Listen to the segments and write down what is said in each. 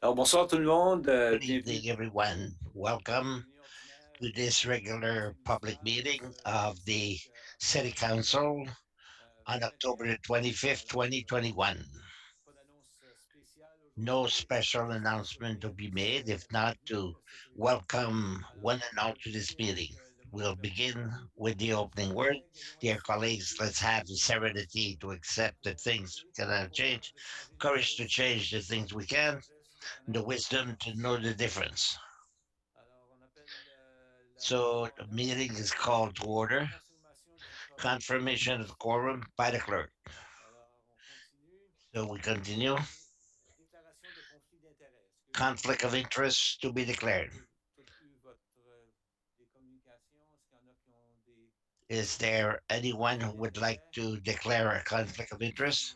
Alors bonsoir tout le monde, Good bienvenue evening, everyone. Welcome to this regular public meeting of the City Council on October the 25th, 2021. No special announcement to be made, if not to welcome one and all to this meeting. We'll begin with the opening word. Dear colleagues, let's have the serenity to accept that things cannot change, courage to change the things we can, and the wisdom to know the difference. So the meeting is called to order. Confirmation of quorum by the clerk. So we continue. Conflict of interest to be declared. Is there anyone who would like to declare a conflict of interest?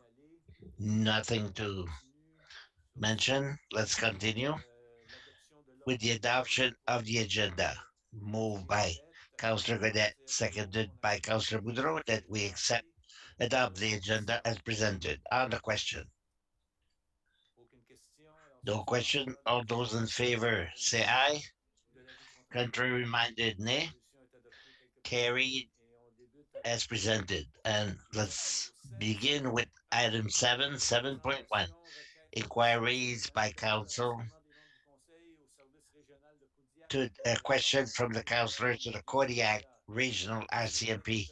Nothing to mention. Let's continue with the adoption of the agenda. Moved by Councillor Gadet, seconded by Councillor Boudreau, that we adopt the agenda as presented. On the question. No question. All those in favor say aye. Contrary minded, nay. Carried as presented. And let's begin with item 7, 7.1. Inquiries by council to a question from the councillor to the Kodiak Regional RCMP.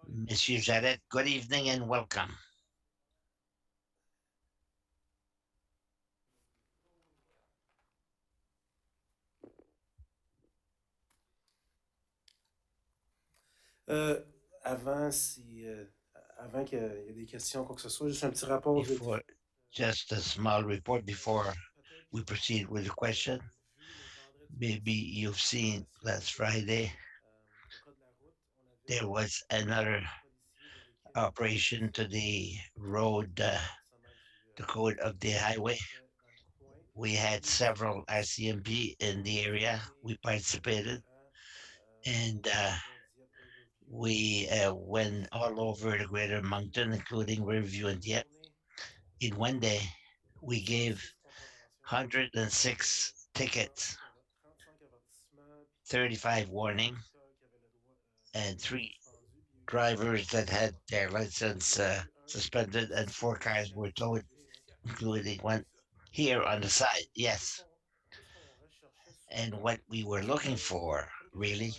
Monsieur Jarret, good evening and welcome. Euh, avant, si, avant qu'il y ait des questions, quoi que ce soit, juste un petit rapport vite. Before, just a small report before we proceed with the question. Maybe you've seen last Friday there was another operation to the road, the code of the highway. We had several RCMP in the area. We participated and we went all over the greater mountain, including Riverview and Dieppe. In one day, we gave 106 tickets, 35 warning, and three drivers that had their license suspended, and four cars were towed, including one here on the side. Yes. And what we were looking for, really,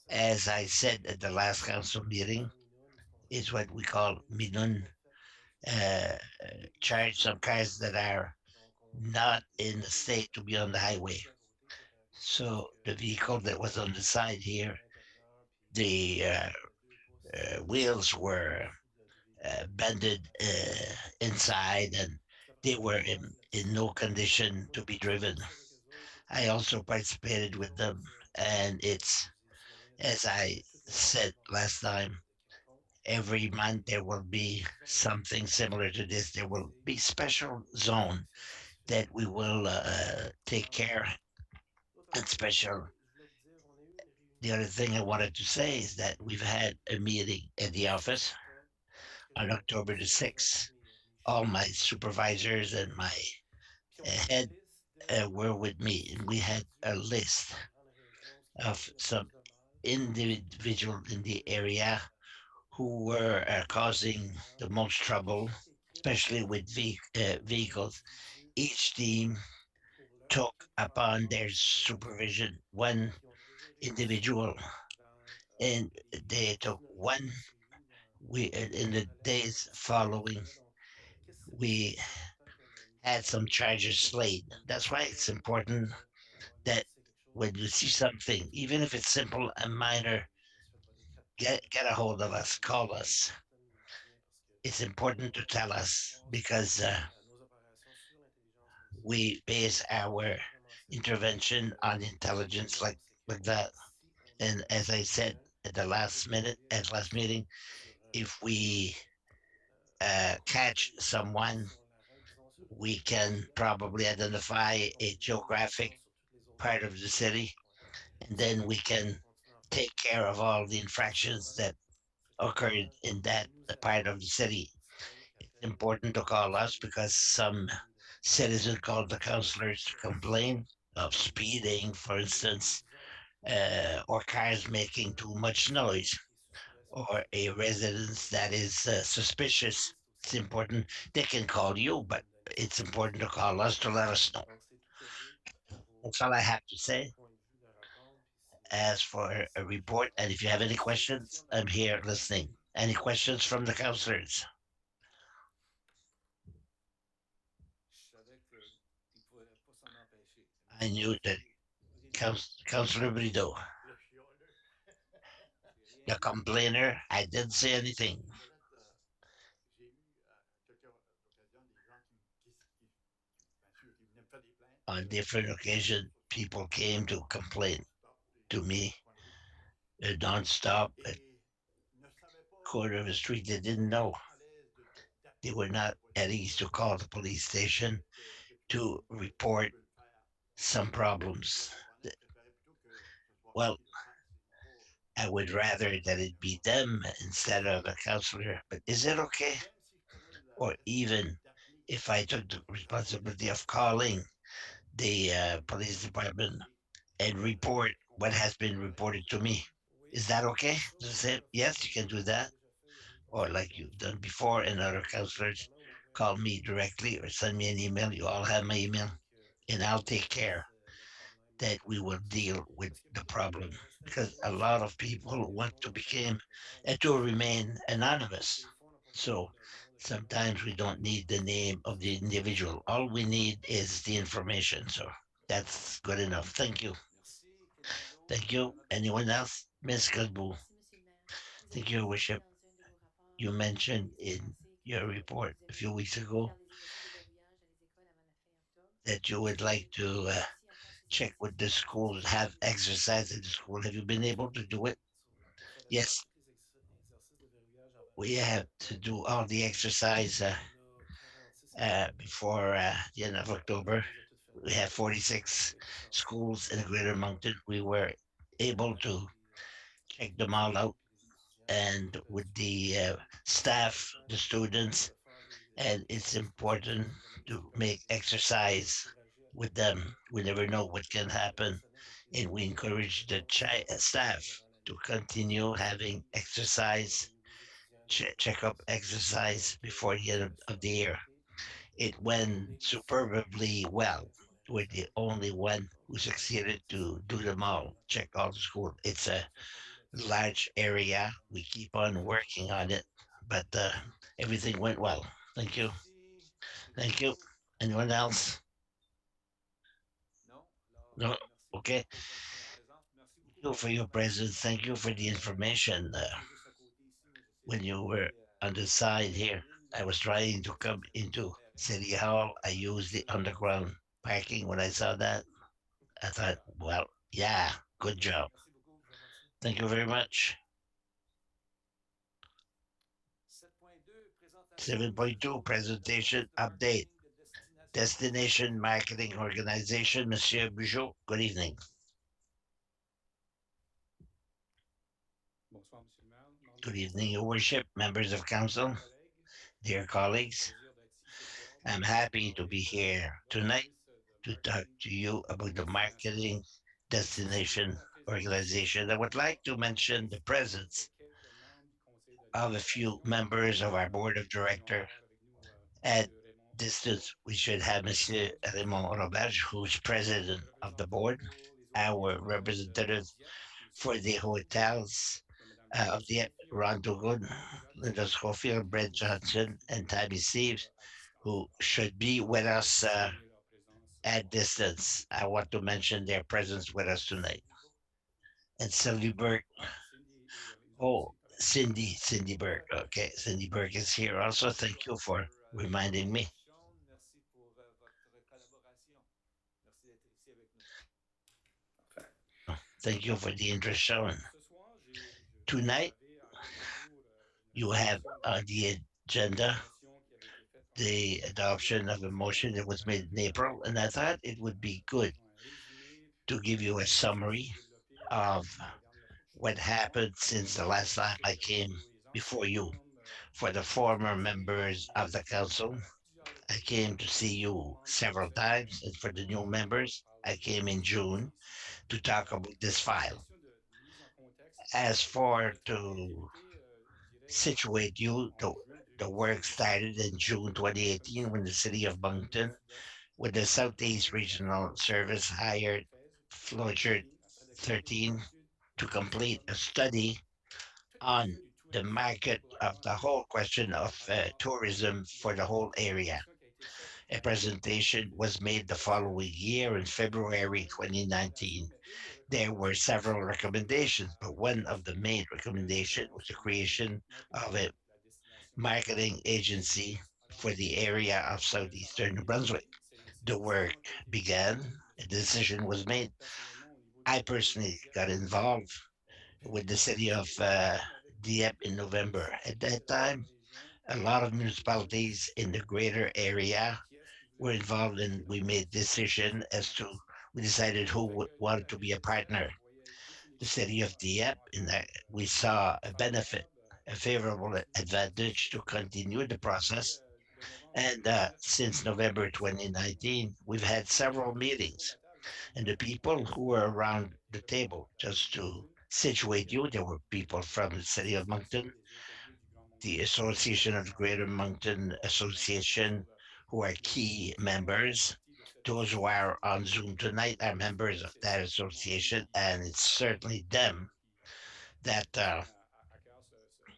as I said at the last council meeting, is what we call minun, uh, charge some cars that are not in the state to be on the highway. So the vehicle that was on the side here, the wheels were bended inside and they were in no condition to be driven. I also participated with them, and it's as I said last time, every month there will be something similar to this. There will be special zone that we will take care and special. The other thing I wanted to say is that we've had a meeting at the office on October the 6th. All my supervisors and my head were with me, and we had a list of some individual in the area who were causing the most trouble, especially with vehicles. Each team took upon their supervision one individual, and they took one. We in the days following, we had some charges slayed. That's why it's important that when you see something, even if it's simple and minor, get a hold of us, call us. It's important to tell us because we base our intervention on intelligence like that. And as I said at the last minute, at last meeting, if we catch someone, we can probably identify a geographic part of the city, and then we can take care of all the infractions that occurred in that part of the city. It's important to call us because citizen called the counselors to complain of speeding, for instance, or cars making too much noise, or a residence that is suspicious. It's important. They can call you, but it's important to call us to let us know. That's all I have to say. As for a report, and if you have any questions, I'm here listening. Any questions from the counselors? I knew that Councillor Brideau, the complainer, I didn't say anything. On different occasions, people came to complain to me non-stop at corner of the street. They didn't know. They were not at ease to call the police station to report some problems. Well, I would rather that it be them instead of a counselor. But is it okay? Or even if I took the responsibility of calling the police department and report what has been reported to me, is that okay? To say yes, you can do that, or like you've done before, and other counselors call me directly or send me an email. You all have my email, and I'll take care that we will deal with the problem because a lot of people want to become and to remain anonymous. So sometimes we don't need the name of the individual. All we need is the information. So that's good enough. Thank you. Thank you. Anyone else? Miss Gadbu, Merci, Monsieur le maire. Vous thank avez you, mentionné Worship. dans un de vos You rapports que mentioned vous avez in pensé your que report vous a few aimeriez weeks ago faire des exercices de verrouillage dans les écoles avant la fin octobre. that you Est-ce would que vous like avez to réussi à faire ces check with exercices the ou est-ce que c'est schools, quelque chose have qui va se exercise faire at the school. Have you been able to do it? Il fallait faire Yes, tous les exercices de verrouillage avant la we fin have to octobre. do all the exercise On a 46 écoles before the end of October. qui les a toutes faites. We have On 46 a été chanceux. schools in the Greater Mountain. We were Les able parents to et check les them all enseignants out, puis les étudiants and trippent with là-dessus. the C'est staff, important the students, de faire and des it's exercices comme ça. Ça important donne vraiment une to psychologie make exercise encourager with them. We never know what can le happen, personnel and we de encourage the commencer staff durant to l'année continue having s'il y a exercise des nouveaux étudiants, des nouveaux check-up professeurs. exercise Donc, before the ça, end ça of a the bien year. été. Puis, It went on est réussi. superbly well. On a We're réussi à the rouler. only one Donc, who on a succeeded to do them all, absolument check all the school. It's a continué à travailler là-dessus. large area. We keep on Puis, ça working on continue. it, but everything went well. Thank you. Merci, Monsieur Thank you. Brideau. Anyone else? Non, alors No? merci beaucoup Okay. pour votre présence. Merci beaucoup Thank you pour for your l'information. presence. Thank you for the information. Moi, j'étais juste à côté ici. Moi, j'essayais When you d'arriver were on the à side here, Blainville. I was Puis trying je to me suis dit come que c'était plus into souterrain. City Mais Hall. I finalement, used the c'est underground parking. When I saw that, I thought, super. well, yeah, good job. Merci beaucoup. Je vous remercie. Thank you very much. 7.2, présentation mise à 7.2 jour de presentation l'organisme de update. marketing de destination. Destination Marketing Organization, Monsieur Bugeaud. Good evening. Bonsoir, Monsieur le maire, membres du Good evening, council, Your Worship, members of chers council, collègues. dear C'est un colleagues. plaisir d'être ici ce soir I'm pour vous happy to parler be de here tonight l'organisme de to talk marketing to you de about the destination. marketing Souligner destination la présence organization. I physique would like to en mention the physique de presence quelques membres du conseil of a few d'administration members of our board of qui ont directors. encore avec nous At Monsieur Raymond Robert, distance, we should have Monsieur président du conseil Raymond Robert, d'administration, who's president le of the représentant board, pour les our hôtels de representative Dieppe, Monsieur for the Linda Schofield, hotels et Madame Brenda of the Schofield, Ron Dugan, déjà Linda présente, Schofield, mais Brett aussi Johnson, qui and Tammy Steves, à distance who également. should be with Je voulais us souligner leur présence ce at soir. distance. I want to mention their presence with us tonight. Cindy Beau. And Sylvie Burke. Ah, Cindy est là, ils ont Oh, aussi avec nous. Cindy Burke. Okay, Cindy Burke is here also. Merci Thank pour you for votre reminding me. introduction. Merci pour votre collaboration. Merci d'être ici avec nous. Parfait. Thank you for the interest shown. Ce soir, vous Tonight, avez à l'ordre du jour une you have résolution on the d'une agenda motion qui avait été faite the en juin adoption of a motion that was made in 2021. April, and I thought it would be good Faisons un résumé, to puis give you a ce qui s'est summary développé of depuis la dernière fois que je suis what venu vous voir. happened since the last time I came Pour les anciens before you. membres For the du former conseil, members of the council, I came to see you several times, and for the new members, I came in June to talk about this C'est une file. question de mise en contexte. As La for première to réalité, je dirais, situate you, en juin the work 2018, started in June la 2018 when commission the city of du Moncton, Sud-Est with the Southeast propose à Regional Ville Service, hired 13 de Flowchart mener, afin de compléter 13 l'étude to sur cette complete a problématique, study toutes les on questions du the tourisme market pour of the augmenter whole question of Alors, tourism for the whole la area. présentation qui a été faite A l'année presentation was made the 2019, following year in il y avait February plusieurs recommandations, 2019. mais une des There were recommandations several principales, c'était recommendations, but la one of the création main d'une recommendations was agence the au niveau de creation of marketing a de la destination marketing du agency Sud-Est. Alors, for the area of ça a southeastern New été Brunswick. fait, ces The work décisions ont été prises. began, a decision was made. Personnellement, au niveau I de la ville de personally Dieppe got en novembre, involved with the city j'ai of été moi-même avec Dieppe in beaucoup de November. At municipalités that de la grande time, région a lot of qui étaient venues municipalities in the discuter greater area qui est-ce qui voulait were involved, participer and à we la made création de decision cette as to agence. we decided Ça who fait que wanted la to ville be a de Dieppe partner. voyait The city définitivement of comme Dieppe, in that entente we saw a benefit, favorable a de favorable continuer le advantage processus. to continue the Et depuis process. le novembre And 2019, since on a November eu différentes réunions. 2019, we've had Et several les autour de meetings. la table, juste pour vous And mettre the en people contexte who were around et the revenir table, à la ville just de to Moncton, situate you, there were people from the city of l'Association Moncton, des hôteliers du Grand the Moncton, Association of the qui Greater est Moncton probablement ceux qui sont Association, who are les key titulaires members. partie de cette Those who association. are on Zoom tonight are members of C'est that certainement eux association, and it's certainly them that qui tiennent à cœur cette démarche-ci.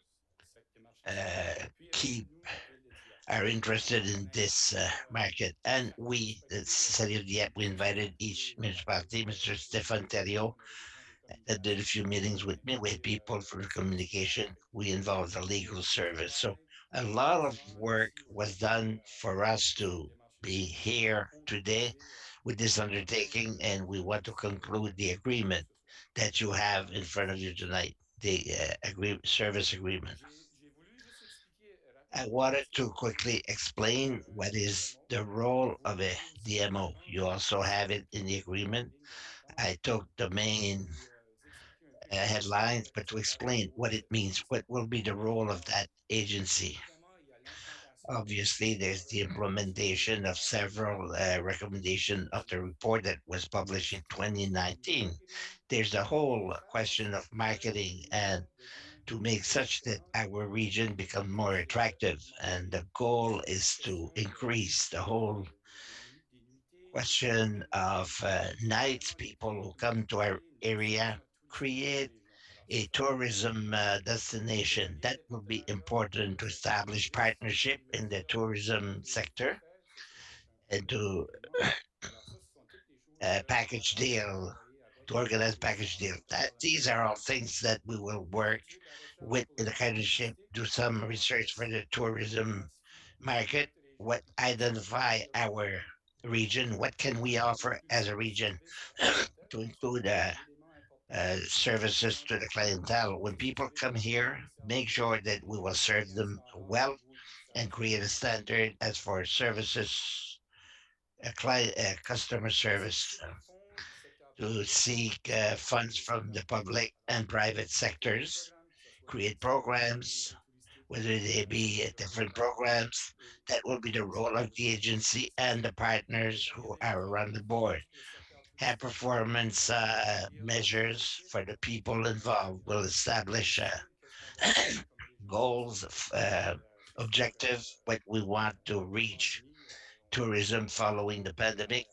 Puis keep nous, la ville de Dieppe, are interested on in a this invité market. And chaque we, the municipalité, city of Dieppe, we invited each avec municipality, Mr. les Stefan directeurs Terrio, de la division des that did a communications. few meetings On a with me, with invité people for le service légal, communication. We involved the on a legal invité le service. So travail a des lot of tourismeurs work ici was aujourd'hui done for us dans cette to be démarche-ci. On veut here today concrétiser with this l'entente undertaking, and we want to signée conclude the aujourd'hui agreement ce soir. that you have in front of you tonight, the service agreement. J'ai voulu juste expliquer I rapidement wanted qu'est-ce to que c'est quickly explain what un is DMO. the role Vous of a voyez aussi DMO. l'écran You also have it in the qui est en agreement. ligne de l'entente. I took the Je vais main vous expliquer un peu headlines, but to c'est quoi le explain rôle de what it cette means, agence. what will be the role of Alors, that agency. évidemment, il y a l'implantation Obviously, des there's the recommandations du implementation of rapport several de recommendations of 2019. the report that was Il y a published in aussi toute la question du 2019. marketing There's the pour whole faire en question of sorte que notre marketing and région devienne to make plus such that attrayante. our region become more Puis attractive. And augmenter the goal la is to question increase the whole des nuitées, des question week-ends of ici, et nights, vraiment de people créer who come to our une area, destination touristique pour la create région. Alors ça, a ça va être tourism très destination. bien That les will be partenariats important avec to certains establish touristes partnership qui le in the feraient tourism des sector forfaits. Ça, c'est un and premier to élément. Alors ça, ce sont toutes les choses que package l'agence va deal, travailler avec to organize les package deal. différents That acteurs dans la these région. are all things that we will work Ensuite, la recherche with pour in le the tourisme partnership, touristique do some met en research for place the et tourism identifie market, toute what région identify de our Moncton region, what can we comme offer as a inclusif de region services à la clientèle. to Ça, include c'est un élément important. services C'est to the important clientele. When que ces people services come offrent here, make nécessairement sure that we will serve un them standard au well niveau du and service create a environnemental. standard as for services, customer service, Solliciter des fonds du secteur to public seek et funds du from secteur the privé. public Alors, and private créer des sectors, programmes, que ce soit create touristique, des programs, guides touristiques whether they avec be les different collaborateurs programs. et That will be the role participer of aux the événements agency and touristiques. the Les partners who are organisations around the board. performances pour le secteur Have touristique performance vont établir des measures objectifs for the people involved. Will pour establish décider qu'est-ce qu'on va faire comme région goals, touristique. C'est sûr que objective, what we want to avec la reach, pandémie, tourism following the pandemic.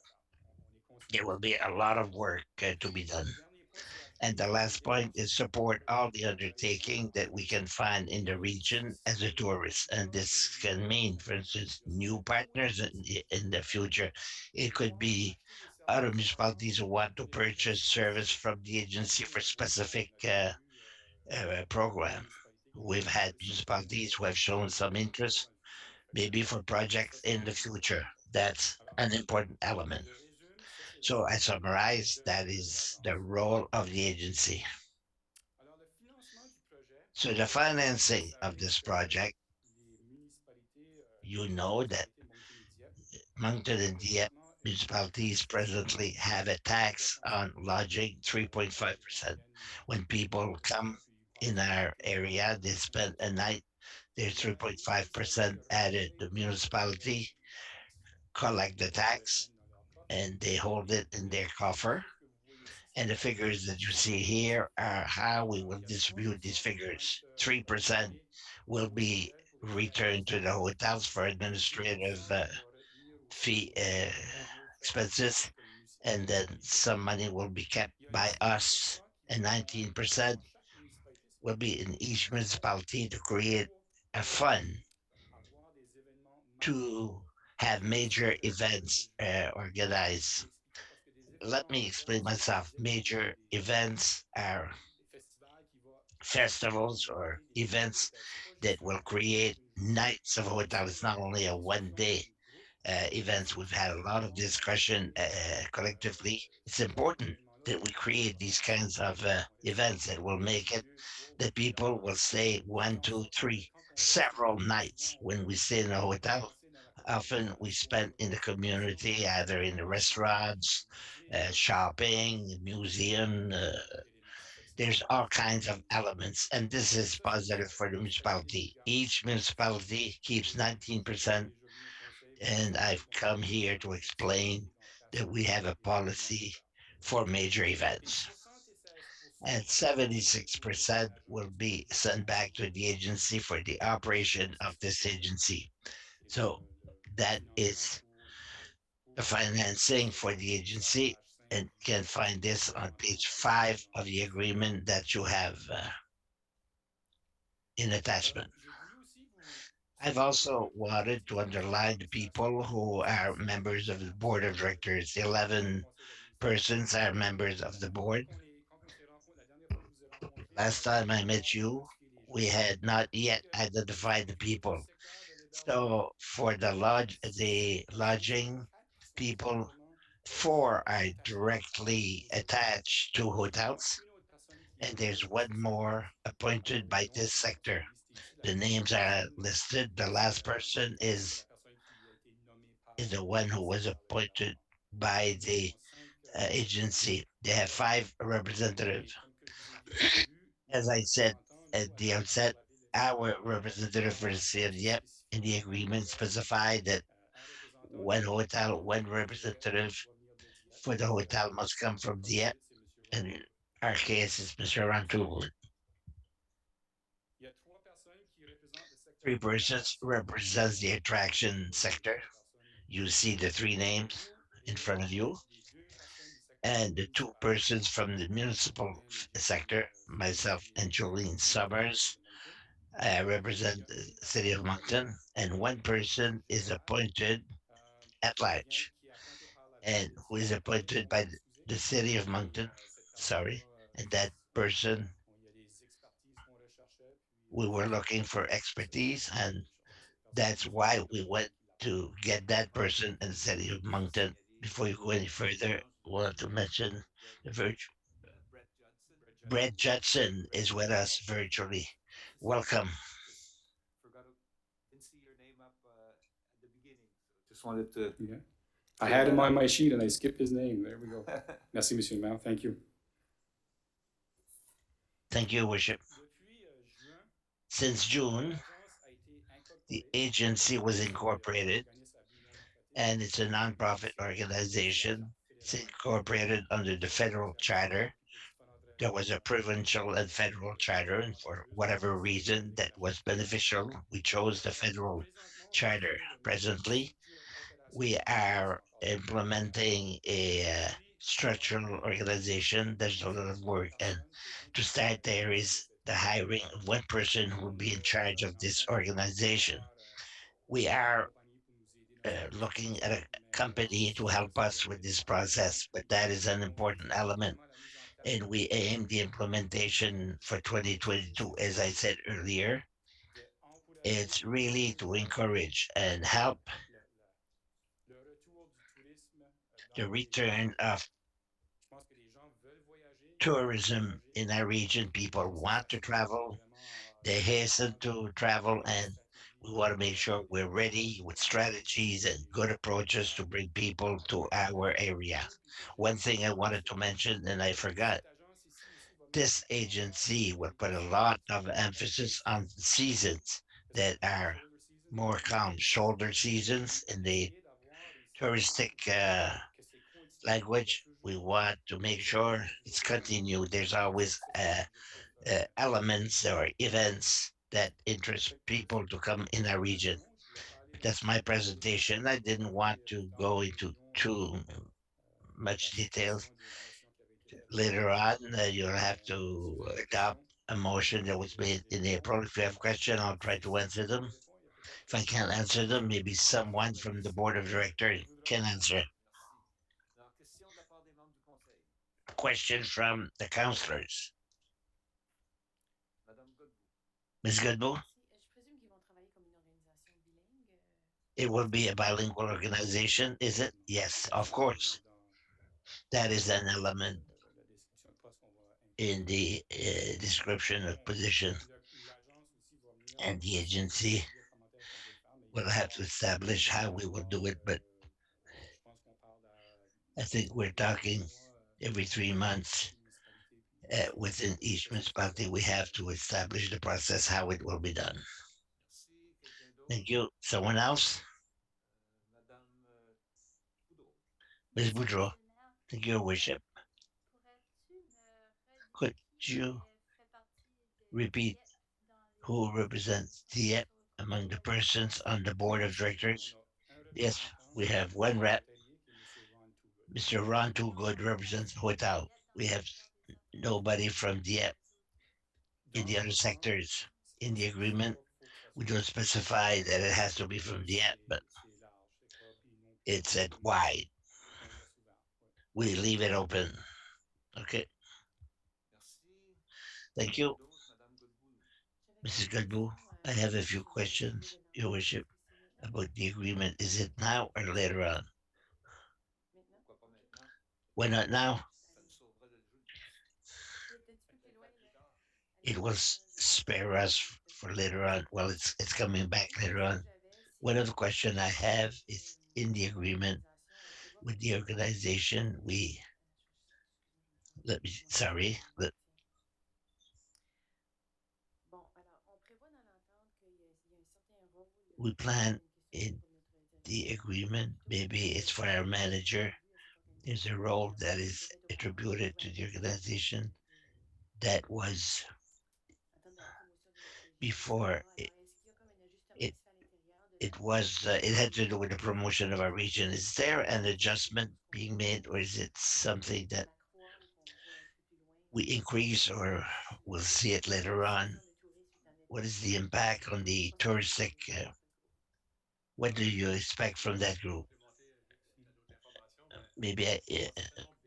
on est conscient There de will ça. be a lot of work to be Et done. le dernier point, c'est And the appuyer les last point is démarches support avec all les the acteurs de la région undertaking en that we can tourisme. find in the Si, region as si a on veut tourist. And inclure des this nouveaux can mean, for partenaires, instance, que ce soit new des nouveaux partners touristes in the future. qui It could vont be acheter des other services de municipalities l'agence who want to pour des projets purchase service spécifiques. from the agency Nous, for dans le passé, specific on a déjà eu des program. municipalités qui ont We've montré had intérêt municipalities who have shown some pour interest, un futur. maybe for Ça, projects c'est in un the élément future. important. That's Alors, an important element. je résume, ça, c'est le So I rôle summarize that de is the l'agence. role of the agency. Alors, le financement du projet, So the vous financing of savez this que project, les municipalités, you les deux know that municipalités, Moncton et Dieppe, Moncton ont and Dieppe présentement une municipalities taxation presently have a de tax on 3,5 lodging, quand les gens 3.5%. viennent When dans people le come secteur puis ils in passent une our nuitée, area, they 3,5. spend a night, there's Il y a une municipalité 3.5% qui a added. The proposé municipality collect the des tax scènes dans leur poche. and they hold it in Et their les coffer. chiffres que vous voyez ici, ce And sont the des chiffres figures that you see estimatifs. here are how we will Il y a distribute these 3% qui vont figures. être 3% réservés will au be hôtel pour les returned to the administratifs hotels for et administrative 2% qu'on va retenir fee aussi pour nos frais de expenses, service que and then municipalité some paye. money will be kept Il y a by 19% us, qui and vont être 19% dans chaque municipalité. C'est will pour be in créer each un fonds municipality to create pour a fund avoir des événements majeurs. to have Je vais major expliquer un peu ce que events je veux dire. Je organized. vais expliquer parce que des Let événements me majeurs, explain c'est myself. des événements ou Major events are des festivals qui vont créer des festivals or communautés, des milieux events d'hôtels. C'est pas juste that une will journée ou create une journée. nights of C'est hotel. des It's not événements only a one d'association, day de groupe events. We've had a lot of discussion collectively. It's ces important événements-là that vont we avoir des create these formations. kinds of On les fait events that will venir make it deux, trois ou that people plusieurs. will stay On fait one, en two, sorte que three, quand on reste several ici, souvent nights on when we peut stay in a hotel. dépenser dans la communauté Often parce we qu'on peut spend in the sortir, community, either in the voir restaurants, des musées, shopping, museum. il y a des petits There's festivals, all des choses kinds comme of ça. elements, and this Et is ça, c'est positive fait. for the Ça, c'est avec des municipality. delegations. Each municipality J'ai keeps j'ai déjà 19%, déjà mis au conseil pour and expliquer I've qu'on a come des here to municipalités explain qui ont that placé we have a des événements policy majeurs. for major Et events. 76% And vont être déposés à 76% will l'agence be de sent back to fonctionnement the de agency for the l'agence operation of this municipale agency. et So de that financement is pour the financing ça, for c'est the indiqué à agency, page 5 and can find this on page en haut de 5 of the l'agence. agreement that you have in attachment. J'ai voulu aussi vous I've souligner le also fait qu'il y a wanted to 11 membres de underline the l'administration people who qui are sont members of the board of membres directors. du 11 conseil d'administration. persons are members of the board. Quand on s'est rencontré, la dernière fois que je vous ai rencontré, on Last n'avait time pas I met encore you, identifié les gens. we had not Parce yet que identified the pour le people. secteur de l'hébergement, So for the 6 personnes, c'est lodging 4 sont people, directement 4 are attachés directly aux hôtels. attached to Il y a hotels, une autre personne qui est and there's appointée pour one ce secteur. more appointed Les by noms this sont sector. listés ici. La The dernière names are personne, listed. The last person c'est is la personne qui a été nommée is the par one who le was secteur de appointed l'hébergement. by Donc, ils the ont 5 représentants. agency. They have 5 representatives. Et comme que je vous ai dit au début, As notre I said représentant, nous, at the pour outset, la ville de Dieppe, our representative for the a city of Dieppe in the spécifiquement dit agreement que specified that un représentant one doit venir hotel, one de Dieppe, representative doit venir de Dieppe. for the hotel must come from Comme ici, Dieppe. c'est M. And in Rantoul. our case, it's Mr. Rantoul. Il y a 3 personnes qui représentent le secteur Three des persons attractions. represents the attraction Les sector. 3 personnes You see the en 3 face de names nous in et front of you, les 2 personnes du secteur and the two municipal. persons from the municipal Moi-même et Jolene sector, Summers, myself qui and est Jolene de la ville Summers, de Moncton. Il y represent a the une city of personne Moncton, and one person qui est is là, appointed at large, qui est appointé par la ville and de who is Dieppe. appointed by Excusez. the city of Et Moncton. cette personne-là, Sorry, and that person, il y a des expertises qu'on recherchait, puis we were c'est cette looking for personne-là qui se expertise, charge and des choses. Cette that's personne-là, c'est why la we personne went qui l'appointe. to get that person in the city of Moncton. Before you go any further, I want to mention the Brett Judson. Brett Brett Judson. Judson is with us virtually. Welcome. Just forgot to didn't see your name up at the beginning, so just wanted to. Yeah. I had him on my sheet and I skipped his name. There we go. Merci, Monsieur le maire. Thank you. Thank you, Worship. Depuis juin, Since June, l'agence a été the incorporée. agency was C'est un incorporated, organisme à but non lucratif. and it's a nonprofit C'est la charte organization. It's fédérale. incorporated under the federal charter. Puis pour différentes There raisons, was a provincial and federal charter, and for whatever reason that was beneficial, we chose the federal présentement, on est en charter. train de mettre une Presently, structure we opérationnelle en place are encore. implementing a Aujourd'hui, structural organization. There's a lot of work, and to start, there is the hiring of one person who will be in charge of this organization. We are looking at a company to help us with this process, but that is an important element. And we aim the implementation for 2022, as I said earlier. It's really to encourage and help le retour du tourisme the dans notre région. return of Je pense que les gens veulent voyager, tourism in our region. People want to travel, they hasten to travel, and we want to make sure we're ready with strategies and good approaches to bring people to our area. One thing I wanted to mention, and I forgot, Cette agence ici aussi va mettre this beaucoup d'emphase agency will put a lot of emphasis on seasons that are more calm, shoulder seasons, and they touristic language. We want to make sure it's continued. There's always elements or events that interest people to come in our region. That's my presentation. I didn't want to go into too much details. Later on, you'll have to adopt a motion that was made in April. If you have questions, I'll try to answer them. If I can't answer them, maybe someone from the board of directors can answer. Alors, question de la part des membres du conseil. Questions from the councillors. Madame Godbout. Ms. Goodbo, Merci. Je présume qu'ils vont travailler comme une organisation bilingue. it will be a bilingual organization, is it? Yes, of course. That is an element in the description of position, and the agency will have to establish how we will do it. But I think we're talking every 3 months within each municipality. We have to establish the process how it will be done. Merci. Quelqu'un d'autre? Thank you. Someone else? Madame Boudreau. Ms. Merci, Boudreau, Monsieur le maire. thank you, Your Worship. Pourrais-tu me Could redire qui you fait partie de repeat Dieppe dans who les represents sur le Dieppe among the persons on the board of directors? Yes, we have one rep. Mr. Ron Toogood represents Hotel. We have nobody from Dieppe in the other sectors. In the agreement, we don't specify that it has to be from Dieppe, but it's said wide. We leave it open. Okay, Merci. thank you. D'autres, Madame Godbout. Mrs. Gadbu, I have a few questions, Your Worship, about the agreement. Is it now or later on? Maintenant? Pourquoi pas maintenant? Why not now? Ça nous sauverait de jouer. Il est un petit peu plus loin, là. It will spare us for later on. Well, it's coming back later on. One other question I have is in the agreement with the organization. Bon, alors, on prévoit dans l'entente qu'il y a un certain rôle We qui est plan une question in pour notre the directeur. agreement, maybe it's for our manager. There's a role that is attributed to the organization that was Attendre la promotion de notre région, before etc. Alors, est-ce qu'il y a comme un ajustement it qui se fait à l'intérieur de it l'entente was it had to do with the promotion of our region. Is there an adjustment being made, or is it something that accroît ou qu'on va un peu plus loin we increase, or we'll see it later on? de tourisme est en What is the impact on the touristic? What do you expect from that group? Complémenter avec d'autres informations, mais Maybe on va certainement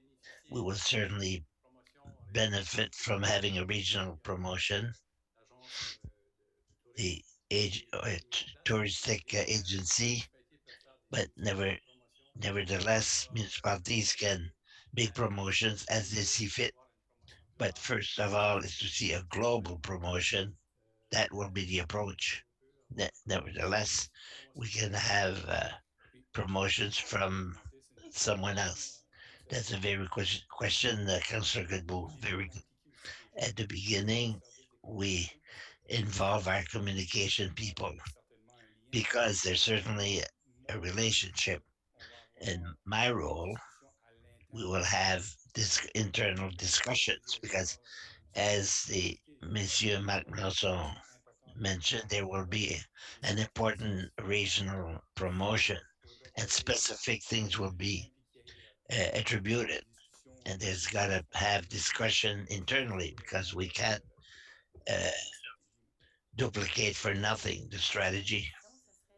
we bénéficier will certainly d'une promotion benefit from having a regional promotion. l'agence de tourisme. The age touristic Les agency, municipalités peuvent faire but des promotions nevertheless, avoir municipalities can make promotions as they see fit. avoir une promotion But globale. first of all, is to see a global promotion. That will be the approach. Nevertheless, we can have promotions from someone else. That's a very question, Councillor Goodbull. Very good. At the beginning, we involve our communication people because there's certainly a relationship. In my role, we will have this internal discussions because, as the Monsieur Marc Melson mentioned, there will be an important regional promotion and specific things will be attributed. And there's got to have discussion internally because we can't uh, duplicate for nothing the strategy.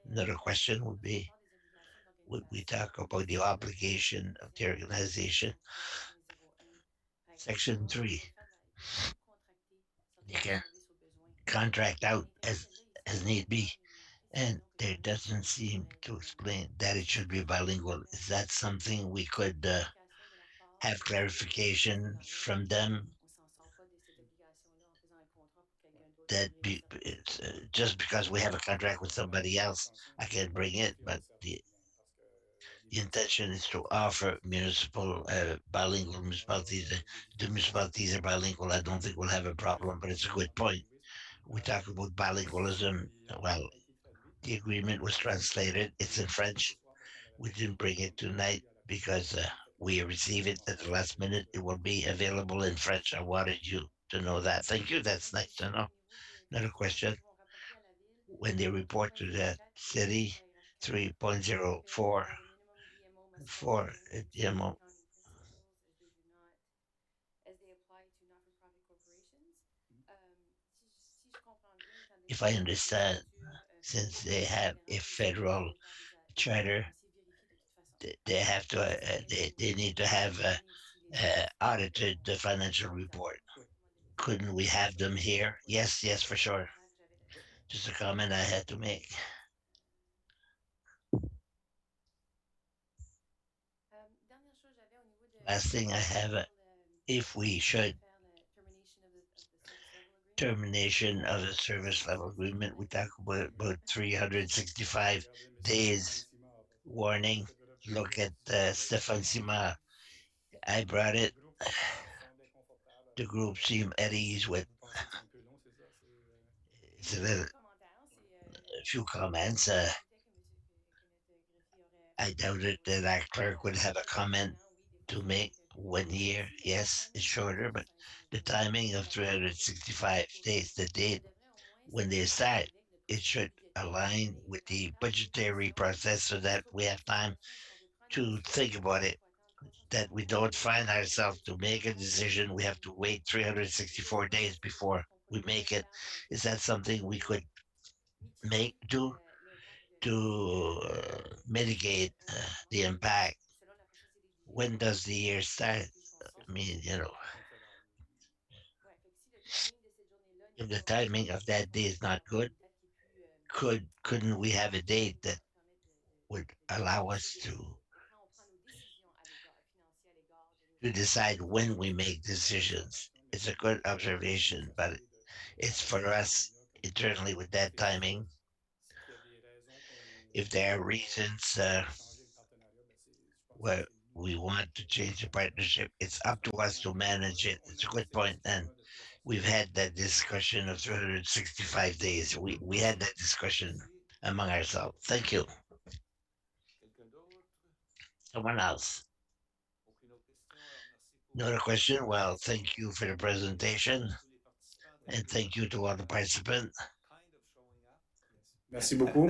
Another question would be, would we talk about the obligation of the organization? Section 3, you can contract out as need be. And there doesn't seem to explain that it should be bilingual. Is that something we could have clarification from them? That it's, just because we have a contract with somebody else, I can bring it, but the intention is to offer municipal bilingual municipalities. The municipalities are bilingual. I don't think we'll have a problem, but it's a good point. We talk about bilingualism. Well, the agreement was translated. It's in French. We didn't bring it tonight because we receive it at the last minute. It will be available in French. I wanted you to know that. Thank you. That's nice to know. Another question. When they report to the city, 3.04 for GMO. If I understand, since they have a federal charter, they have to, they need to have audited the financial report. Oui. Couldn't we have them here? Yes, yes, for sure. Just a comment I had to make. Last thing I have, if we should termination of the service level agreement, we talk about 365 Regardez, M. days Stéphane Simard. warning. Ce groupe Look at semblait Stefan Sima. I le brought it. groupe semblait confortable The avec. group seemed at ease with. Vous pensez que c'est un peu long, c'est ça? It's a little, a few comments. I doubted that our clerk would have a comment to make 1 year. Yes, it's shorter, but the timing of 365 days, the date when they start, it should align with the budgetary process so that we have time to think about it. That we don't find ourselves to make a decision. We have to wait 364 days before we make it. Is that something we could make do to mitigate the impact? When does the year start? I mean, Fonctionnel. if the timing of that day is not good, couldn't we have a date that would allow us to decide when we make decisions? It's a good observation, but it's for us internally with that timing. C'est qu'il y a des raisons If there are qu'on reasons changer le partenariat, ben je pense que where c'est nous we want to change the partnership, it's up to us to manage it. on It's a a eu good cette point, and discussion-là de toute façon. we've had that discussion of 365 days. We had that discussion Merci. among ourselves. Thank you. Quelqu'un d'autre? Someone else. Aucune autre question. Alors, merci pour Another question? Well, thank you for the Merci presentation, à tous les participants and d'être thank you to all the participants. kind of showing up. Merci beaucoup.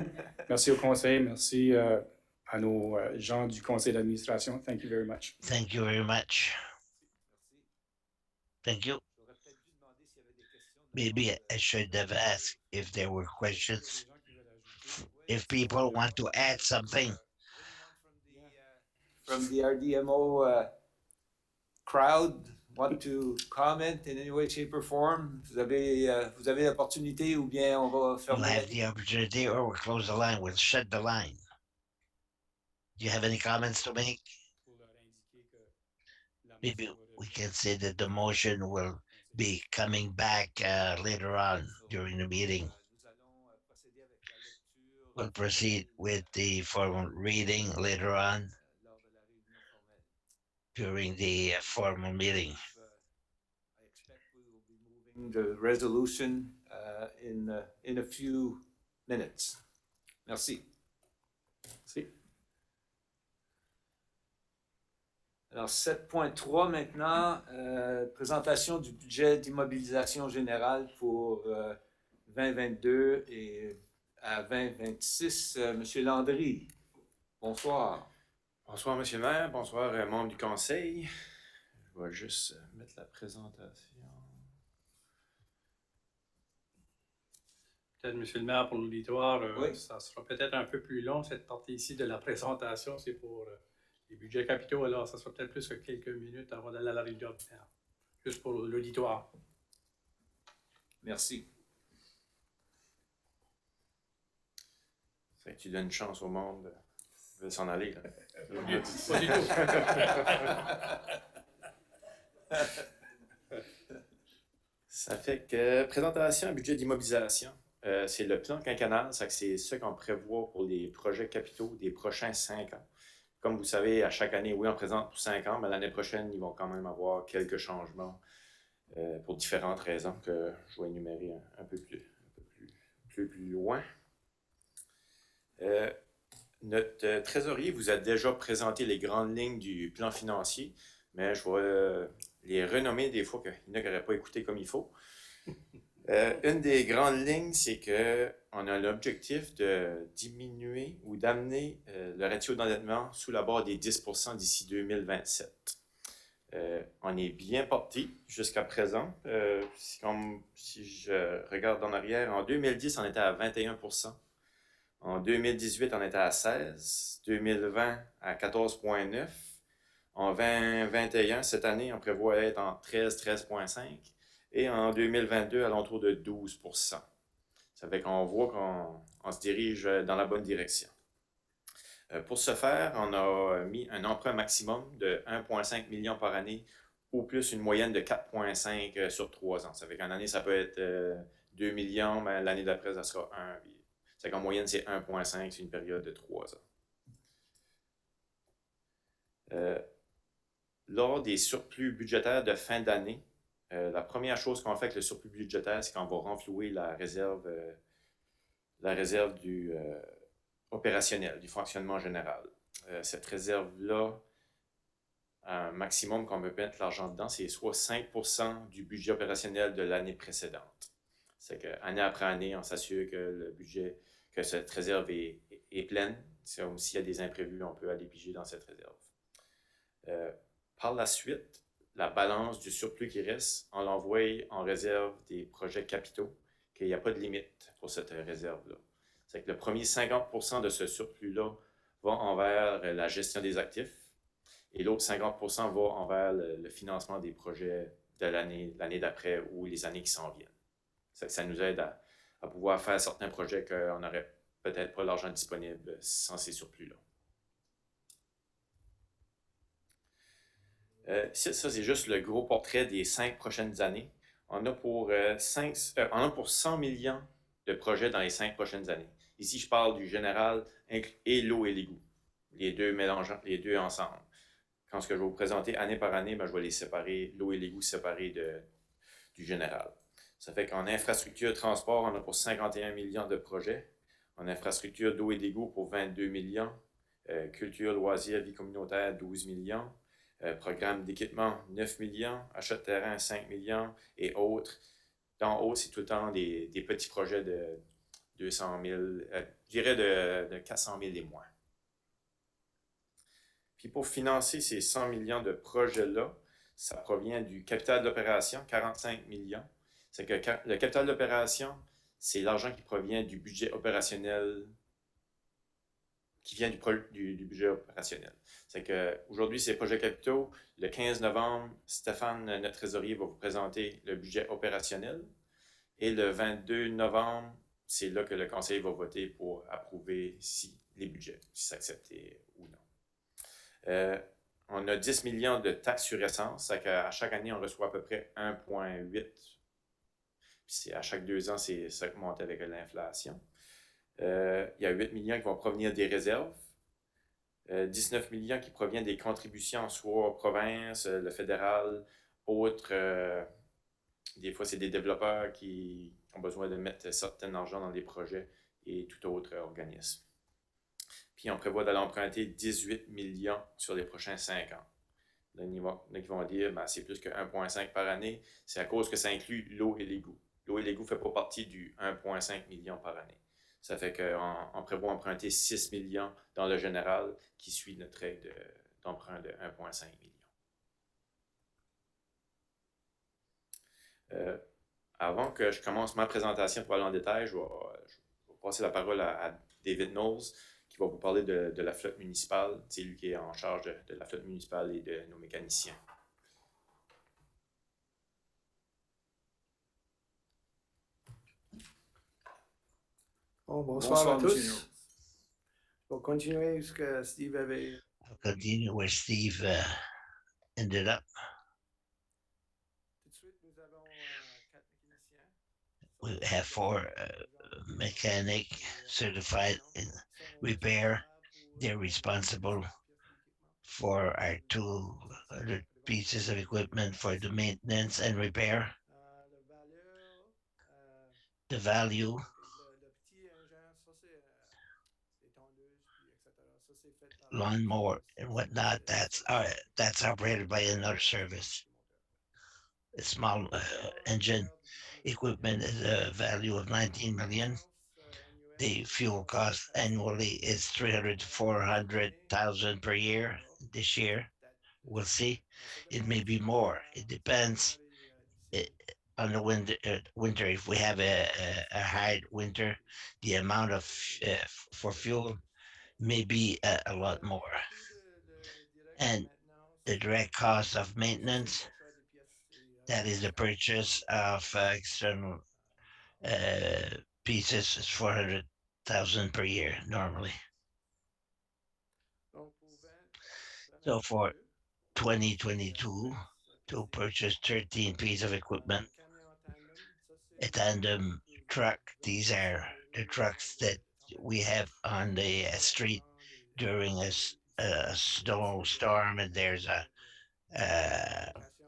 Merci au conseil. Merci à nos gens du conseil d'administration. Thank you very much. Thank you very much. Merci. Thank you. J'aurais peut-être dû demander s'il y avait des questions. Maybe I should have asked if there were Est-ce qu'il y a questions. des gens qui veulent ajouter? If people want to add something, Anyone from the RDMO crowd want to comment in any way, shape, or form? Vous avez l'opportunité ou bien on va we'll fermer la have the opportunity or we'll close the line. We'll shut the line. Do you have any comments to make? Pour leur indiquer que la Maybe motion we revient. can say that the motion will be coming back later on during the meeting. Nous allons procéder avec la lecture We'll du proceed formel, with the formal reading later on lors de la réunion formelle. during the formal meeting. I expect we will be moving the resolution in a few minutes. Merci. Merci. Alors, 7.3 maintenant, présentation du budget d'immobilisation générale pour 2022 et à 2026. Monsieur Landry, bonsoir. Bonsoir, Monsieur le maire. Bonsoir, membres du conseil. Je vais juste mettre la présentation. Peut-être, Monsieur le maire, pour l'auditoire, Oui. ça sera peut-être un peu plus long, cette partie ici de la présentation. C'est pour les budgets capitaux, alors ça sera peut-être plus que quelques minutes avant d'aller à la réunion ordinaire. Juste pour l'auditoire. Merci. Ça, tu donnes une chance au monde de s'en aller. Là. Pas du tout. Ça fait que présentation budget d'immobilisation. C'est le plan quinquennal, c'est ce qu'on prévoit pour les projets capitaux des prochains 5 ans. Comme vous savez, à chaque année, oui, on présente pour 5 ans, mais l'année prochaine, ils vont quand même avoir quelques changements pour différentes raisons que je vais énumérer un peu plus loin. Notre trésorier vous a déjà présenté les grandes lignes du plan financier, mais je vais les renommer des fois qu'il y en a qui n'auraient pas écouté comme il faut. Une des grandes lignes, c'est qu'on a l'objectif de diminuer ou d'amener le ratio d'endettement sous la barre des 10% d'ici 2027. On est bien parti jusqu'à présent. Si je regarde en arrière, en 2010, on était à 21%. En 2018, on était à 16. 2020, à 14,9. En 2021, cette année, on prévoit être en 13,5. Et en 2022, à l'entour de 12%. Ça fait qu'on voit qu'on se dirige dans la bonne direction. Pour ce faire, on a mis un emprunt maximum de 1,5 million par année ou plus une moyenne de 4,5 sur 3 ans. Ça fait qu'en année, ça peut être 2 millions, mais l'année d'après, ça sera 1. Ça fait qu'en moyenne, c'est 1,5 sur une période de 3 ans. Lors des surplus budgétaires de fin d'année, la première chose qu'on fait avec le surplus budgétaire, c'est qu'on va renflouer la réserve du opérationnel, du fonctionnement général. Cette réserve-là, un maximum qu'on peut mettre l'argent dedans, c'est soit 5% du budget opérationnel de l'année précédente. C'est qu'année après année, on s'assure que le budget, que cette réserve est pleine. S'il y a des imprévus, on peut aller piger dans cette réserve. Par la suite, la balance du surplus qui reste, on l'envoie en réserve des projets capitaux, qu'il n'y a pas de limite pour cette réserve-là. C'est que le premier 50% de ce surplus-là va envers la gestion des actifs et l'autre 50% va envers le financement des projets de l'année d'après ou les années qui s'en viennent. Ça nous aide à pouvoir faire certains projets qu'on n'aurait peut-être pas l'argent disponible sans ces surplus-là. Ça, c'est juste le gros portrait des 5 prochaines années. On a pour 100 millions de projets dans les 5 prochaines années. Ici, je parle du général et l'eau et l'égout. Les deux mélangeant, les deux ensemble. Quand ce que je vais vous présenter année par année, je vais les séparer, l'eau et l'égout séparés du général. Ça fait qu'en infrastructure transport, on a pour 51 millions de projets. En infrastructure d'eau et d'égout pour 22 millions. Culture, loisirs, vie communautaire, 12 millions. Programme d'équipement, 9 millions. Achat de terrain, 5 millions. Et autres. D'en haut, c'est tout le temps des petits projets de 200 000, je dirais de 400 000 et moins. Puis pour financer ces 100 millions de projets-là, ça provient du capital d'opération, 45 millions. C'est que le capital d'opération, c'est l'argent qui provient du budget opérationnel, qui vient du budget opérationnel. C'est qu'aujourd'hui, c'est projets capitaux. Le 15 novembre, Stéphane, notre trésorier, va vous présenter le budget opérationnel. Et le 22 novembre, c'est là que le conseil va voter pour approuver les budgets, si c'est accepté ou non. On a 10 millions de taxes sur essence, c'est qu'à chaque année, on reçoit à peu près 1,8. Puis à chaque 2 ans, ça augmente avec l'inflation. Il y a 8 millions qui vont provenir des réserves. 19 millions qui proviennent des contributions, soit province, le fédéral, autres. Des fois, c'est des développeurs qui ont besoin de mettre certain argent dans des projets et tout autre organisme. Puis on prévoit d'aller emprunter 18 millions sur les prochains 5 ans. Il y en a qui vont dire c'est plus que 1,5 par année. C'est à cause que ça inclut l'eau et l'égout. L'eau et l'égout ne fait pas partie du 1,5 million par année. Ça fait qu'on prévoit emprunter 6 millions dans le général qui suit notre règle d'emprunt de 1,5 million. Avant que je commence ma présentation pour aller en détail, je vais passer la parole à David Knowles qui va vous parler de la flotte municipale. C'est lui qui est en charge de la flotte municipale et de nos mécaniciens. Bonsoir à tous. Je vais continuer ce que Steve avait. I'll continue where Steve ended up. Tout de suite, nous avons 4 mécaniciens. We have 4 mechanic certified in repair. They're responsible for our 200 pieces of equipment for the maintenance and repair. The value Le petit engin, ça c'est tondeuses, puis etc. lawnmower and whatnot, that's operated by another service. A small engine equipment is a value of 19 million. The fuel cost annually is 300 to 400,000 per year. This year, we'll see. It may be more. It depends eh, on the winter. If we have a hard winter, the amount of for fuel may be a lot more. And the direct cost of maintenance, that is the purchase of external uh, pieces, is 400,000 per year normally. So for 2022, to purchase 13 pieces of equipment, a tandem truck. These are the trucks that we have on the street during a snowstorm, and there's a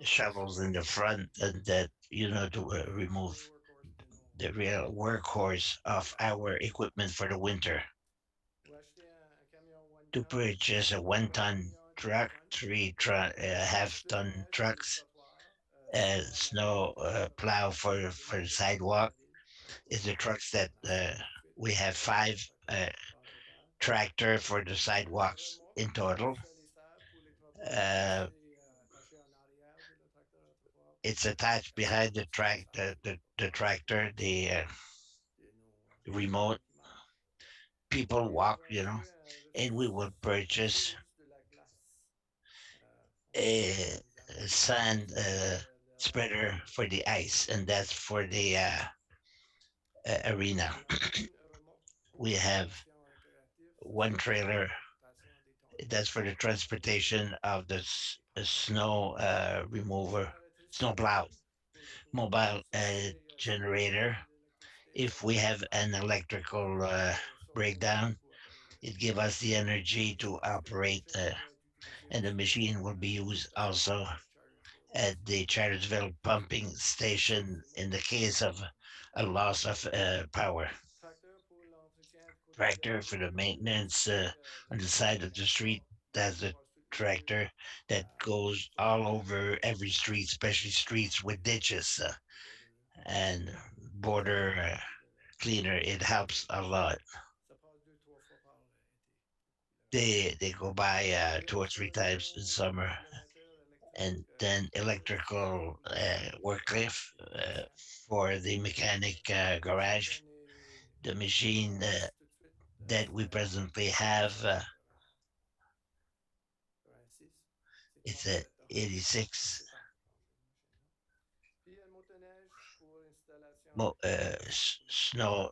shovels in the front, and that to remove the real workhorse of our equipment for the winter. To purchase a 1 ton truck, three half-ton trucks, a snow plow for the sidewalk, is the trucks that we have five tractor for the sidewalks in total. Uh, it's attached behind the tractor, the remote. People walk, and we will purchase a sand spreader for the ice, and that's for the arena. We have one trailer that's for the transportation of the snow remover, snow plow, mobile generator. If we have an electrical breakdown, it gives us the energy to operate, and the machine will be used also at the Chartersville pumping station in the case of a loss of power. Tractor for the maintenance on the side of the street. That's a tractor that goes all over every street, especially streets with ditches and border cleaner. It helps a lot. They go by 2 or 3 times in summer, and then electrical worklift for the mechanic garage. The machine that we presently have, it's a 86 snow uh,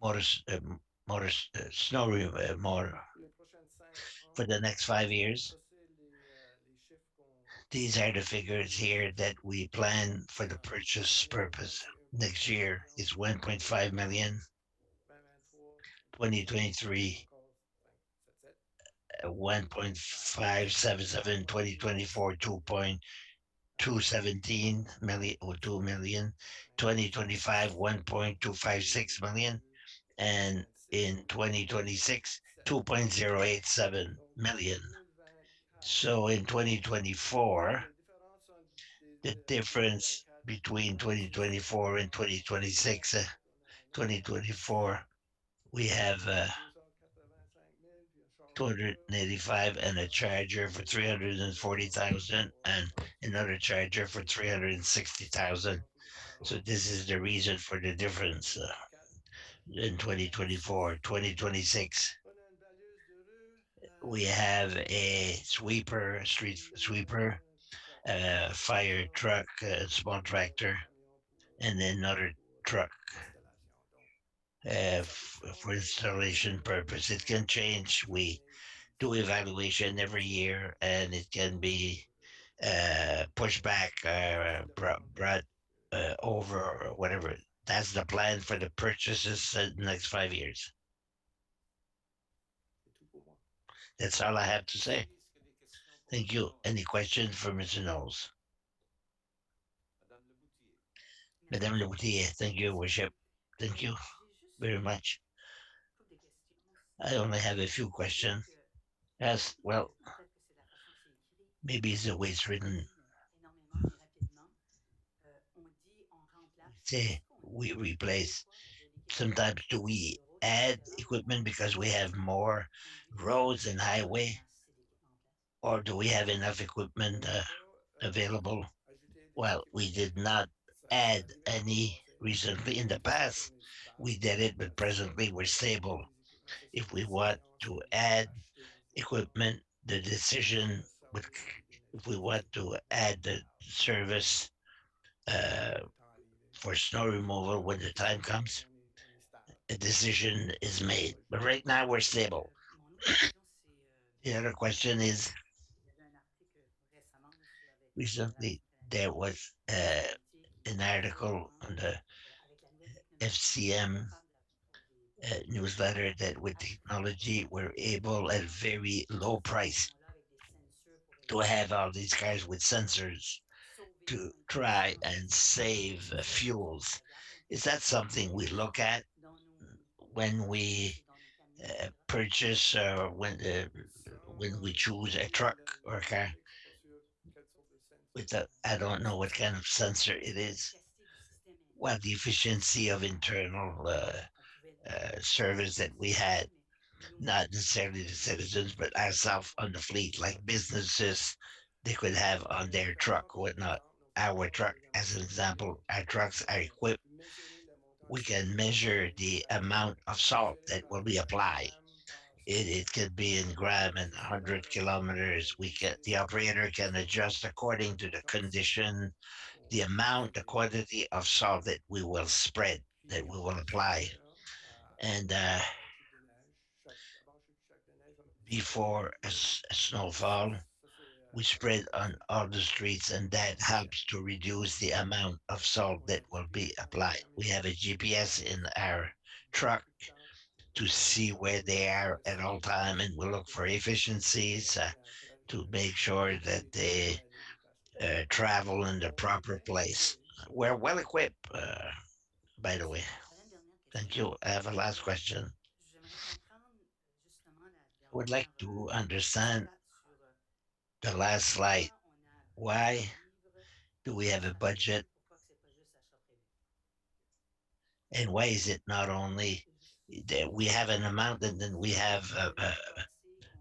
motor, motor snow motor for the next 5 years. These are the figures here that we plan for the purchase purpose. Next year is 1.5 million. 2023, 1.577. 2024, 2.217 million or 2 million. 2025, 1.256 million. And in 2026, 2.087 million. So in 2024, the difference between 2024 and 2026, 2024, we have 285 and a charger for 340,000 and another charger for 360,000. So this is the reason for the difference in 2024. 2026, we have a sweeper, street sweeper, fire truck, small tractor, and another truck for installation purpose. It can change. We do evaluation every year, and it can be pushed back, brought over, or whatever. That's the plan for the purchases in the next 5 years. That's all I have to say. Thank you. Any questions for Mr. Knowles? Madame Leboutillier, thank you, Worship. Thank you very much. I only have a few questions. Yes, well, Peut-être que c'est la façon que c'est écrit. maybe it's the way it's written. Énormément, mais rapidement. On dit on remplace. Say Qu'est-ce qu'on we dit des replace. fois de l'équipement? Sometimes do C'est des we euros, c'est des add dollars. equipment because we Qu'est-ce have more qu'on dit que c'est roads and on highway, remplace ces équipements en place? or do we have enough On equipment n'a pas available? ajouté des Well, équipements we did récemment. not Ça add arrivait dans le any passé. recently. In the Juste quand past, on est stable. we did it, but Parce que presently we're avant d'acheter stable. des équipements, c'est sûr If que we c'est want différent si to on veut add acheter des équipements equipment, the pour decision would, servir puis if we déneiger, want c'est to plus add the tard. service Quand uh, le temps arrivé. for snow removal when the time Présentement, comes, on est stable. a decision is made. Pas But juste right now we're stable. Mon autre question, c'est The other question is il y avait un article récemment là, avec la recently Fédération there canadienne was des routiers qui an disait article comment, on the avec la nouvelle technologie, on est FCM capable pour des newsletter that with à peu près technology we're able at avoir very low ces price camions-là avec des sensors pour to réduire have all these cars with sensors sauver to une try pollution and essentiellement. save C'est quelque chose qui est fuels. envisageable Is that something we look at dans when lorsqu'on we investit dans nos camions, etc. purchase Ça, when we choose a j'ai truck or a car? vérifié, mais je suis pas sûr quelle sorte de With sensor the, I Mais don't know what kind of sensor it is. l'efficacité du système est Well, the efficiency of internal on pouvait service that we had, mais nous, not necessarily the citizens, but ourselves on the fleet, like businesses, they could have on their truck or whatnot. Our truck, as an example, our trucks are equipped. We can measure the amount of salt that will be applied. It could be in gram and 100 kilometers. The operator can adjust according to the condition, the amount, the quantity of salt that we will spread, that we will apply. And before a snowfall, we spread on all the streets, and that helps to reduce the amount of salt that will be applied. We have a GPS in our truck to see where they are at all time, and we look for efficiencies to make sure that they travel in the proper place. We're well equipped, by the way. j'avais une dernière question. Thank you. I have a last question. J'aimerais comprendre justement la I would like dernière to understand stat sur the last slide. pourquoi on a Why livre do we have a achat prévu, budget, pourquoi que c'est pas juste achat prévu. and why is it not only that we have an amount and then we have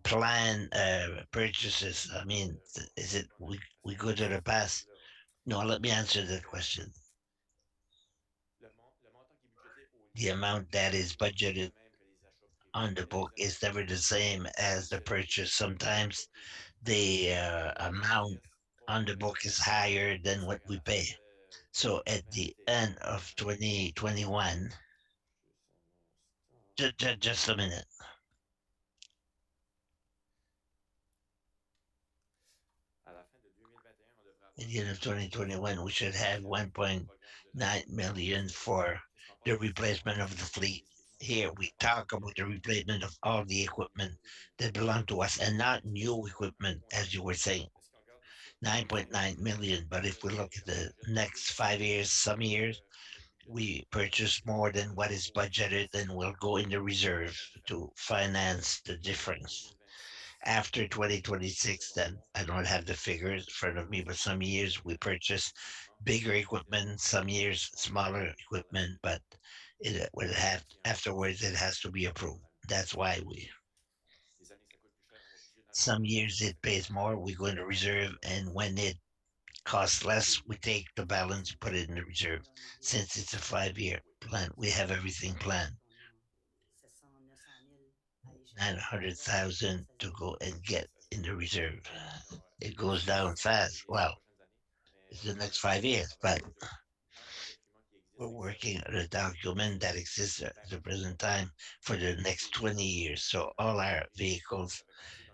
plan purchases? I mean, is it we go to the past? No, let me answer that question. Le montant qui est budgété au The livre amount that is n'est jamais budgeted le même que les achats prévus. on the Il y a des book années, is never the same as the purchase. Sometimes the amount on the book is higher than what we pay. So at the end of 2021, just a minute. At the end of 2021, we should have 1.9 million for the replacement of the fleet. Here we talk about the replacement of all the equipment that belong to us and not new equipment, as you were saying. 9.9 million. But if we look at the next 5 years, some years, we purchase more than what is budgeted and will go in the reserve to finance the difference. After 2026, then I don't have the figures in front of me, but some years we purchase bigger equipment, some years smaller equipment, but it will have afterwards it has to be approved. That's why we some years it pays more, we go into reserve, and when it costs less, we take the balance, put it in the reserve. Since it's a 5 year plan, we have everything planned. 900,000 to go and get in the reserve. It goes down fast. Well, it's the next 5 years, but we're working on a document that exists at the present time for the next 20 years. So all our vehicles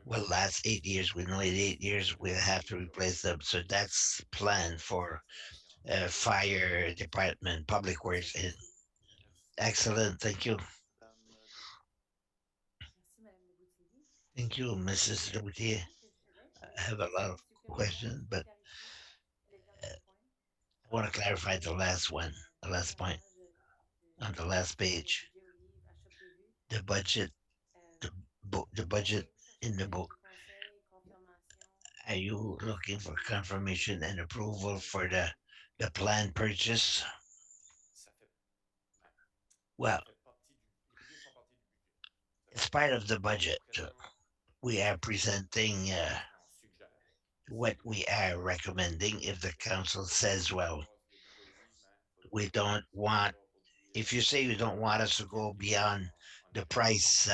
will last 8 years. We know in 8 years we'll have to replace them. So that's planned for fire department, public works. And excellent. Thank you. Merci, Madame de Boutillier. Thank you, Mrs. Routier. Ce que je dirais, I have a lot of questions, but clarifier les uh, derniers points. I want to clarify the last one, the last point on the last Le page. budget au livre, achat prévu. The budget, Euh, the, the budget in the book. conseil, confirmation. Are you looking for confirmation and approval for the planned purchase? Ça fait, ben, Well, ça fait partie du, les budgets font partie du budget. Ça it's fait part of the que ce qu'on budget. présente, We are c'est presenting ce qu'on suggère. what Si we le are council recommending. If the council says, well, de dire oui, ben, il faudra we que don't ce soit want, d'accord pour du if you say you don't want us to go 4 millions beyond en the équipement. price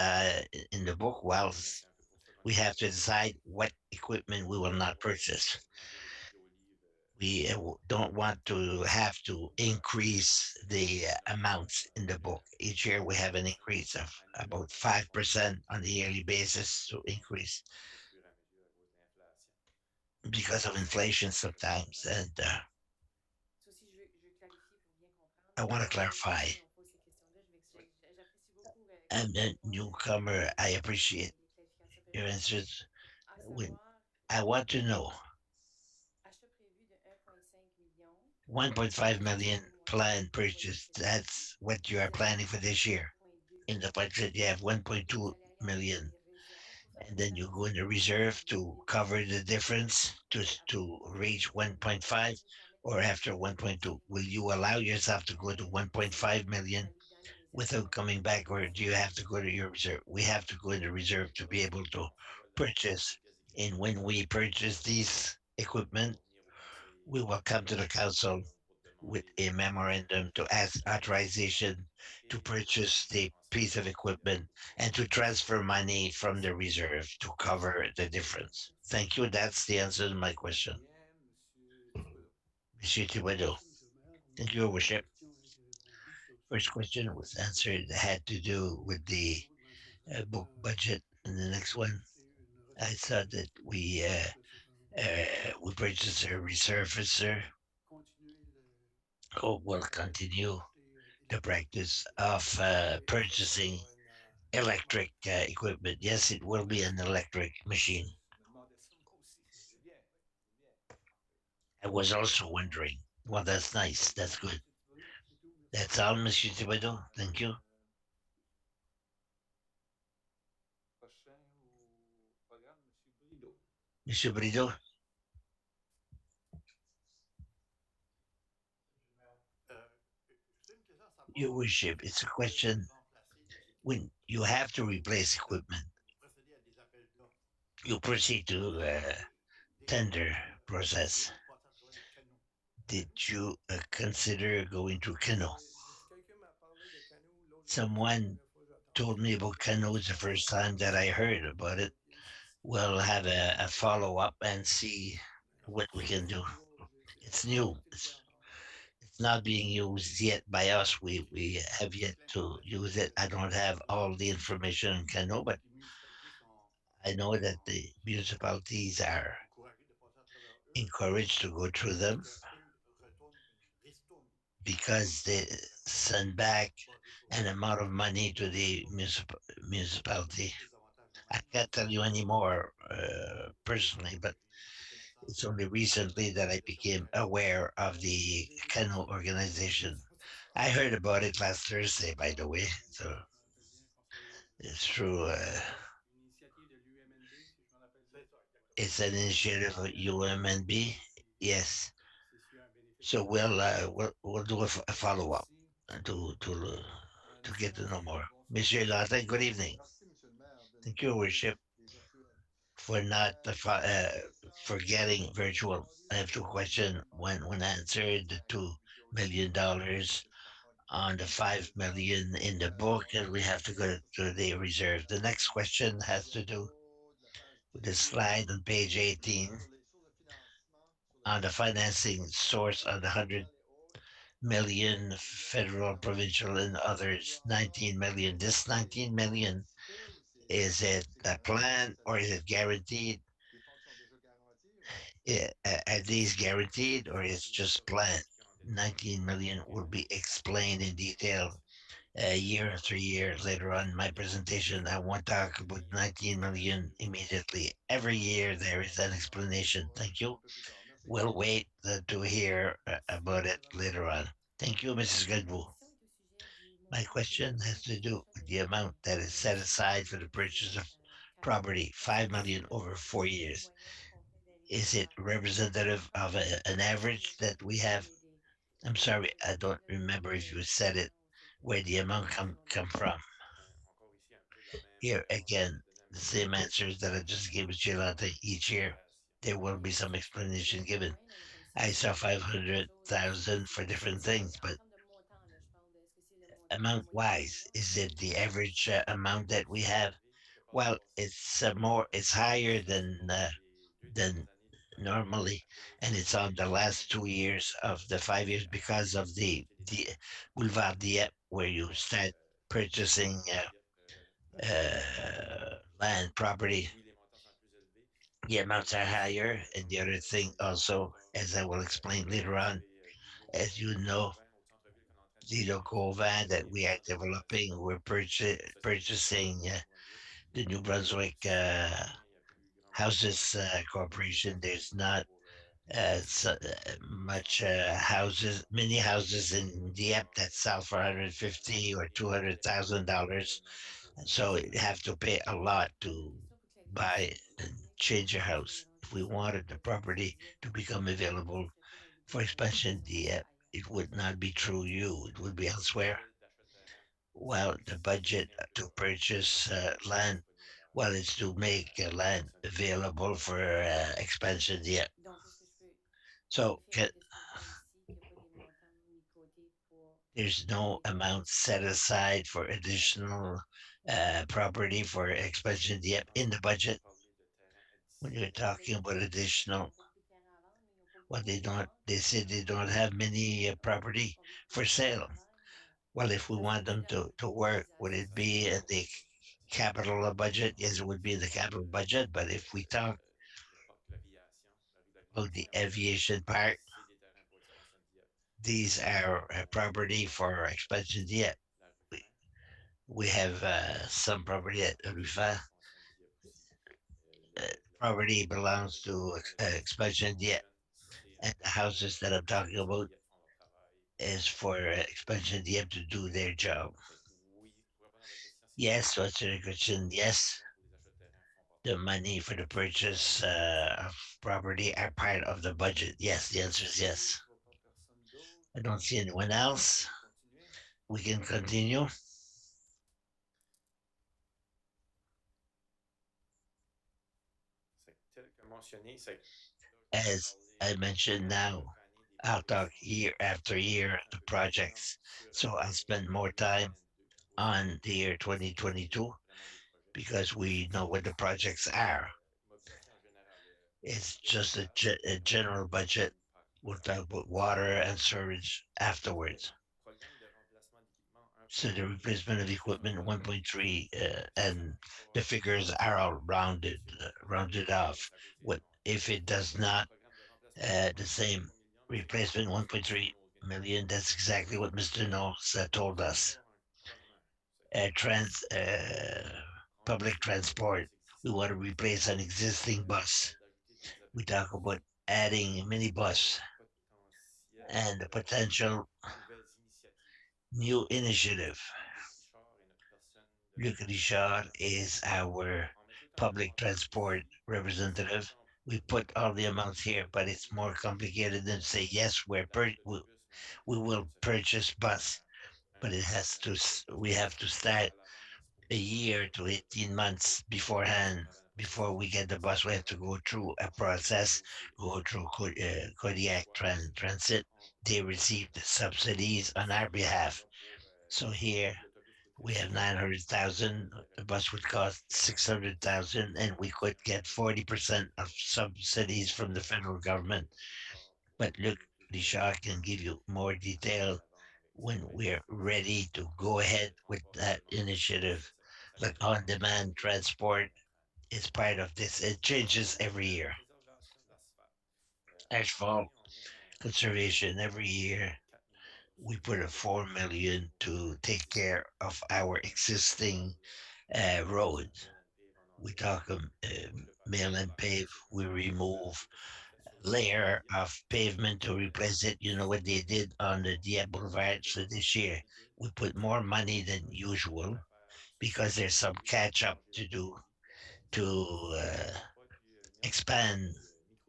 in the book, well, Mais c'est un peu pour ça qu'on we est have to ici. decide what equipment we will not purchase. Augmenter le budget au livre. We don't want to have to increase the amounts in the book. Each year we have an increase of about 5% on the yearly basis to increase Au fur et à mesure à cause de l'inflation. because of inflation sometimes. And Ça aussi, je veux clarifier pour bien comprendre. I want to Souvent, clarify. ici, on pose ces questions-là. J'apprécie beaucoup I'm vos a réponses newcomer. I et appreciate les clarifications your pertinentes. answers. À When savoir, I want to know achat prévu de 1,5 million, 1.5 acheté million au mois planned d'envoyer purchase. cette année. That's what you are Vous avez planning for this mentionné year. 1,2. In the budget, you have Est-ce que vous 1.2 allez aller avec million, des réserves pour faire and face then à you go ça? in the Ou reserve vous to voulez cover passer the difference to reach 1.5 or after 1.2. Will you allow yourself to go to 1.5 million without coming back, or do you have to go to your reserve? We have to go in the reserve to be able to purchase. And when we purchase these equipment, we will come to the council with a memorandum to ask authorization to purchase the piece of equipment and to transfer money from the reserve to cover the difference. Thank you. That's the answer to my question. Monsieur Thibodeau. Thank you, Your Worship. First question was answered, had to do with the book budget. And the next one, I thought that we purchased a resurfacer. Oh, we'll continue the practice of purchasing electric equipment. Yes, it will be an electric machine. I was also wondering. Well, that's nice. That's good. That's all, Monsieur Thibodeau. Thank you. Prochain au programme, M. Brideau. Monsieur Brideau. Your Worship, it's a question when you have to replace equipment, you proceed to tender process. Did you consider going to Kano? Quelqu'un m'a parlé de canot l'autre jour, c'est la Someone première fois que j'entends told ça. me about Kano. It's the first time that I heard about it. Il y a une substitution. We'll have a follow up and see what we can do. It's new. It's not being used yet by us. We have yet to use it. I don't have all the information in Kano, but I know that the municipalities are encouraged to go through them because they send back an amount of money to the municipality. I can't tell you any more personally, but it's only recently that I became aware of the kennel organization. I heard about it last Thursday, by the way, so it's true. It's an initiative of UMNB. Yes. So we'll do a follow up to get to know more. Monsieur Lantin, good evening. Thank you, Worship, for not forgetting virtual. I have two questions. When answered the $2 million on the 5 million in the book, and we have to go to the reserve. The next question has to do with the slide on page 18 on the financing source on the 100 million federal, provincial, and others, 19 million. This 19 million, is it a plan or is it guaranteed? Are these guaranteed or is just planned? 19 million will be explained in detail a year or 3 years later on in my presentation. I won't talk about 19 million immediately. Every year there is an explanation. Thank you. We'll wait to hear about it later on. Thank you, Mrs. Ma Gadbu. question est au sujet du My montant question has to do d'achat with de the amount that is set aside for the purchase of property, 5 million over 4 years. Is it representative of an average that we have? I'm sorry, I don't remember if you said it, where the amount come from. Encore ici, un peu de la même Here façon, je vais again, te donner un the petit peu same answers that I just gave Gilante each year. There will be some explanation given. I saw 500,000 for different things, but amount wise, is it the average amount that we have? Well, it's higher than normally, and it's on the last 2 years of the 5 years because of the Boulevard Dieppe, where you start purchasing land property. oui, les montants sont plus élevés, The mais amounts are aussi higher, and the aujourd'hui, other thing nous avons also, encore as I will explain later vous on, savez, l'îlot as you know, Gauvin au centre-ville qu'on est en train de the développer, local van c'est that des we are montants de rénovation. developing, we're La société purchasing New-Brunswick. the New Et Brunswick si je me souviens, il y a plus grand montant Houses Corporation. There's pour not much houses, many houses in Dieppe that sell for 150 or $200,000. So you have to pay a lot to buy and change your house. If we wanted the property to become available for expansion Dieppe, it would not be through you. It would be si le elsewhere. budget d'achat-terrain, Well, the budget si un to gars purchase est land, disponible well, it's to make land expansion Dieppe, available for expansion Dieppe. Donc, est-ce que je peux So vérifier avec ce que je vois ici qu'il n'y a pas des montants mis de côté pour there's no les amount set aside for additional property for expansion Dieppe in the budget. parler de terrain When you're parce que là, talking ils about disent qu'ils additional, n'ont pas beaucoup de terrain à vendre, mais ils n'ont pas well, beaucoup à vendre. they said they don't have many property On veut plus for de sale. télétravail. Well, if we Ça, c'est want them to work, would l'immobilisation. it be in the capital budget? Yes, it would be in the capital budget. But if we talk le parc de l'aviation, la rue de about the l'aviation, aviation part, c'est des terrains pour expansion Dieppe. these are property for expansion Dieppe. La rue We, Fin, we have some property at Rufa. expansion Dieppe aussi. Property Le belongs to développement de bâtiments qui expansion Dieppe, fonctionnent, c'est and the pour houses that I'm talking expansion about Dieppe font leur travail. is for expansion Dieppe to do their job. Fait que oui, pour répondre à votre question, c'est Yes, to answer the question, yes, pour les achats de terrain font partie the money for the purchase of property are part of the budget. Yes, the answer is yes. Je vois pas personne d'autre. I don't see anyone else. Continuer. We can continue. tel que mentionné, c'est As I mentioned now, I'll talk year after year the projects. So I'll spend more time on the year 2022 because we know what the projects are. Mobilisation en général. It's just a general budget. We'll talk about water and sewage afterwards. Programme de remplacement d'équipement So the 1,3 replacement of equipment 1.3 and the figures are all rounded off. What if it does not the same replacement 1.3 million? That's exactly what Mr. Knowles told us. Public transport. We want to replace an existing bus. We talk about adding a minibus and the potential new initiative. Luc Richard is our public transport representative. We put all the amounts here, but it's more complicated than say yes, we will purchase bus, but it has to we have to start a year to 18 months beforehand. Before we get the bus, we have to go through a process, go through Kodiak Transit. They receive the subsidies on our behalf. So here we have 900,000. The bus would cost 600,000, and we could get 40% of subsidies from the federal government. But look, Richard can give you more detail when we're ready to go ahead with that initiative. Like on-demand transport is part of this. It changes every year. Asphalt conservation every year. We put a 4 million to take care of our existing roads. We talk mill and pave. We remove layer of pavement to replace it. You know what they did on the Dieppe Boulevard? So this year we put more money than usual because there's some catch up to do. to expand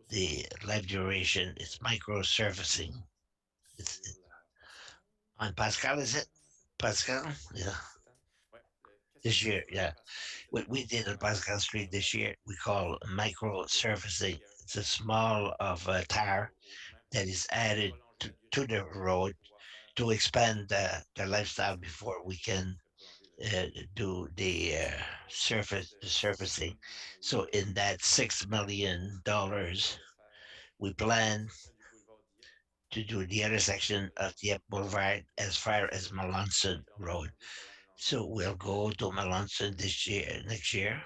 the life duration. It's micro surfacing. It's on Pascal, is it? Pascal? Yeah. This year, yeah. What we did on Pascal Street this year, we call micro surfacing. It's a small of tar that is added to the road to expand the lifestyle before we can uh, do the the surfacing. So in that $6 million, we plan to do the intersection of Dieppe Boulevard as far as Melanson Road. So we'll go to Melanson this year, next year,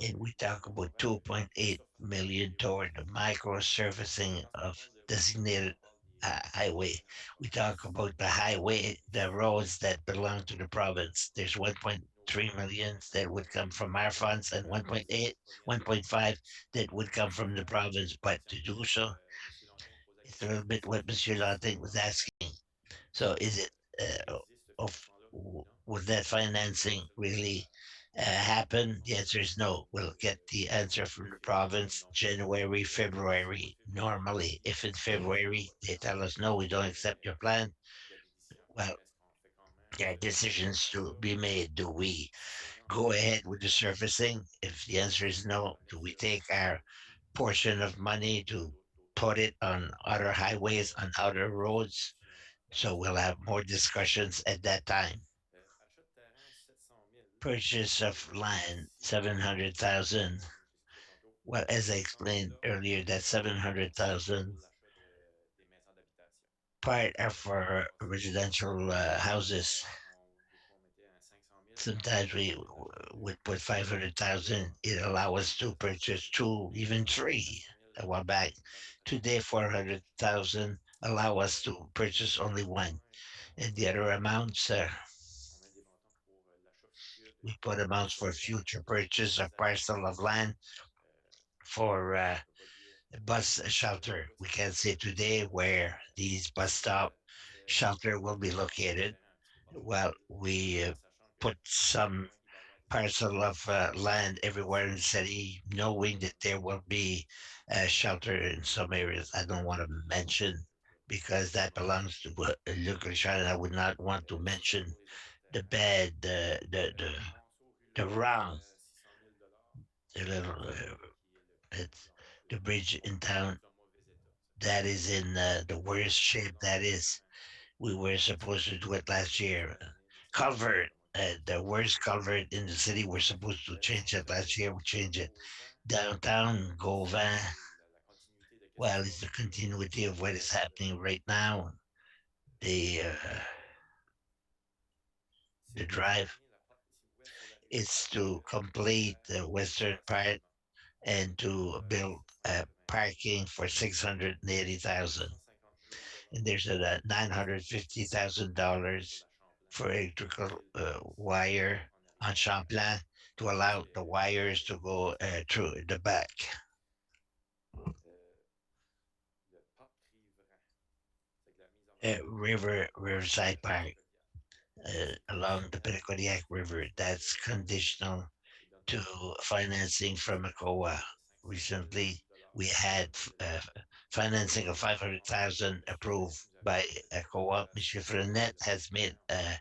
and we talk about 2.8 million toward the micro surfacing of designated highway. We talk about the highway, the roads that belong to the province. There's 1.3 million that would come from our funds and 1.8, 1.5 that would come from the province. But to do so, it's a little bit what Monsieur Lanting was asking. So is it would that financing really happen? The answer is no. We'll get the answer from the province January, February. Normally, if in February they tell us no, we don't accept your plan, well, there are decisions to be made. Do we go ahead with the surfacing? If the answer is no, do we take our portion of money to put it on other highways, on other roads? So we'll have more discussions at that time. Purchase of land, 700,000. Well, as I explained earlier, that 700,000 part are for residential houses. Sometimes we would put 500,000. It allow us to purchase two, even three. A while back, today 400,000 allow us to purchase only one, and the other amounts we put amounts for future purchase of parcel of land for bus shelter. We can say today where these bus stop shelter will be located. Well, we put some parcel of land everywhere in the city, knowing that there will be shelter in some areas. I don't want to mention because that belongs to Luc Richard. I would not want to mention the bad, the wrong, the little, it's the bridge in town that is in the worst shape that is. We were supposed to do it last year. Culvert, the worst culvert in the city. We're supposed to change it last year. We changed it. Downtown Gauvin, well, it's the continuity of what is happening right now. The drive is to complete the western part and to build parking for 680,000. And there's a $950,000 for electrical wire on Champlain to allow the wires to go through the back. Riverside Park along the Peconiac River. That's conditional to financing from ECOWA. Recently, we had financing of 500,000 approved by ECOWA. Monsieur Frenet has made a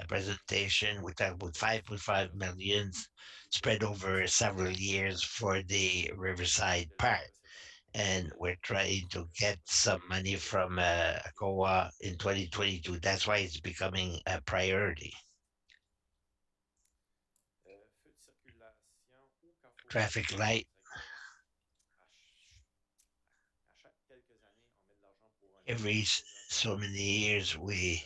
presentation. We talk about 5.5 million spread over several years for the Riverside Park. And we're trying to get some money from ECOWA in 2022. That's why it's becoming a priority. Traffic light. Every so many years, we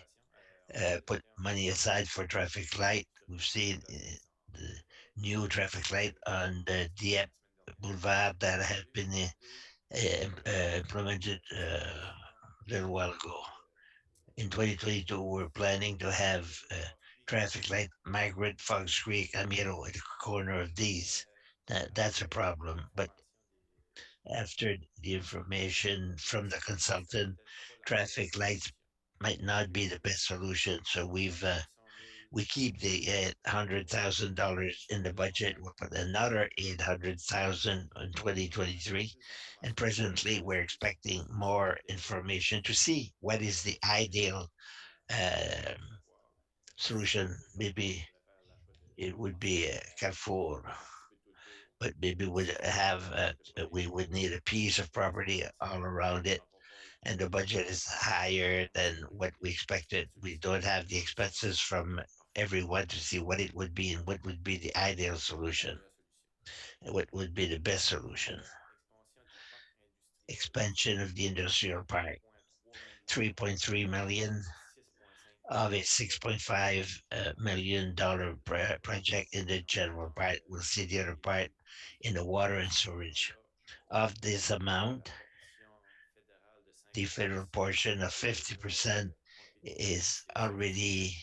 put money aside for traffic light. We've seen the new traffic light on the Dieppe Boulevard that have been implemented a little while ago. In 2022, we're planning to have traffic light Margaret, Fox Creek, Amiro at the corner of these. That's a problem. But after the information from the consultant, traffic lights might not be the best solution. So we've we keep the $100,000 in the budget. We'll put another 800,000 in 2023, and presently we're expecting more information to see what is the ideal um solution. Maybe it would be Carrefour, but maybe we would need a piece of property all around it, and the budget is higher than what we expected. We don't have the expenses from everyone to see what it would be and what would be the ideal solution, what would be the best solution. Expansion of the industrial park, 3.3 million of a $6.5 million project in the general part. We'll see the other part in the water and sewage. Of this amount, the federal portion of 50% is already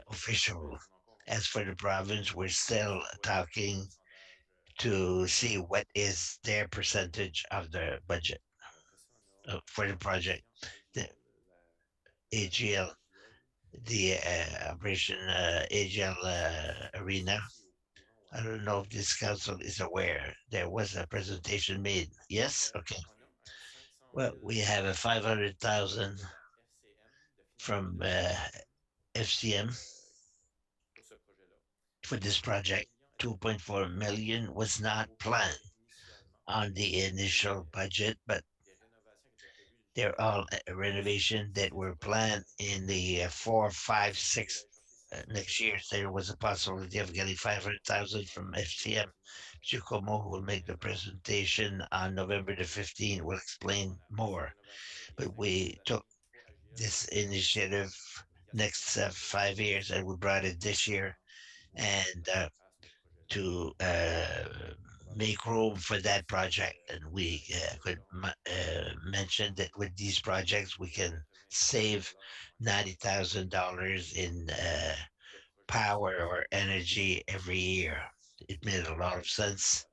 official. As for the province, we're still talking to see what is their percentage of the budget for the project. The AGL, the Operation AGL Arena. I don't know if this council is aware. There was a presentation made. Yes? Okay. Well, we have a 500,000 from FCM for this project. 2.4 million was not planned on the initial budget, but they're all renovation that were planned in the 4, 5, 6 next year. There was a possibility of getting 500,000 from FCM. Giacomo, who will make the presentation on November the 15th, will explain more. But we took this initiative next 5 years, and we brought it this year, and to make room for that project. And we could mention that with these projects, we can save $90,000 in power or energy every year. It made a lot of sense.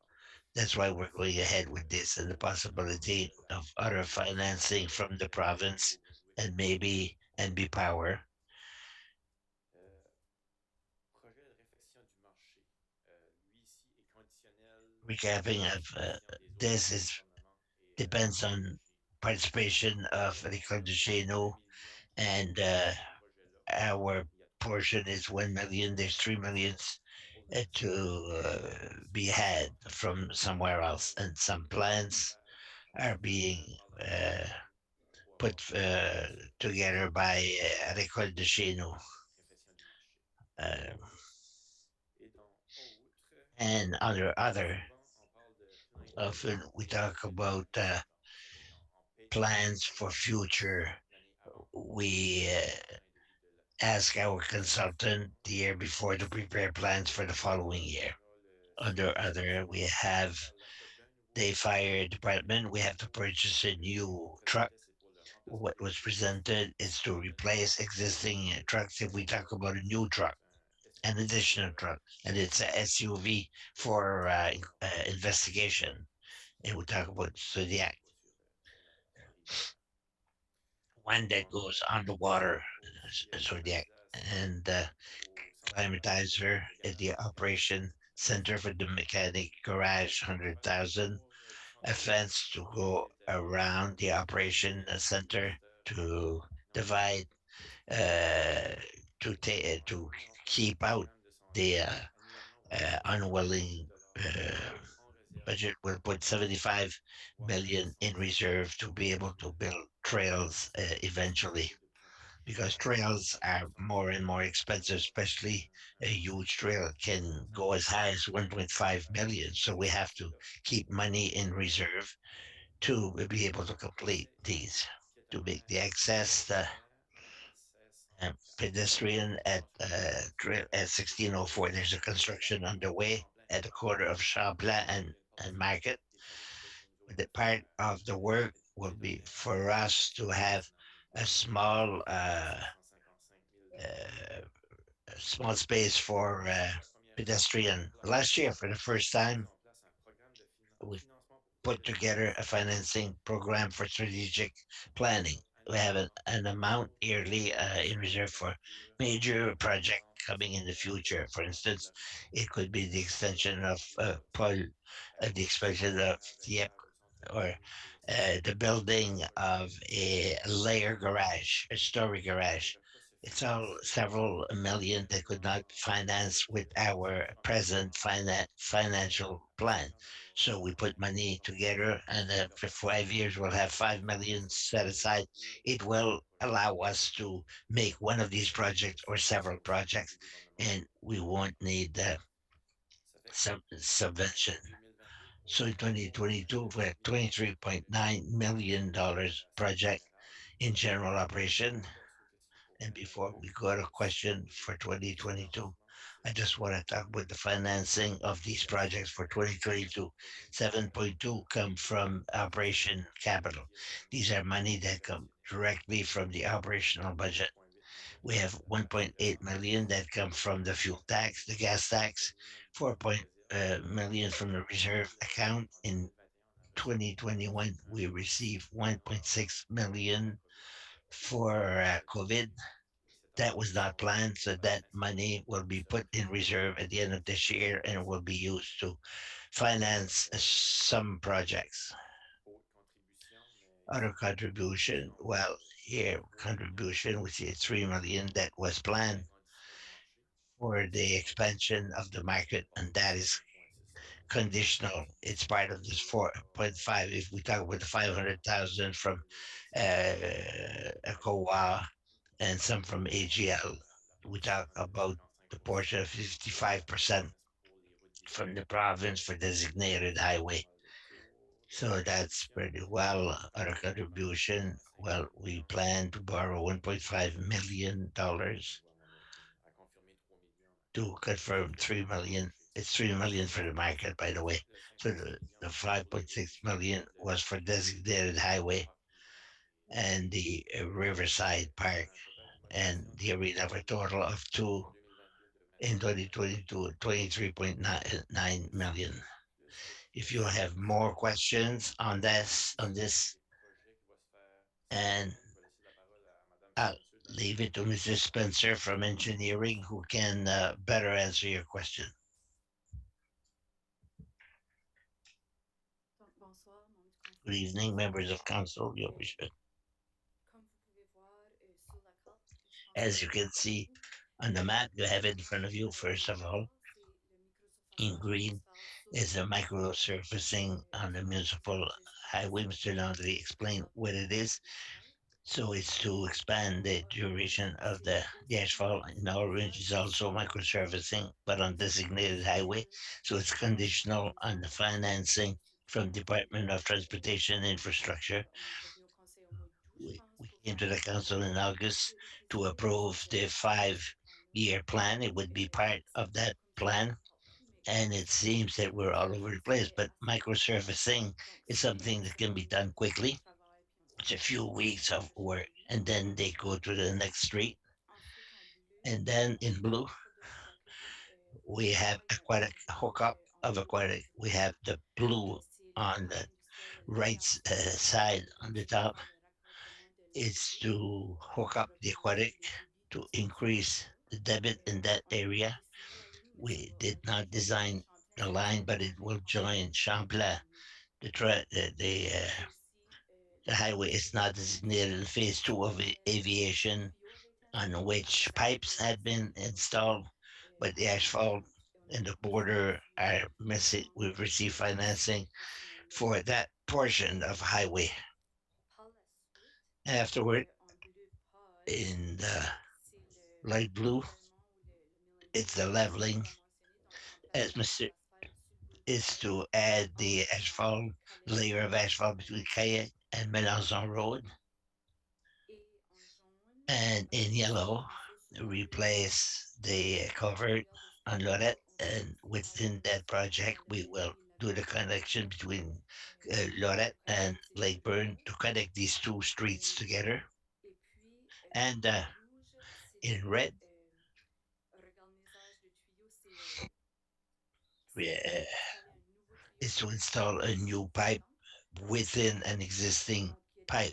That's why we're going ahead with this, and the possibility of other financing from the province and maybe NB Power. Recapping of this is depends on participation of Riccardo Duchesneau, and our portion is 1 million. There's 3 millions to be had from somewhere else, and some plans are being put together by Riccardo Duchesneau. Uh, and other, often we talk about plans for future. We ask our consultant the year before to prepare plans for the following year. Under other, we have the fire department. We have to purchase a new truck. What was presented is to replace existing trucks. If we talk about a new truck, an additional truck, and it's a SUV for investigation. And we talk about Zodiac, one that goes underwater, Zodiac, and climatizer at the operation center for the mechanic garage, 100,000. A fence to go around the operation center to divide, uh, to keep out the unwilling. Budget will put 75 million in reserve to be able to build trails eventually, because trails are more and more expensive, especially a huge trail can go as high as 1.5 million. So we have to keep money in reserve to be able to complete these, to make the access pedestrian at 1604. There's a construction underway at the corner of Champlain and Market. The part of the work will be for us to have a uh, small space for pedestrian. Last year, for the first time, we put together a financing program for strategic planning. we have an amount yearly in reserve for major project coming in the future. For instance, it could be the extension of Paul, the expansion of Dieppe, or the building of a layer garage, a story garage. It's all several million that could not finance with our present financial plan. So we put money together, and for 5 years we'll have 5 million set aside. It will allow us to make one of these projects or several projects, and we won't need some subvention. So in 2022, we had $23.9 million project in general operation. And before we go to question for 2022, I just want to talk about the financing of these projects for 2022. 7.2 come from operation capital. These are money that come directly from the operational budget. We have 1.8 million that come from the fuel tax, the gas tax, 4 million from the reserve account. In 2021, we received 1.6 million for COVID. That was not planned, so that money will be put in reserve at the end of this year and will be used to finance some projects. Other contribution, well, here contribution, we see 3 million that was planned for the expansion of the market, and that is conditional. It's part of this 4.5. If we talk about the 500,000 from ECOWA and some from AGL, we talk about the portion of 55% from the province for designated highway. So that's pretty well. Our contribution, well, we plan to borrow $1.5 million to confirm 3 million. It's 3 million for the market, by the way. So the 5.6 million was for designated highway and the Riverside Park and the arena for a total of two in 2022, 23.9 million. If you have more questions on this, and I'll leave it to Mr. Spencer from engineering who can better answer your question. Donc, bonsoir, membres du Good conseil. evening, members of council. Your worship. Comme vous pouvez voir sur la carte, je pense As que you can see on the map, you have it in front of you. First of all, in green is the micro surfacing on the municipal highway. Mr. Landry explained what it is. So it's to expand the duration of the asphalt. In orange is also microservicing, but on designated highway. So it's conditional on the financing from Department of Transportation Infrastructure. We came to the council in August to approve the 5 year plan. It would be part of that plan. And it seems that we're all over the place, but microservicing is something that can be done quickly. It's a few weeks of work, and then they go to the next street. And then in blue, we have aquatic hookup of aquatic. We have the blue on the right side on the top. It's to hook up the aquatic to increase the debit in that area. We did not design the line, but it will join Champlain. The highway is not designated in phase two of aviation, on which pipes had been installed, but the asphalt and the border are missing. We've received financing for that portion of highway. Afterward, in the light blue, it's the leveling, as Mr. is to add the asphalt layer of asphalt between Kayak and Melanson Road. And in yellow, replace the cover on Lorette. And within that project, we will do the connection between Lorette and Lakeburn to connect these two streets together. And in red, is to install a new pipe within an existing pipe.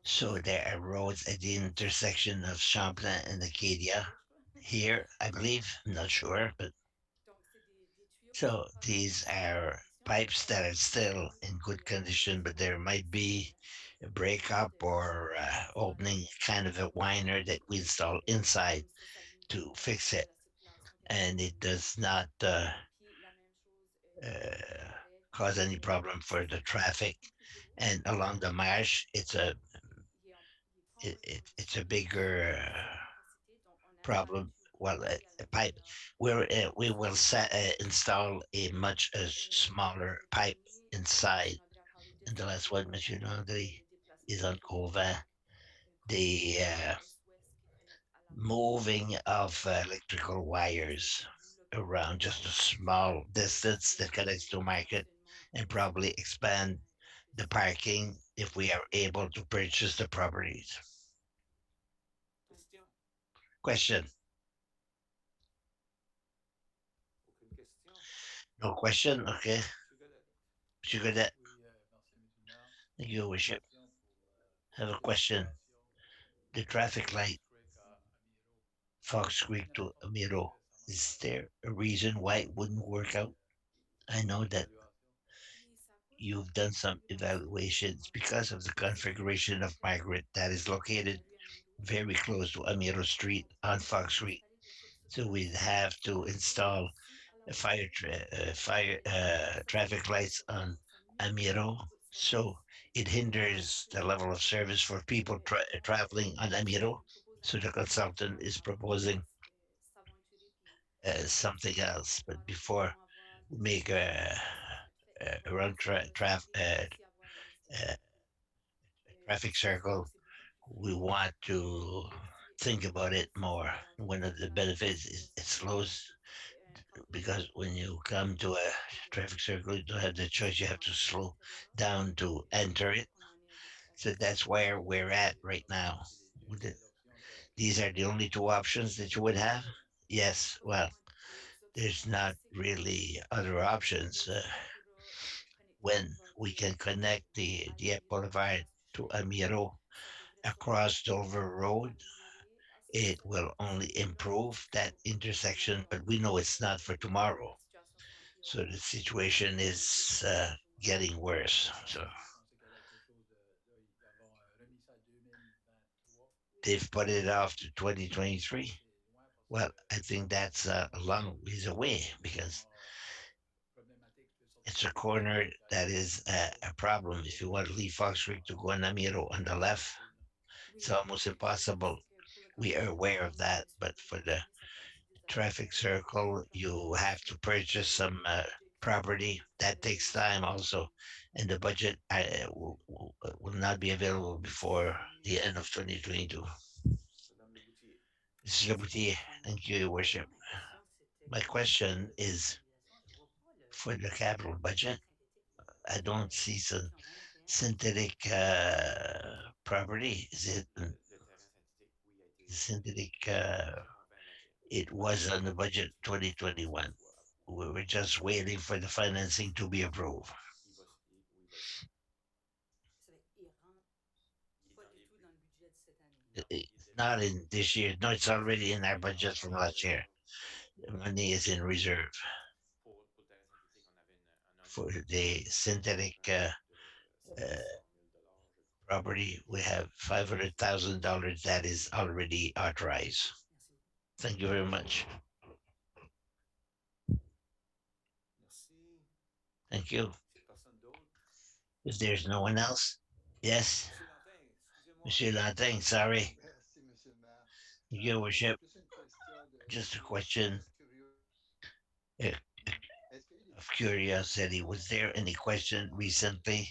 So there are roads at the intersection of Champlain and Acadia here, I believe. I'm not sure, but so these are pipes that are still in good condition, but there might be a breakup or opening kind of a whiner that we install inside to fix it, and it does not uh, cause any problem for the traffic. And along the marsh, it's a bigger problem. Well, a pipe. We will install a much smaller pipe inside. And the last one, Monsieur Landry, is on Gauvin. The moving of electrical wires around just a small distance that connects to market, and probably expand the parking if we are able to purchase the properties. Question? Question? Aucune question? No question? Okay. Monsieur Godet? Sugar that Oui, merci, M. le maire. your worship. Question pour Have a la question. circulation The de traffic light, Fox Creek à Amiro. Fox Est-ce qu'il Creek y a une to raison pourquoi Amiro. récemment ça Is n'a pas there a reason why it wouldn't work out? I know that évaluation? you've done some evaluations because of the configuration of Margaret that is located very close to Amiro Street on Fox Street. So we'd have to install a traffic lights on Amiro. So it hinders the level of service for people traveling on Amiro. So the consultant is proposing something else. But before we make a uh, traffic circle, we want to think about it more. One of the benefits is it slows because when you come to a traffic circle, you don't have the choice. You have to slow down to enter it. So that's where we're at right now. These are the only two options that you would have. Yes, well, there's not really other options. When we can connect the Dieppe Boulevard to Amiro across Dover Road, it will only improve that intersection, but we know it's not for tomorrow. So the situation is getting worse. So Je pensais qu'il y avait quelque chose de. Là, ils avons remis ça à 2023. they've put it off to 2023. C'est loin parce que Well, I think that's a long ways away because problématique. Tu peux sortir it's de a Dieppe corner puis that aller is jusqu'à a problem. If you want to leave Fox Street to go on Namiro on the left, it's almost impossible. We are aware of that, but for the traffic circle, you have to purchase some property. That takes time also, and the budget will not be available before the end of 2022. Madame Le Boutier? Mr. Laboutier, thank you, Your Worship. My question is for the capital budget. I don't see some synthetic property. Is it Le terrain synthétique, oui, a été synthetic? budget en 2021. It was on the budget 2021. Soit approuvé. We were just waiting for the financing to be approved. Oui, il va se faire. Il est dans les Non, il est It's déjà not in this year. No, it's already in our budget from last year. The money is in reserve pour le terrain synthétique, on avait un for enveloppe the synthetic de uh, 500 000 je crois. property. We have $500,000 that is already authorized. Thank you very much. Merci. Thank you. S'il n'y a personne d'autre. If there's no one else, yes, Monsieur Lantin, excusez-moi. Monsieur Lantin, sorry. Merci, Monsieur le maire. Your C'est Worship, plus une question just a de question uh, Est-ce qu'il y a eu des of discussions curiosity. Was there any question recently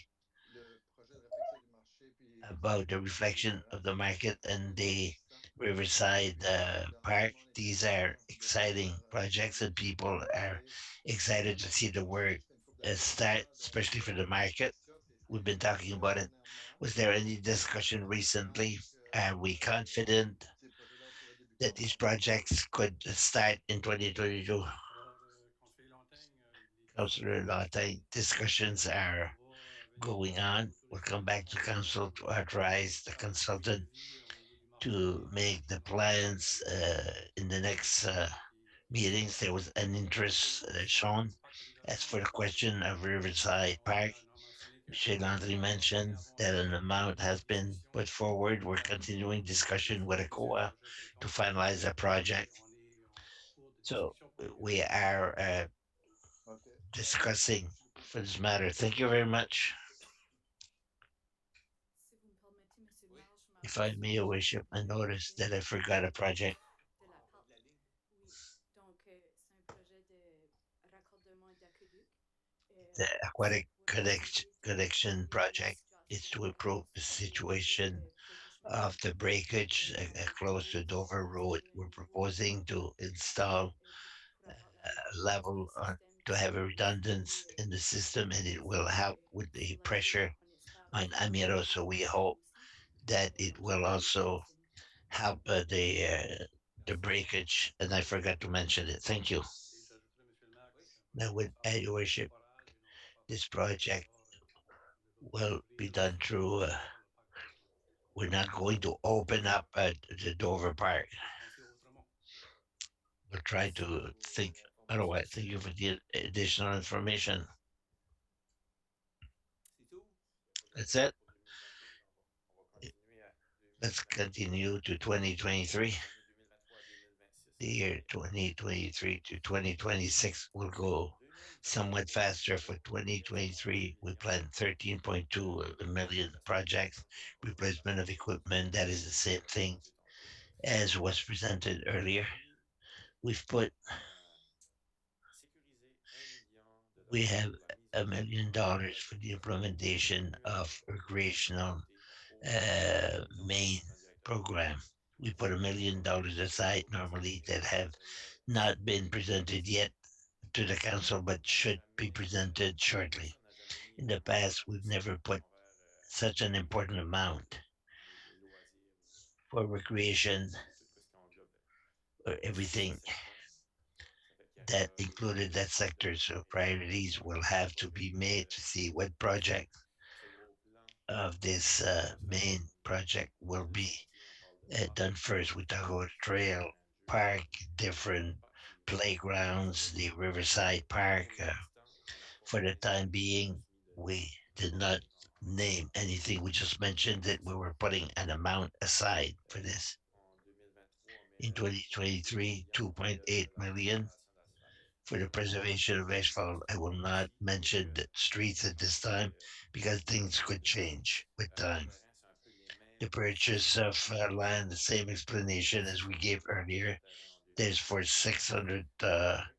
le projet de réflexion du marché puis about the reflection of the market and the Riverside Park? These are exciting projects, and people are excited to see the work start, especially for the market. We've been talking about it. Was there any discussion recently? Are we confident that these projects could start in 2022? Alors, conseiller Lontagne, les Councillor discussions Latte, discussions on are va going on. We'll come back to council to authorize the consultant to make the plans in the next meetings. There was an interest shown. As for the question of Riverside Park, Michel Landry mentioned that an amount has been put forward. We're continuing discussion with ACOA to finalize the project. So we are OK. discussing for this matter. Thank you very much. Si vous me permettez, Monsieur le Oui. maire, je If I m'avance may, your juste worship, I noticed that I de, forgot a project, de la part. Oui, donc c'est un projet de raccordement d'aqueduc. the C'est aquatic pour essayer connection d'améliorer la project. Is situation to improve the sur les roseaux situation de breakage of the breakage on veut close to vraiment Dover Road. installer un We're nouveau proposing to install pour avoir la a redondance dans level le système to qui have a peut redundance aussi in the system, and it will aider help with the sur la ville. pressure On espère on que ça Amiro. va So we aider la hope ville aussi. that it Donc je will vous remercie, also Monsieur le maire. help the breakage. And I forgot to mention it. Thank you. Et j'ajouterais, Monsieur le maire, que Oui. c'est un Now, projet qui with se fera par your worship, forage et non pas par this par project des will be autoroutes done through. privées, le parc autonome. We're not going to open up the Dover Park. On peut penser autrement. We'll try Merci pour to vos think otherwise. informations. Thank you for the additional information. C'est tout? Il n'y a pas That's d'autres it. questions pour 2022. On va continuer à Let's 2023, continue to 2023. les années 2023 à 2026. The year 2023 to 2026 will go somewhat 2023, faster. For on projette 2023, 102 we millions plan 13.2 million projects, replacement of equipment. That is the same thing présenté tantôt. as was presented On earlier. a mis, We've put, sécurisé 1 million de we dollars have pour la mise a en million œuvre du dollars for projet. the Et implementation 1 million of a été recreational affecté aux maisons des main enfants directement. program. We put $1 million aside normally that have Si not been presented yet to the council, but should be presented shortly. personne n'a jamais mis In the autant past, we've never put d'investissement vers such an important amount les loisirs for recreation ou tout ce qui englobe or ce everything secteur. Ça fait qu'il y a that comme included that des sector. priorités So et priorities will have to projets be qui made to see what project ce gros plan of this doit se faire en main premier. project will En be chantier, on parle de parcs, done first. We talk about terrain trail, de jeu, park, different parcs playgrounds, the qui Riverside Park. pour l'instant, on n'a pas For the mis time being, juste mis we de did not dollars name anything. We just mentioned that we were putting an amount aside for this. en 2023, on met In 2 2023, millions pour 2.8 la million préservation d'asphalte. for the preservation of asphalt. I will not mention the streets at this time because things could change with Le time. terrain, c'est un peu les mêmes The purchase dispositions of land, the same explanation as we gave earlier. terrain en There's for 600 reconstruction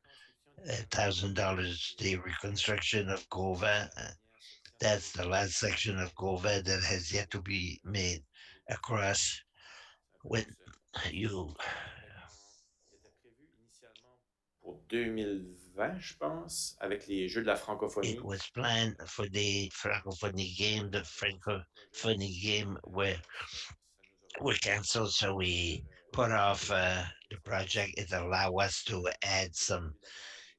des avenues thousand dollars the reconstruction of Gova. la dernière section That's the last périphérique section of Gova that has yet to be made sont des petits chantiers. across. C'est un peu When tout ça. you, Il était prévu initialement pour 2020, je pense, avec les Jeux de la it francophonie. was planned for the Francophonie game, the Malheureusement, c'est le projet Francophonie game ça nous a were permis canceled, so we put de off the project. It allowed us to add some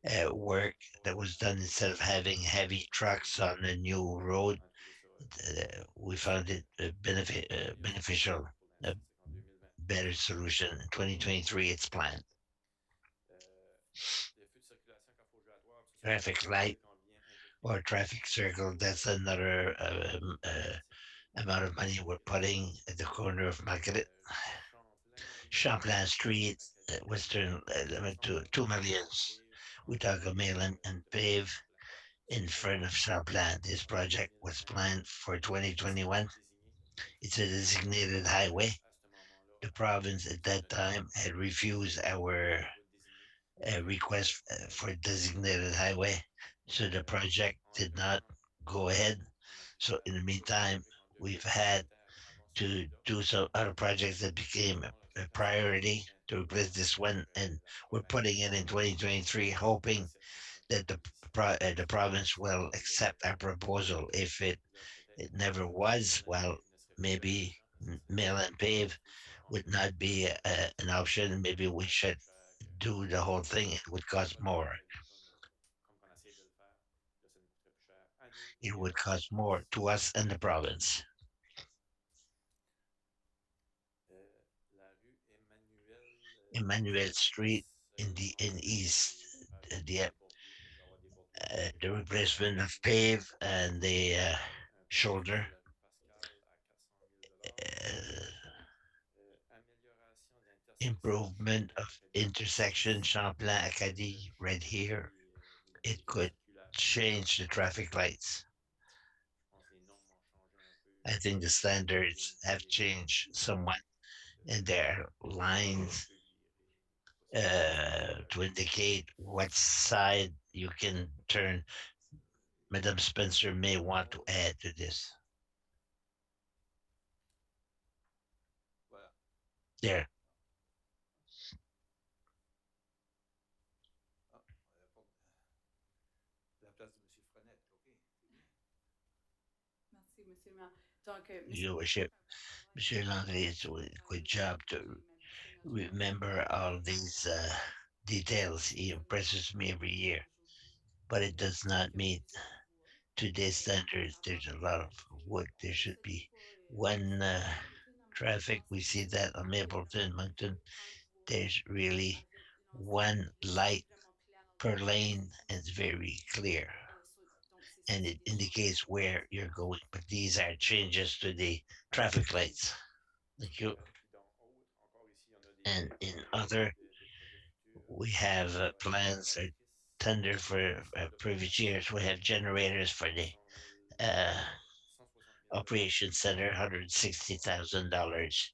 d'avoir des work that was done instead of having heavy trucks on the new road. on a trouvé ça We found it beneficial, pour a l'instant, c'est qu'en 2023, better solution. In 2023, it's planned. les feux de circulation carrefour ça, c'est Traffic un light projet qu'on vient injecter or traffic circle, that's another amount of money we're putting at the corner of Margaret. Champlain Street, Western, to 2 millions. We talk a million and pave in front of Champlain. This project was planned for 2021. It's a designated highway. The province at that time had refused our request for designated highway, so the project did not go ahead. So in the meantime, we've had to do some other projects that became a priority to replace this one, and we're putting it in 2023, hoping that the province will accept our proposal. If it never was, well, maybe mill and pave would not be an option. Maybe we should do the whole thing. It would cost more. comme qu'on essaie de le faire. Là, ça nous coûterait plus cher à nous it would cost more to us and the province. La rue Emmanuel, Emmanuel Street in the on in Dieppe, East faire des Dieppe, bordiers. Il va y avoir des bordiers de the pavage. replacement of pave and the Un projet shoulder, sur la rue Pascal à 400 000 uh, amélioration de l'intersection improvement of Champlain-Acadie intersection 6. Champlain Acadie right Changer here. les It panneaux could circulaires. change the traffic lights. Je pense que les normes ont changé un peu I think the pour standards have limiter changed somewhat in le their comment on lines peut virer, possiblement to circuler. indicate what side you can turn. Madam Spencer may want to add to this. Voilà. There, Ah, la place de M. Frenette, OK. Merci, Monsieur le maire. Donc, Monsieur Your Landry worship, fait un bon travail Monsieur Landry is doing a good job to remember all these details. He impresses me every year, but it does not meet today's standards. There's a lot of work. There should be one traffic. We see that on Mapleton, Moncton. There's really one light per lane, and it's very clear, and it indicates where you're going. But these are changes to the traffic lights. Thank you. Puis dans autres, encore ici, on a And des in projets other, futurs. we have On a une plans or génératrice, tender for centre previous d'opération, years. We have generators for the 100 000, uh, 160 000 operation center, $160,000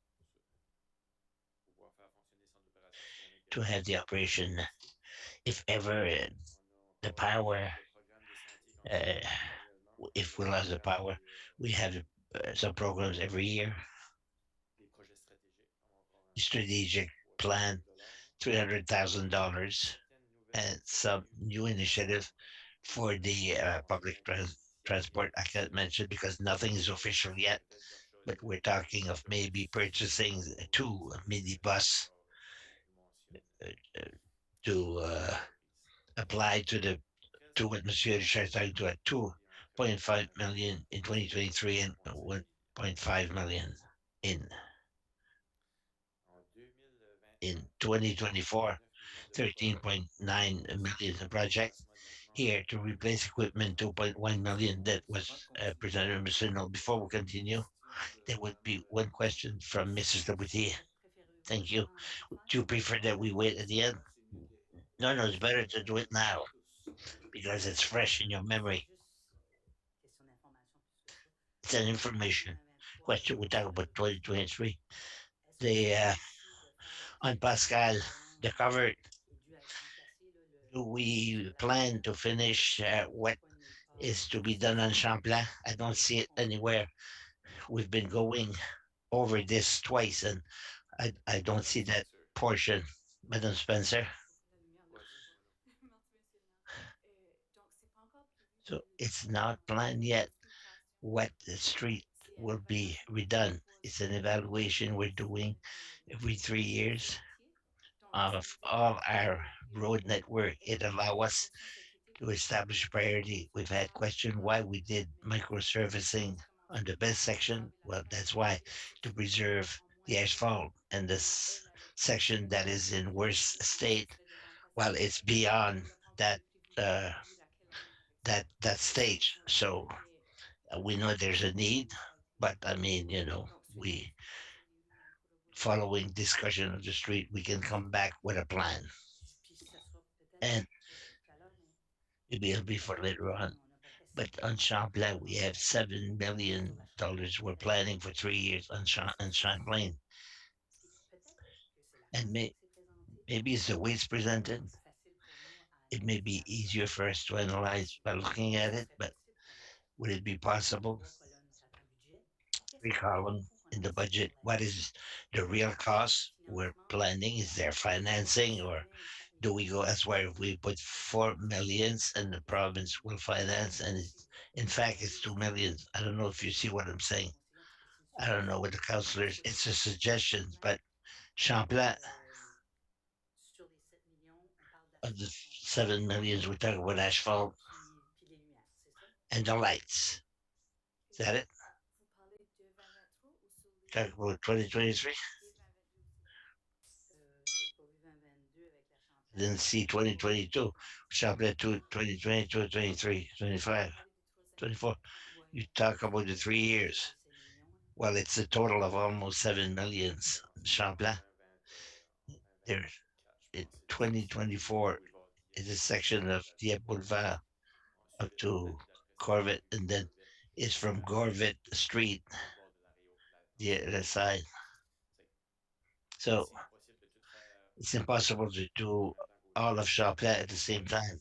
pour pouvoir faire fonctionner le centre d'opération si jamais to que have the operation. nécessité. If ever On a the encore power, le programme des sentiers qu'on uh, essaie annuellement if we avec lost the power, we have some programs every year. des projets stratégiques. On a encore Strategic 300 plan, 000 $300,000, certaines nouvelles and some initiatives new initiative for the public transport. I can't mention because nothing is official yet, but we're talking of maybe purchasing two minibus uh, to apply to what Monsieur Richard is talking to at 2.5 million in 2023 and 1.5 million in in 2024, 13.9 million the project. Here to replace equipment, 2.1 million that was presented in Mr. No. Before we continue, there would be one question from Mrs. Labuti. Thank you. Do you prefer that we wait at the end? No, no, it's better to do it now because it's fresh in your memory. It's an information question. We talk about 2023. The on Pascal, the cover. Do we plan to finish what is to be done on Champlain? I don't see it anywhere. We've been going over this twice, and I don't see that portion. Madam Spencer. la lumière là. Merci, Monsieur le maire. Donc, c'est pas encore prévu So de it's not faire planned une yet auscultation. what the street C'est une will be évaluation tous les redone. 3 It's ans an evaluation we're doing every 3 years of all our road network. It allows us to establish priority. We've had question why we did microservicing on the best section. Well, that's why to preserve the asphalt and this section that is in worse state. Well, it's beyond that uh, that stage. So we know there's a need, but I mean, we following discussion of the street, we can come back with a plan, and maybe it'll be for later on. But on Champlain, we have $7 million we're planning for 3 years on Champlain. And maybe it's the way it's presented. It may be easier for us to analyze by looking at it, but would it be possible? Three column in the budget. What is the real cost we're planning? Is there financing, or do we go elsewhere? If we put 4 millions and the province will finance, and in fact it's 2 millions. I don't know if you see what I'm saying. I don't know what the councillors. It's a suggestion, but Champlain of the 7 millions we talk about asphalt and the lights. Is that it? Vous parlez de 2023 ou sur les Talk about 2023. et 2022 aussi? J'ai pas vu 2022 avec la Then Champlain. see 2022. Champlain 2, 2022, 23, 25, Parler du troisième 24. Ouais. You talk about the 3 years. 5 millions. Là. Well, it's a total of almost 7 millions. Champlain, there in 2024 is a section of Dieppe Boulevard up to Corvette, and then it's from Corvette Street, the other side. So it's impossible to do all of Champlain at the same time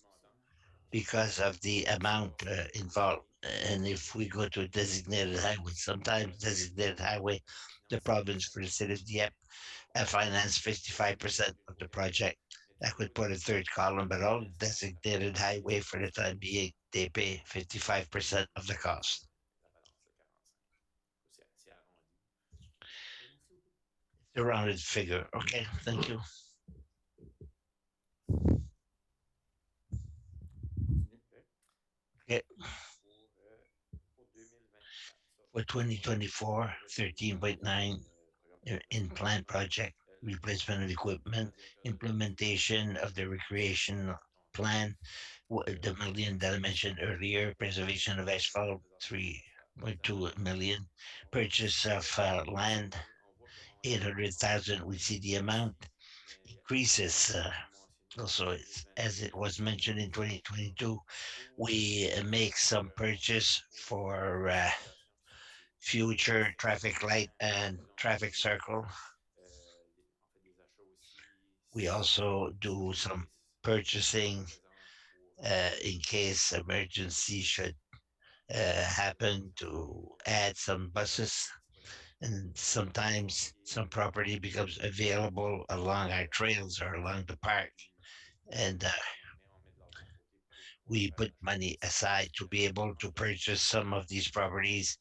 because of the amount involved. And if we go to a designated highway, sometimes designated highway, the province for the city of Dieppe finance 55% of the project. That could put a third column, but all designated highway for the time being, they pay 55% of the cost. The rounded figure. Okay, thank you. Okay. For 2024, 13.9 in plant project, replacement of equipment, implementation of the recreation plan, the million that I mentioned earlier, preservation of asphalt, 3.2 million, purchase of land, 800,000. We see the amount increases. Also, as it was mentioned in 2022, we make some purchase for future traffic light and traffic circle. We also do some purchasing in case emergency should happen to add some buses. And sometimes some property becomes available along our trails or along the park. And we put money aside to be able to purchase some of these properties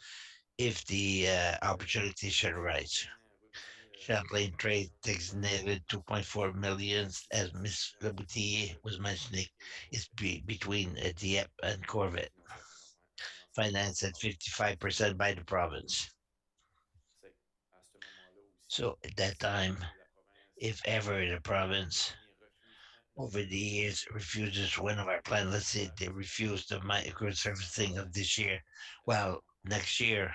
if the opportunity should arise. Champlain Trade designated 2.4 millions, as Ms. Leboutillier was mentioning, is between Dieppe and Corvette, financed at 55% by the province. So at that time, if ever the province over the years refuses one of our plans, let's say they refuse the micro servicing of this year, well, next year,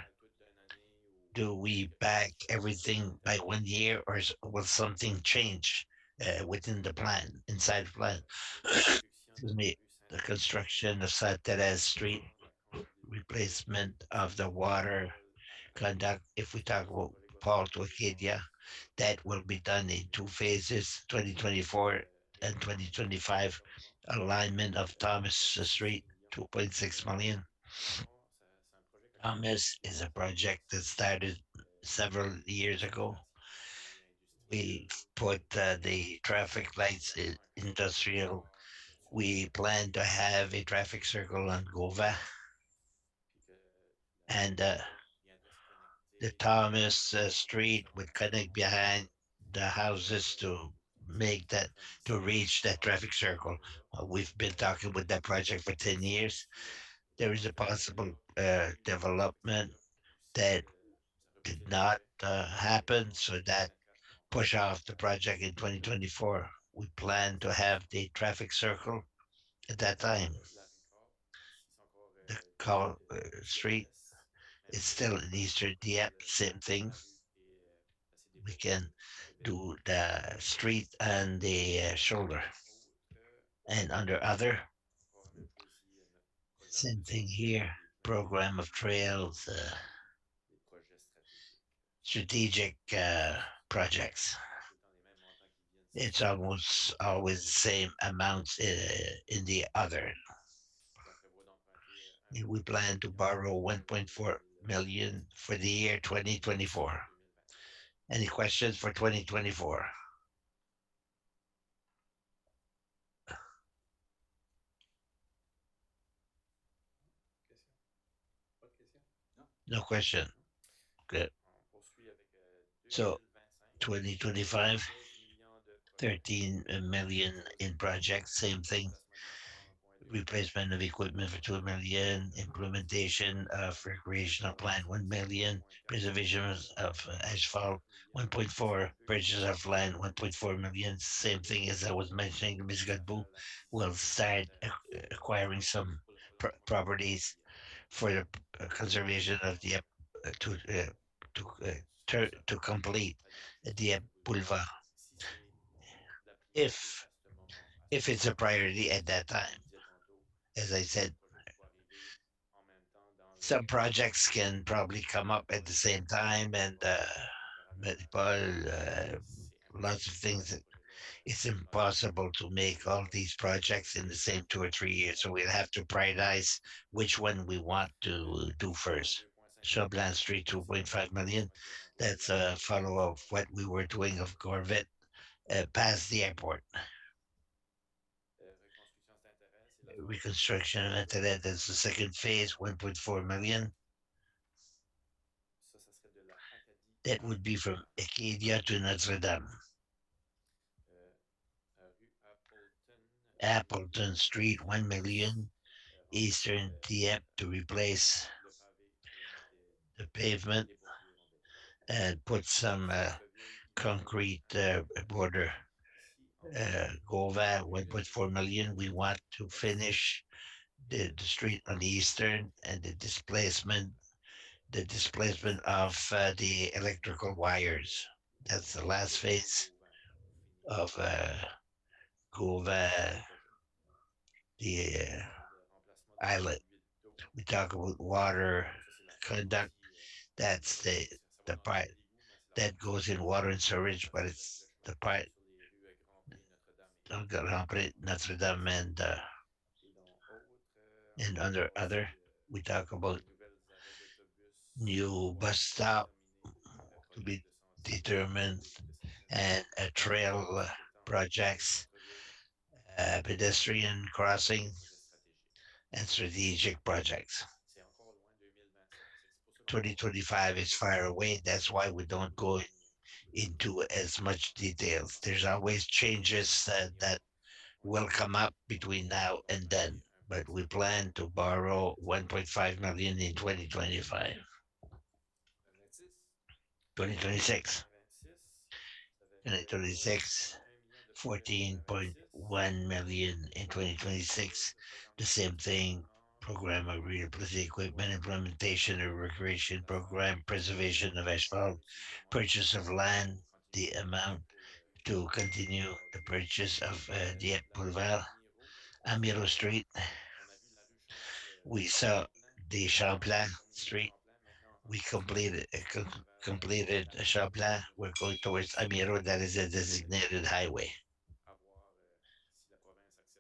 do we back everything by 1 year, or will something change within the plan, inside the plan? Excuse me, the construction of Saint Therese Street, replacement of the water conduct, if we talk about Paul to Acadia, that will be done in two phases, 2024 and 2025. Alignment of Thomas Street, 2.6 million. Thomas is a project that started several years ago. We put the traffic lights in industrial. We plan to have a traffic circle on Gova and the Thomas Street would connect behind the houses to make that to reach that traffic circle. We've been talking with that project for 10 years. There is a possible development that did not happen, so that push off the project in 2024. We plan to have the traffic circle at that time. The street is still in Eastern Dieppe, same thing. We can do the street and the shoulder. And under other, same thing here. Program of trails, strategic projects. It's almost always the same amounts in the other. We plan to borrow 1.4 million for the year 2024. Any questions for 2024? No question. Good. So 2025, 13 million in projects, same thing. replacement of equipment for 2 million, implementation of recreational plan 1 million, preservation of asphalt 1.4, purchase of land 1.4 million. Same thing as I was mentioning, Ms. Gadbu will start acquiring some properties for the conservation of the to to complete the boulevard if if it's a priority at that time. As I said, some projects can probably come up at the same time, and multiple lots of things. It's impossible to make all these projects in the same 2 or 3 years. So we'll have to prioritize which one we want to do first. Chauvelin Street, 2.5 million. That's a follow of what we were doing of Corvette past the airport. Reconstruction of Internet, that's the second phase, 1.4 million. That would be from Acadia to Notre Dame. Appleton Street, 1 million. Eastern Dieppe to replace the pavement and put some concrete border. Gova, 1.4 million. We want to finish the street on the eastern and the displacement of the electrical wires. That's the last phase of Gova, the islet. We talk about water conduct. That's the part that goes in water and sewage, but it's the part of Notre Dame and under other. We talk about new bus stop to be determined and trail projects, pedestrian crossing, and strategic projects. 2025 is far away. That's why we don't go into as much details. There's always changes that will come up between now and then, but we plan to borrow 1.5 million in 2025. 2026. 2026, 14.1 million in 2026. The same thing. Program of replace equipment, implementation of recreation program, preservation of asphalt, purchase of land, the amount to continue the purchase of the Boulevard, Amiro Street. We saw the Champlain Street. We completed Champlain. We're going towards Amiro. That is a designated highway.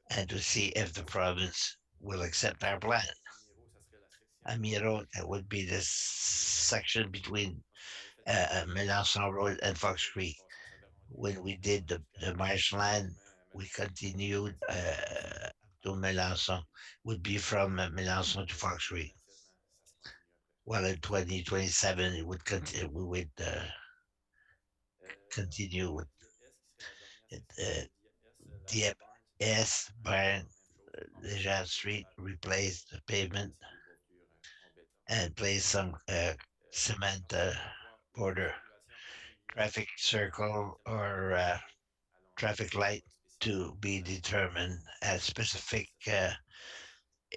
And to see if the province will accept our plan. Amiro, that would be this section between Melanson Road and Fox Creek. When we did the marshland, we continued to Melanson, would be from Melanson to Fox Creek. Well, in 2027, it would continue. We would continue with Dieppe S. Barn, Lejean Street, replace the pavement and place some cement border, traffic circle or traffic light to be determined at specific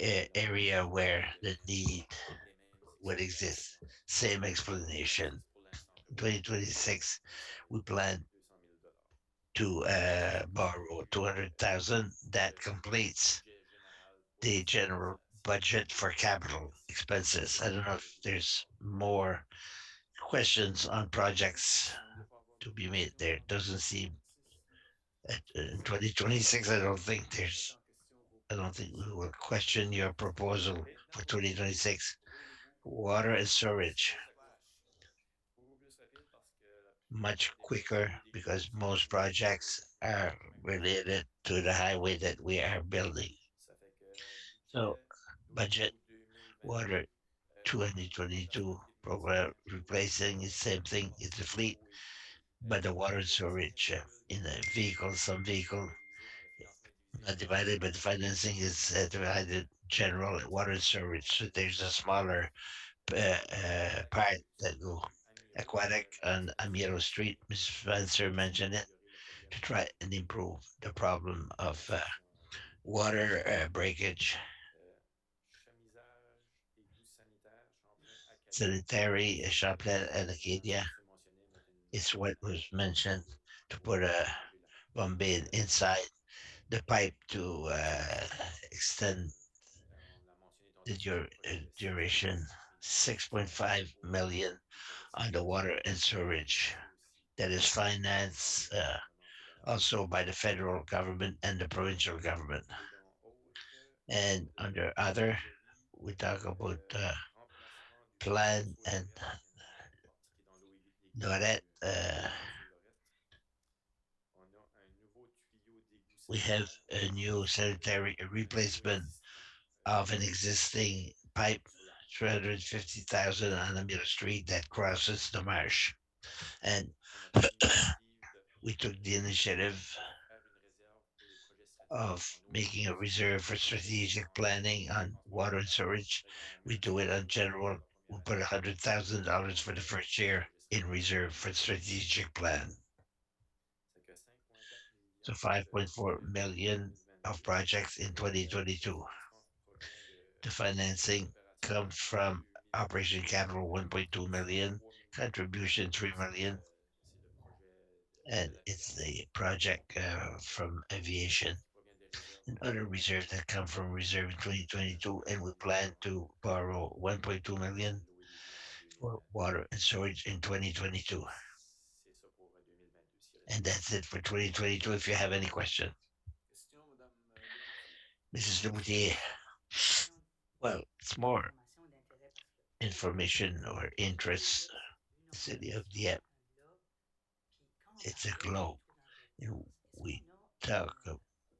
area where the need would exist. Same explanation. 2026, we plan to borrow 200,000. That completes the general budget for capital expenses. I don't know if there's more questions on projects to be made. There doesn't seem in 2026. I don't think we will question your proposal for 2026. Water and storage much quicker because most projects are related to the highway that we are building. So budget water 2022 program replacing the same thing. It's the fleet, but the water storage in the vehicle, some vehicle not divided, but the financing is divided general water and sewage. So there's a smaller part that go aquatic on Amiro Street. Ms. Spencer mentioned it to try and improve the problem of water breakage, chemisage, égouts sanitaires, Champlain, Acadia. sanitary, Champlain and Également, Acadia. c'est mentionné mettre une It's what was mentioned to pour put a changer la bombay inside the pipe to extend on l'a mentionné the tantôt, c'est un projet de 6,5 duration. millions 6.5 million pour on the recycler water and financé sewage aussi that is par le financed gouvernement fédéral. also by the federal government and the provincial government. Et dans autres, And under other, trésorerie, we talk about remplacement du plan ruisseau and Lorette qui est qui est dans l'eau Lorette. ruisseau Lorette. On a un nouveau tuyau d'égout We have sanitaire a new sanitary replacement existant of an existing pipe, sur la 350,000 on the middle street that crosses the marsh. And on a pris l'initiative de we took the initiative faire une réserve pour les projets stratégiques of en eau et making a assainissement. reserve for strategic planning on Dépenses water and mobilières, sewage. faisant un We do it on maximum general. pour la We première put année, $100,000 for the réserve first pour les year projets in stratégiques reserve en for eau et assainissement. strategic plan. C'est que 5,4 So millions de 5.4 projets pour million of 2022. projects in Le 2022. financement provient de The financing Opération comes Capital from 2 millions, Operation Capital contribution 1.2 million, 3 millions. contribution 3 million, C'est le projet de and it's l'aviation the project from aviation qui provient des réserves and en other 2022. reserves that come from reserve in Et la 2022. And we dernière plan mission to borrow 1.2 million l'eau et l'égout en for 2022. water and storage in 2022. C'est ça pour 2022 s'il reste And des that's questions. it for 2022. If you have any question, Question, Madame Leboutier. Mrs. Duboutier. Well, it's more Information d'intérêt parce que information or la ville de interest. Dieppe, c'est une The city of organisation, Dieppe, un globe. Puis quand on it's a parlait globe. au taux And d'endettement, est-ce we qu'on a talk.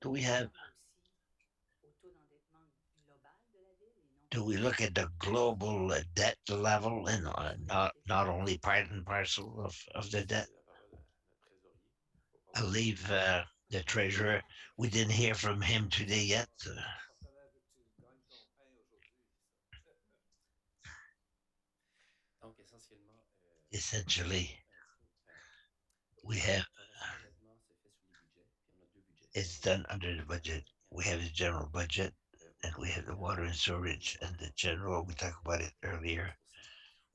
Do we on have? regarde aussi au taux d'endettement global de la ville et non Do we look at the particulièrement global debt level and sur la not dépense only de part and parcel of the debt? C'est la parole à notre trésorier. Faut pas I'll beaucoup de leave questions. the treasurer. We didn't hear from him today yet. Partenaire veut que tu gagnes ton pain aujourd'hui, c'est ça? Donc, essentiellement, Essentially, we la have formation d'endettement se fait sous les budgets, puis on a deux budgets. it's On a done le under the budget budget. général et We ensuite have the general budget, au and niveau we have the fédéral, water and on est storage, and the rendu general. We talked about it à earlier. 13%.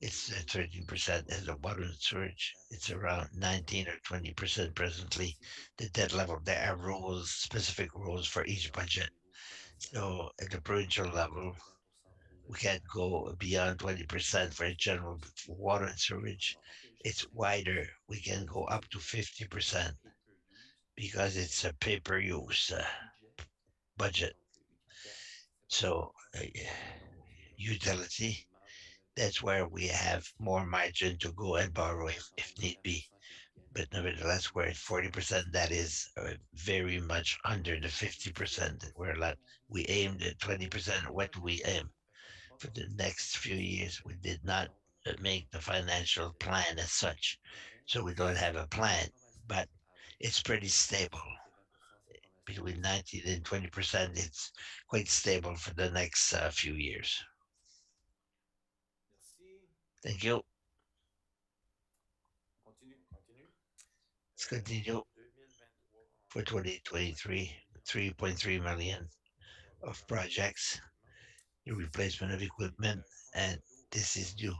Au It's niveau 13% as the water and storage. It's around 19 or 20% presently. C'est sûr The debt level. There are rules, specific rules for each budget. au niveau provincial, So at the provincial on a level, 20% pour le we can't général. go beyond 20% for general water and sewage. On peut aller It's jusqu'à 50%. wider. We can go Ça, up c'est to le 50% pay-per-use because it's a pay-per-use budget. budget. Donc, utilitaire, c'est pas So 50%. Donc, c'est là où on a utility, une marge de manœuvre that's plus where we have more margin to go and borrow if need be. 40% qui est bien. But nevertheless, we're at 40%. That is very much under the 50% that we're allowed. We aimed at 20%. What do we aim? For the next few years, we did not make the financial plan as such. So we don't have a plan, but it's pretty stable. Between 19 and 20%, it's quite stable for the next few years. Merci. Thank you. On continue. On continue. Let's continue. Pour 2023, For 2023, 3.3 million of projects, the replacement of equipment, and this is new.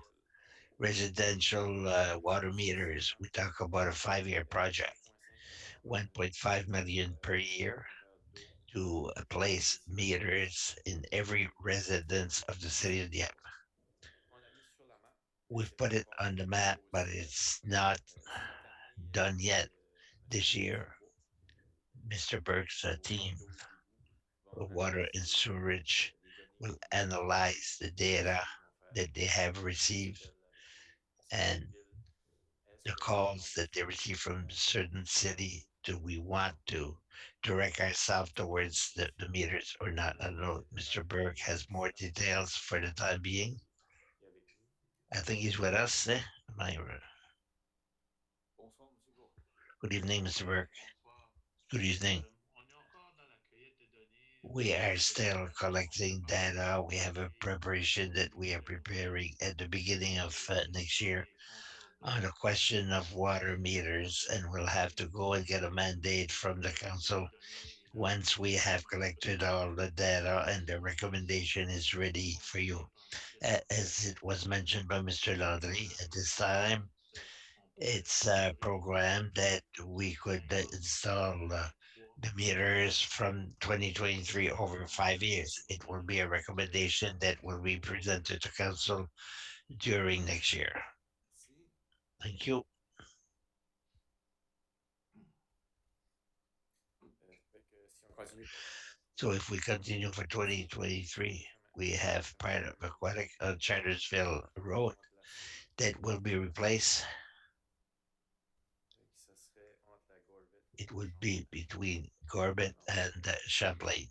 Residential water meters. We talk about a 5-year project, 1.5 million per year to place meters in every residence of the city of Dieppe. On l'a mis sur la map, mais We've c'est put pas it encore on the map, but officiel. it's not Cette année, done yet. This Monsieur year, Dubois, Mr. Burke's au team bloc d'eau et d'égout, of vont water and analyser storage les données will qu'ils ont analyze the data reçues, vont faire that they have des received appels avec les différentes and villes. Est-ce the que ça calls rentre that they dans receive le from bon certain city. Do we want to direct ourselves towards the meters or not? I don't know. Mr. Berg has more details for the time being. et avec nous? I think he's with us. Eh? Bonsoir, Monsieur Bourque. Good evening, Mr. Berg. Bonsoir. Good evening. On est encore dans la cueillette de We are still collecting data. We have a preparation that we are preparing at the beginning of next year on the question of water meters, and we'll have to go and get a mandate from the council once we have collected all the data and the recommendation is ready for you. As it was mentioned by Mr. Landry, at this time, it's a program that we could install the meters from 2023 over 5 years. It will be a recommendation that will be presented to council during next year. Thank you. Si on continue pour So if we continue for 2023, we have part of Aquatic on Chartersville Road that will be replaced. qui ça serait entre la Gorvette It et would be Champlain. between Corbett and Champlain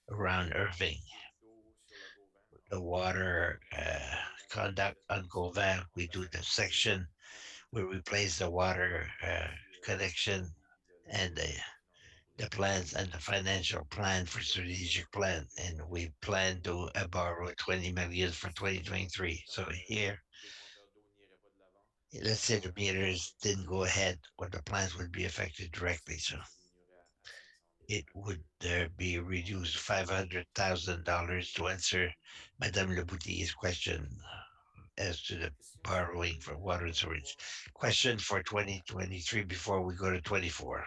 around Irving. L'eau sur le Gauvin, The on va water replacer le Gauvin qui est conduct on Gauvin, we entre do la the 52 section, et we 123. replace the water Puis connection il y a and financement pour the les plans and the financial plan for strategic plan. And we plan to borrow 20 million for 2023. So here, les compteurs d'eau n'iraient pas de l'avant. let's say the meters didn't go ahead, what the plans would be affected directly. So C'est diminuerait à 500 000 it à would cause be reduced $500,000 to answer Madame Leboutilli's question as to the question sur borrowing for water and sewage. 2023. Question for 2023 before we go to 24.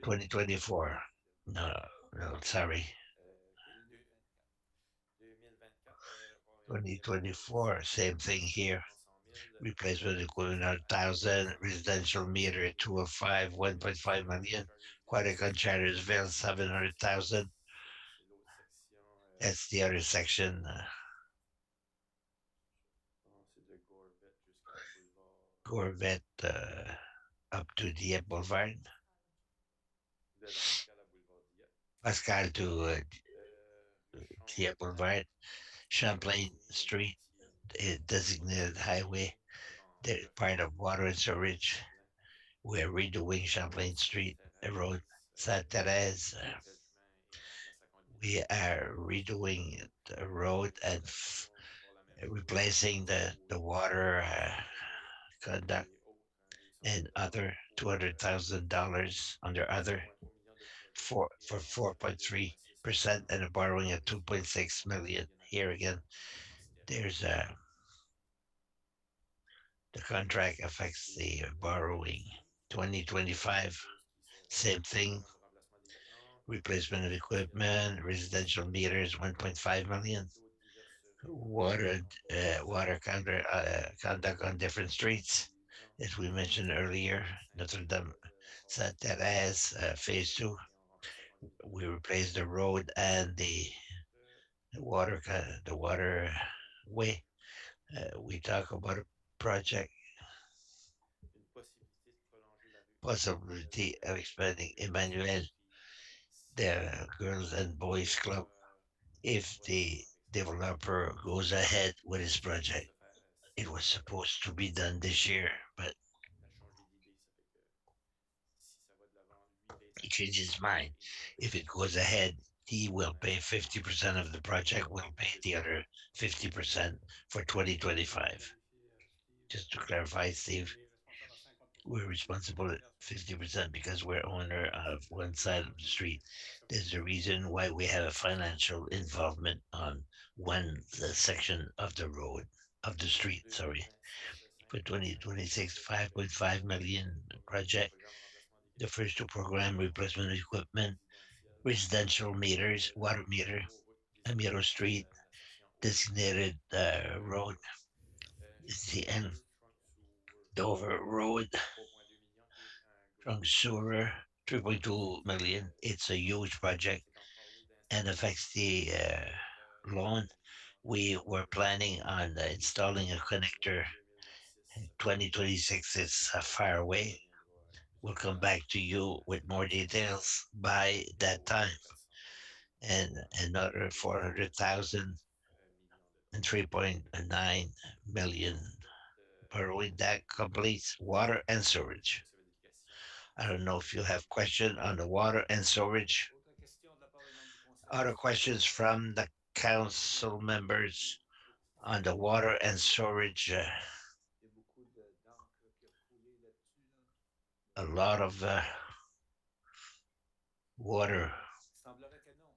2024. No, no, sorry. 2024, on va mettre 2024, same thing here. 500 000. Replacement equipment 100,000. Residential meter 205, 1.5 million. Aquatic on Chartersville 700,000. C'est l'autre section. That's the other section. C'est de Gorvette jusqu'à Boulevard. Corvette up to Dieppe Boulevard. De Pascal à Boulevard Dieppe. Pascal to Le Dieppe Boulevard. Champlain Street, a designated highway. They're part of water and sewage. We're redoing Champlain Street Road, Sainte Therese. We are redoing the road and replacing the water conduct and other $200,000 under other for 4.3% and a borrowing at 2.6 million. Here again, there's the contract affects the borrowing. 2025, same thing. Replacement of equipment, residential meters, 1.5 million. Water conduct on different streets, as we mentioned earlier. Notre Dame Sainte Therese, phase two. We replaced the road and the water way. We talk about a project Une possibilité de prolonger la rue possibility of expanding Emmanuel, the girls and boys club, if the developer goes ahead with his project. It was supposed to be done this year, but Il a changé d'idée. Ça fait que si ça va de l'avant, lui paye he 50 changed his 50 mind. et nous avec If it goes ahead, he will pay 50% of the project, we'll pay the other 50% for 2025. Just to clarify, Steve, we're responsible at 50% because we're owner of one side of the street. There's a reason why we have a financial involvement on one section of the road, of the street, sorry. 2026, For 2026, 5.5 million project. programme remplacement des The first two program replacement equipment, résidentiels, residential meters, water meter, autoroute Amiro désignated Street, la section haute, designated road, is the end. Champlain Trunk Sewer, Dover Road, 3,2 millions et un from gros sewer, 3.2 million. It's a huge project c'est encore haut and d'installer affects the lawn. 2 millions We were planning on installing a connector. 2026, 2026 is far on away. reviendra We'll plus come détail back to you with more details by de that l'autre time. 420 000 And another 400,000 millions de and dollars. 3.9 million De borrowing that completes water and sewage. ça veut dire des questions. I don't know if you have question on the water and storage. Autre question de la part des membres du conseil Other questions d'administration? from the council members on the water and storage? Il y a beaucoup d'encre qui a coulé là-dessus. A lot of water. Il semblerait que non.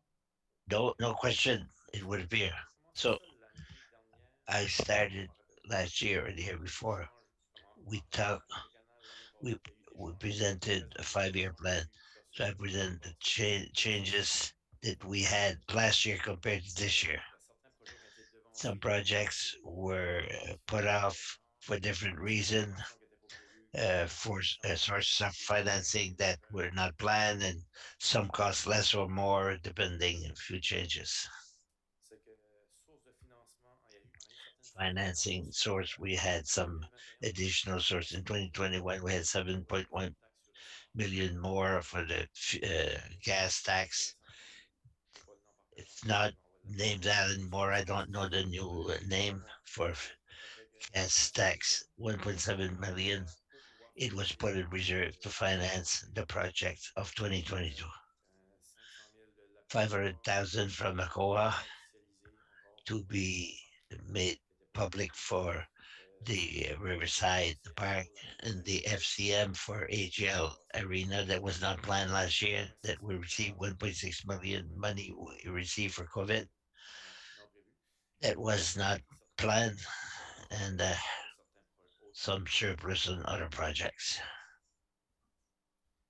No, no question. It would appear. On a commencé So ça l'année dernière. I Je started m'en rappelle pas last year or the year trop des before. échanges justement We entre talk. l'Assemblée canale l'année We passée. Il y a eu des we changements presented très a importants 5-year dans plan. les So I processus qui étaient presented the passés l'année passée. changes that we had last year compared to this year. Il y a certains projets qui ont été Some devancés, projects were put différentes off raisons, for different certaines reasons, subventions qui n'étaient pas prévues, qui for semblaient sources devoir of être débloquées financing l'année that prochaine. were not planned, and some cost less or more depending on few changes. C'est que source de financement, on a eu certaines sources de Financing financement source, we had en some 2021. additional source in 2021. We had Pour la 7.1 taxe sur essence, million more for the gas taxe sur tax. essence. Je n'ai pas le nom par cœur en It's tête, not mais on va l'appeler named out anymore. I taxe sur don't know essence. the new Dans le name fond, for ça fait que gas 100 millions tax, 1.7 million. pour pouvoir It was financer put in reserve to le finance projet. the project of 2022. 500 000 de la PACOA 500,000 from the COA pas officialisé encore to pour le be parc made qui n'était pas public prévu. for the 100 000 de Riverside FCM Park pour la nouvelle and the arena FCM for l'année AGL passée. Arena that was not planned last year, that 1,6 we million received de 1.6 million COVID money we received for COVID. non prévu. That was not Certains planned, fonds and sur certains autres some projets. surplus on other projects.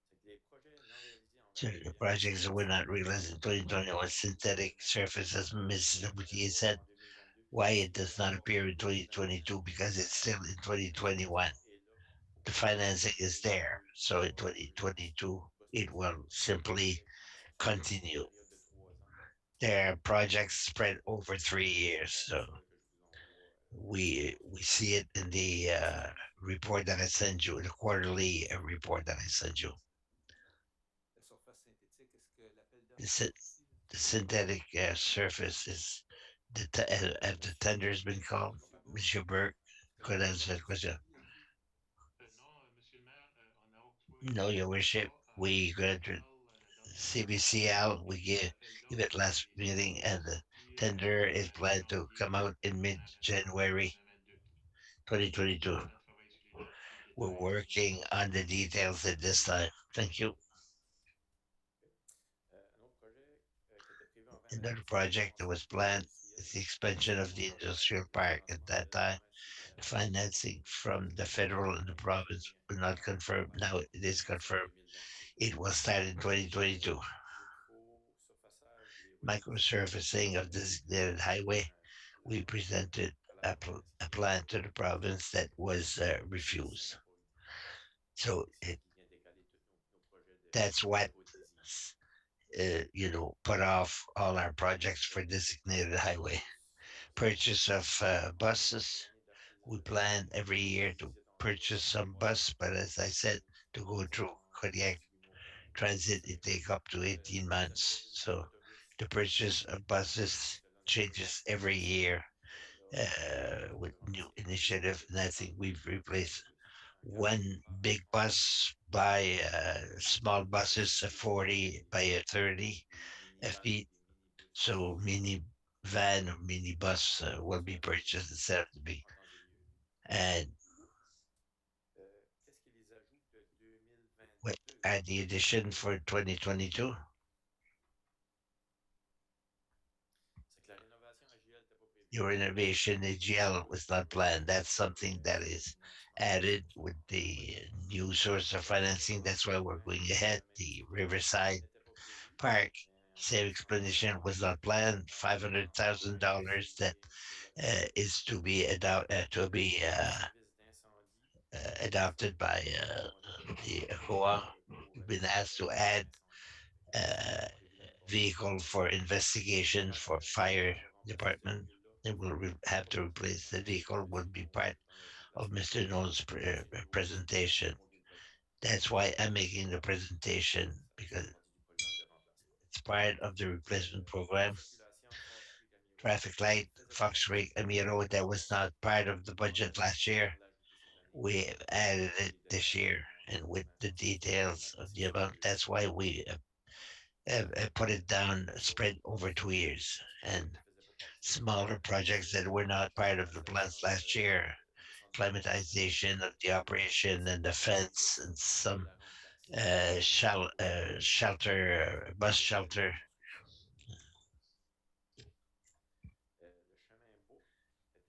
C'est que les projets non réalisés en So the 2021 projects that were not sont realized in pourquoi 2021 was en synthetic 2022 surface, as Ms. on n'avait Laboutier pas said. en 2022 Why it s'il y does avait not encore appear in 2021 2022? Because it's still in mais le 2021. financement est là pour The pouvoir financing is there. So in réussir 2022, pas se it will poursuivre les simply projets qui sont sur une continue. période de 3 ans. There are projects spread over C'est 3 years. dans So ça que je vous envoie we see it in the report that I sent you, the quarterly report that I sent you. La surface synthétique, est-ce que l'appel The, d'offres est sy- sorti? the synthetic surface is have the tenders been called? Monsieur Burke Est-ce que could l'appel answer d'offres that est question. sorti, Eddie? No, Your Worship. We granted CBCL. We give it last meeting, and the tender is planned to come out in mid-January 2022. We're working on the details at this time. Thank you. un autre projet qui était prévu en Another 2022, c'est project that l'expansion was du parc planned industriel. is the expansion of the On va faire industrial le park at financement that de la time. province fédérale The n'a pas financing encore été from the confirmé. federal and the Ça va province venir were not confirmed. Now it is commencer en confirmed. 2022. It will start in 2022. Micro-surfaçage des routes désignées Microsurfacing of designated highway. We plan presented à la province a qui plan to the province that was ça refused. n'a pas eu. So C'est ce qui vient décaler tous nos projets that's what de routes désignées. put off all our projects for designated highway. Purchase of buses. We plan every year to purchase some bus, but as I said, to go through Kodiak Transit, it take up to 18 months. So the purchase of buses changes every year with new initiative, and I think we've replaced one big bus by small buses, a 40 by a 30 FP. So mini van or mini bus will be purchased instead of the big. And what are the addition for 2022? Your innovation AGL was not planned. That's something that is added with the new source of financing. That's why we're going ahead. The Riverside Park, same explanation, was not planned. $500,000 that is to be adopted by the COA. We've been asked to add a vehicle for investigation for fire department. They will have to replace the vehicle. Will be part of Mr. No's presentation. That's why I'm making the presentation because it's part of the replacement program. Traffic light, Fox Creek, Amiro, that was not part of the budget last year. We added it this year, and with the details of the amount. That's why we put it down, spread over 2 years, and smaller projects that were not part of the plans last year, climatization of the operation and the fence and some shelter, bus shelter.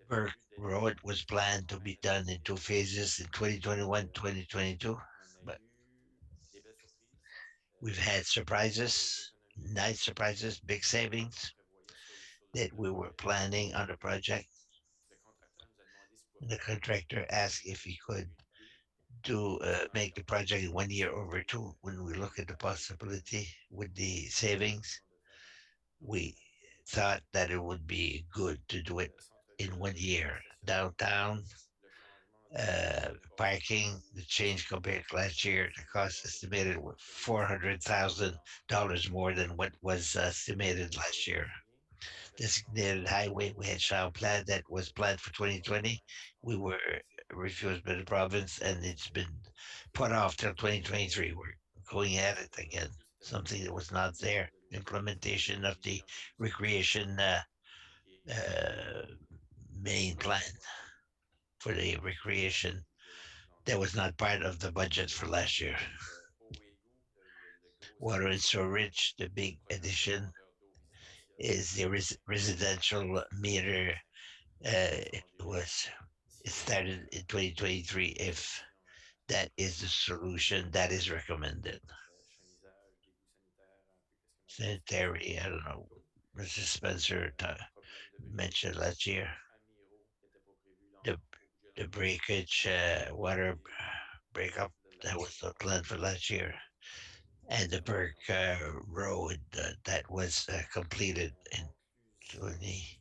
Burke Road was planned to be done in two phases in 2021, 2022, but we've had surprises, nice surprises, big savings that we were planning on the project. The contractor asked if he could do make the project in 1 year over two. When we look at the possibility with the savings, we thought that it would be good to do it in 1 year. Downtown parking, the change compared to last year, the cost estimated was $400,000 more than what was estimated last year. Designated highway, we had Champlain that was planned for 2020. We were refused by the province, and it's been put off till 2023. We're going at it again. Something that was not there. Implementation of the recreation uh, main plan for the recreation that was not part of the budget for last year. Water and storage, the big addition is the residential meter. It started in 2023. If that is the solution that is recommended, sanitary, I don't know. Mr. Spencer mentioned last year the the breakage, water breakup that was the plan for last year, and the Burke Road that was completed in 20.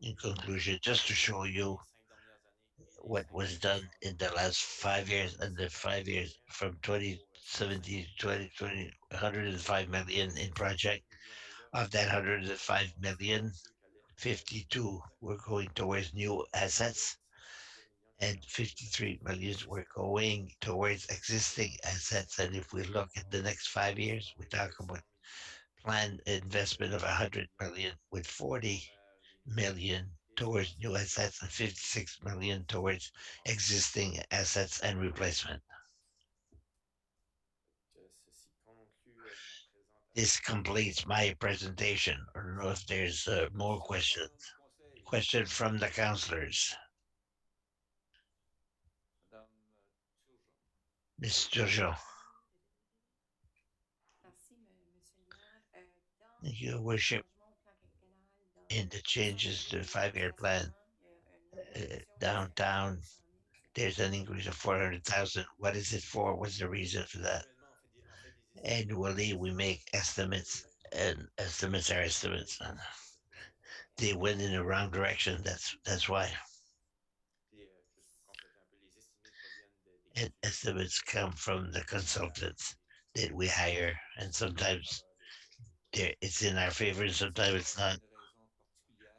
In conclusion, just to show you what was done in the last 5 years and the 5 years from 2017 to 2020, 105 million in project. Of that 105 million, 52 were going towards new assets and 53 millions were going towards existing assets. And if we look at the next 5 years, we talk about planned investment of 100 million with 40 million towards new assets and 56 million towards existing assets and replacement. This completes my presentation. I don't know if there's more questions. Question from the councillors. Ms. Jojo. Thank you, Worship. In the changes to the 5 year plan, downtown, there's an increase of 400,000. What is it for? What's the reason for that? Annually, we make estimates, and estimates are estimates. And they went in the wrong direction. That's why. And estimates come from the consultants that we hire, and sometimes it's in our favor, and sometimes it's not.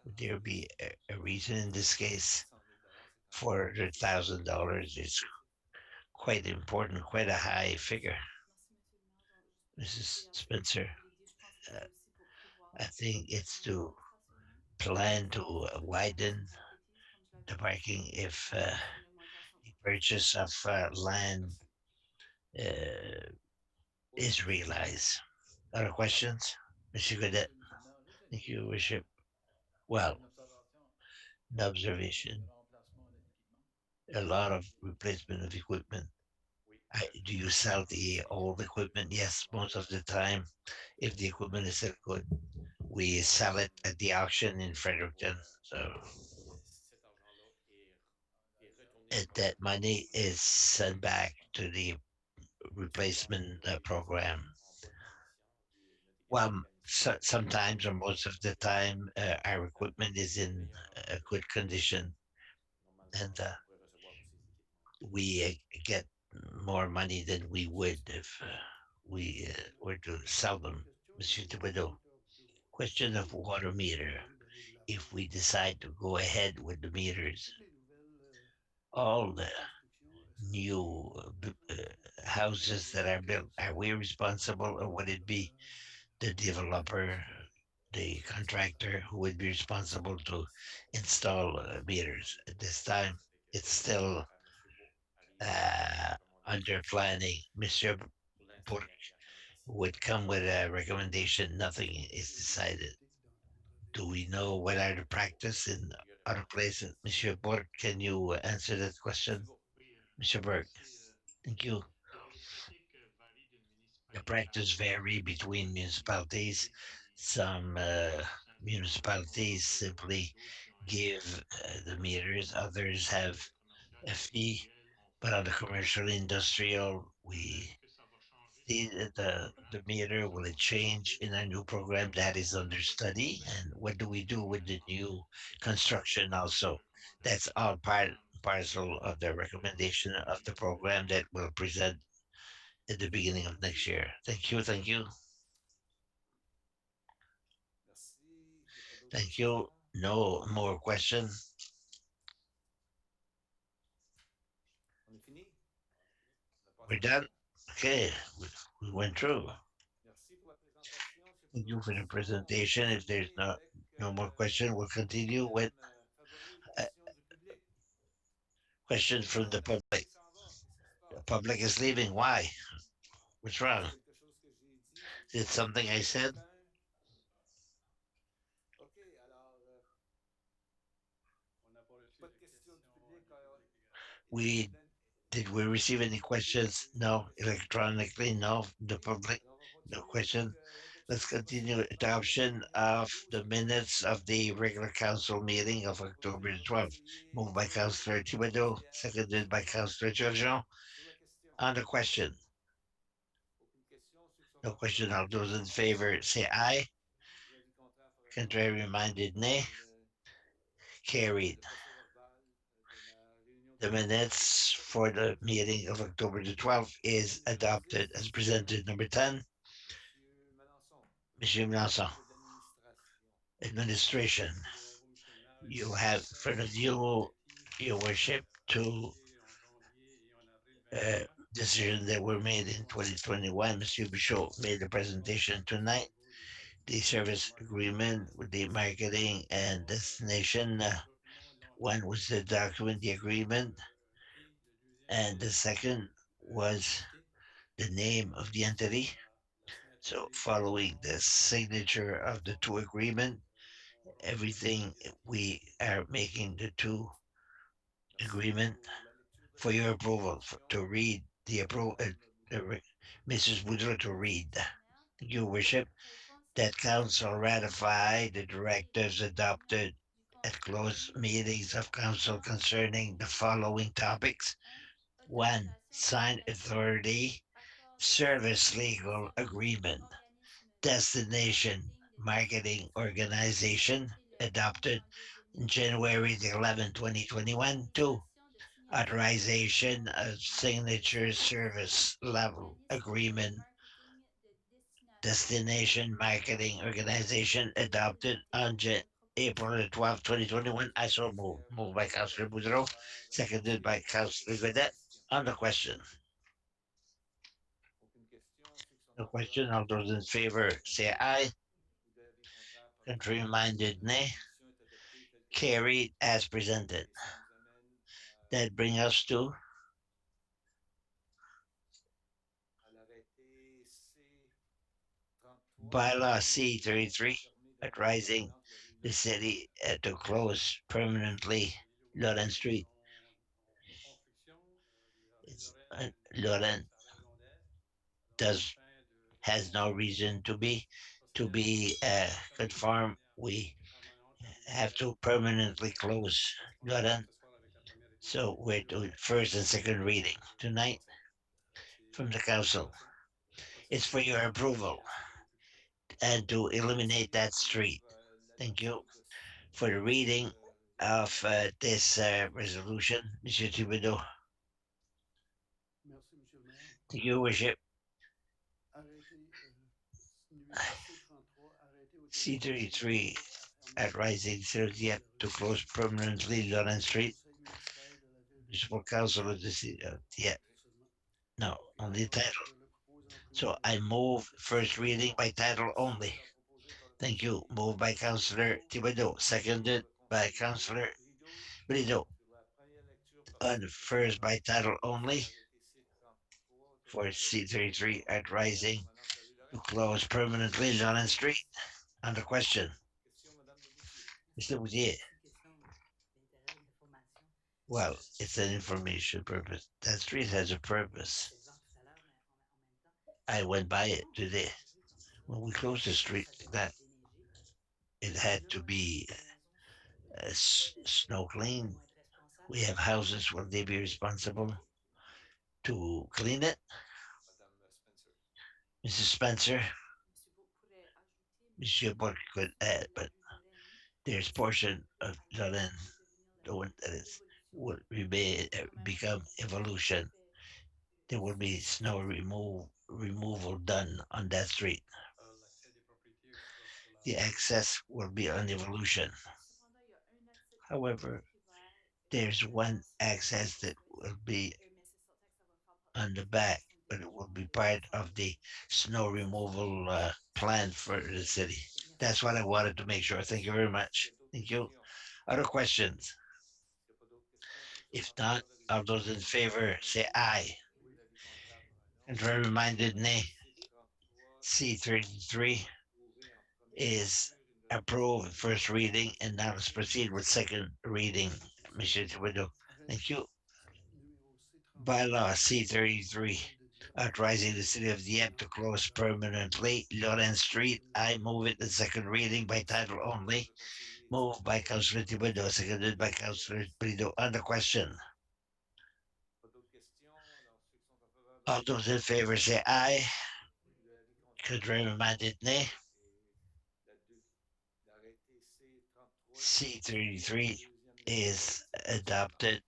Would there be a reason in this case? $400,000 is quite important, quite a high figure. Mrs. Spencer, uh, I think it's to plan to widen the parking if the purchase of land uh, is realized. Other questions? Monsieur Godet, thank you, Worship. Well, an observation, a lot of replacement of equipment. Do you sell the old equipment? Yes, most of the time. If the equipment is still good, we sell it at the auction in Fredericton. So that money is sent back to the replacement program. Well, sometimes or most of the time, our equipment is in a good condition, and we get more money than we would if we were to sell them. Monsieur Thibodeau, question of water meter. If we decide to go ahead with the meters, all the new houses that are built, are we responsible, or would it be the developer, the contractor, who would be responsible to install meters? At this time, it's still uh, under planning. Monsieur Bourque would come with a recommendation. Nothing is decided. Do we know what are the practice in other places? Monsieur Bourque, can you answer that question? Monsieur Burke, thank you. The practice vary between municipalities. Some municipalities simply give the meters, others have a fee, but on the commercial industrial, we see that the meter will it change in our new program that is under study, and what do we do with the new construction also? That's all parcel of the recommendation of the program that we'll present at the beginning of next year. Thank you, thank you, Merci. Il n'y a pas d'autres thank you. questions. No more question. On est fini? On a passé We're notre done. temps? Okay, we went through. Merci pour la présentation. S'il n'y a Thank pas you d'autres for the questions, on va presentation. If there's continuer avec no more question, we'll notre continue with thème favori, les uh, questions du public. questions from Oh, the la public. public s'en va. Qu'est-ce qui se The passe? public is leaving. Why? What's wrong? C'est quelque chose que j'ai dit. Is it something I said? Quelqu'un? OK, alors, On n'a pas reçu pas de de questions du questions public. du public We did we receive any questions? No, electronically, no. The public, Alors, on va no continuer avec question. Let's l'adoption du continue procès-verbal adoption de of the la minutes of the regular council meeting of October the 12th. Moved by Councillor Thibodeau, seconded by Councillor Turgeon. sur la question. On the question, Aucune question. Ceux qui sont no en faveur question. de All those in l'adoption favor say favorablement. aye. Les avis contraires favorablement. Contrary minded nay. Le, Carried. le procès-verbal de la réunion du The conseil de minutes for the meeting of October the 12th is adopted as presented. Number 10, Monsieur Melançon, Monsieur Melanson, de l'administration. administration. de travaux missionnaires You have in front of you, your worship, two en janvier et en avril 23. decisions that were made in 2021. Monsieur Bichot made the presentation tonight. The service agreement with the marketing and destination. One was the document, the agreement, and the second was the name of the entity. So, following the signature of the two agreement, everything we are making the two Merci agreement pour la lecture de for la your approval recommandation. to read the approval. Mrs. Boudreau to read. Your worship, that council ratify the directives adopted at closed meetings of council concerning the following topics. One, signed authority, service legal agreement, destination marketing organization adopted in January the 11th, 2021. Two, authorization of signature service level agreement, destination marketing organization adopted on April the 12th, 2021. I so move. Moved by Councillor Boudreau, seconded by Councillor Godet. On the question. Aucune question. Ceux qui sont The en faveur question, de all those in l'adoption favor say aye. ou de l'avis contraire Contrary favorablement. minded La nay. résolution est adoptée telle que présentée. Carried as presented. Et ça nous amène That brings us to à l'arrêté C33 bylaw qui permet de C33, fermer de manière authorizing permanente la rue the Laurent Street. city to close permanently Laurent Street. En construction, les It's, Lorraine Laurent sa raison d'être. does Afin de has no reason to procéder be fermer de conform. manière We permanente la rue have Laurent. to permanently close Ça sera Laurent. ce soir avec la première étude So we're sur doing first and second reading le tonight conseil. from the C'est votre council. approbation pour le It's for processus your approval ainsi que les rue publique. and to eliminate Merci that pour street. Thank you l'adoption for the de cette reading of résolution. this resolution, Monsieur Thibodeau. Merci, Monsieur le maire. To your worship, Arrêté numéro C33, arrêté autorisant le C33 à fermer authorizing 30th to close permanently Laurent Street. conseil municipal de la ville municipal council of the city of Dieppe. No, only the title. So I move first reading by title only. Thank you. Moved by Councillor Thibodeau, seconded by Councillor Brideau. On first by title only for C33 at Rising to close permanently Lawrence Street. Under question. Mr. Boudier. Well, it's an information purpose. That street has a purpose. I went by it today. When we closed the street like that, it had to be snow clean. We have houses. Will they be responsible to clean it? Mrs. Spencer, Monsieur Burke could add, but there's portion of Jolene, the one that is will become evolution. There will be snow removal done on that street. The access will be on evolution. However, there's one access that will be on the back, but it will be part of the snow removal plan for the city. That's what I wanted to make sure. Thank you very much. Thank you. Other questions? If not, all those in favor say aye. And very reminded nay. C33 is approved first reading, and now let's proceed with second reading. Monsieur Thibodeau. Thank you. Bylaw C33, authorizing the city of Dieppe to close permanently Lawrence Street. I move it in second reading by title only. Moved by Councillor Thibodeau, seconded by Councillor Brideau. On the question. All those in favor say aye. Contrary minded nay. C33 is adopted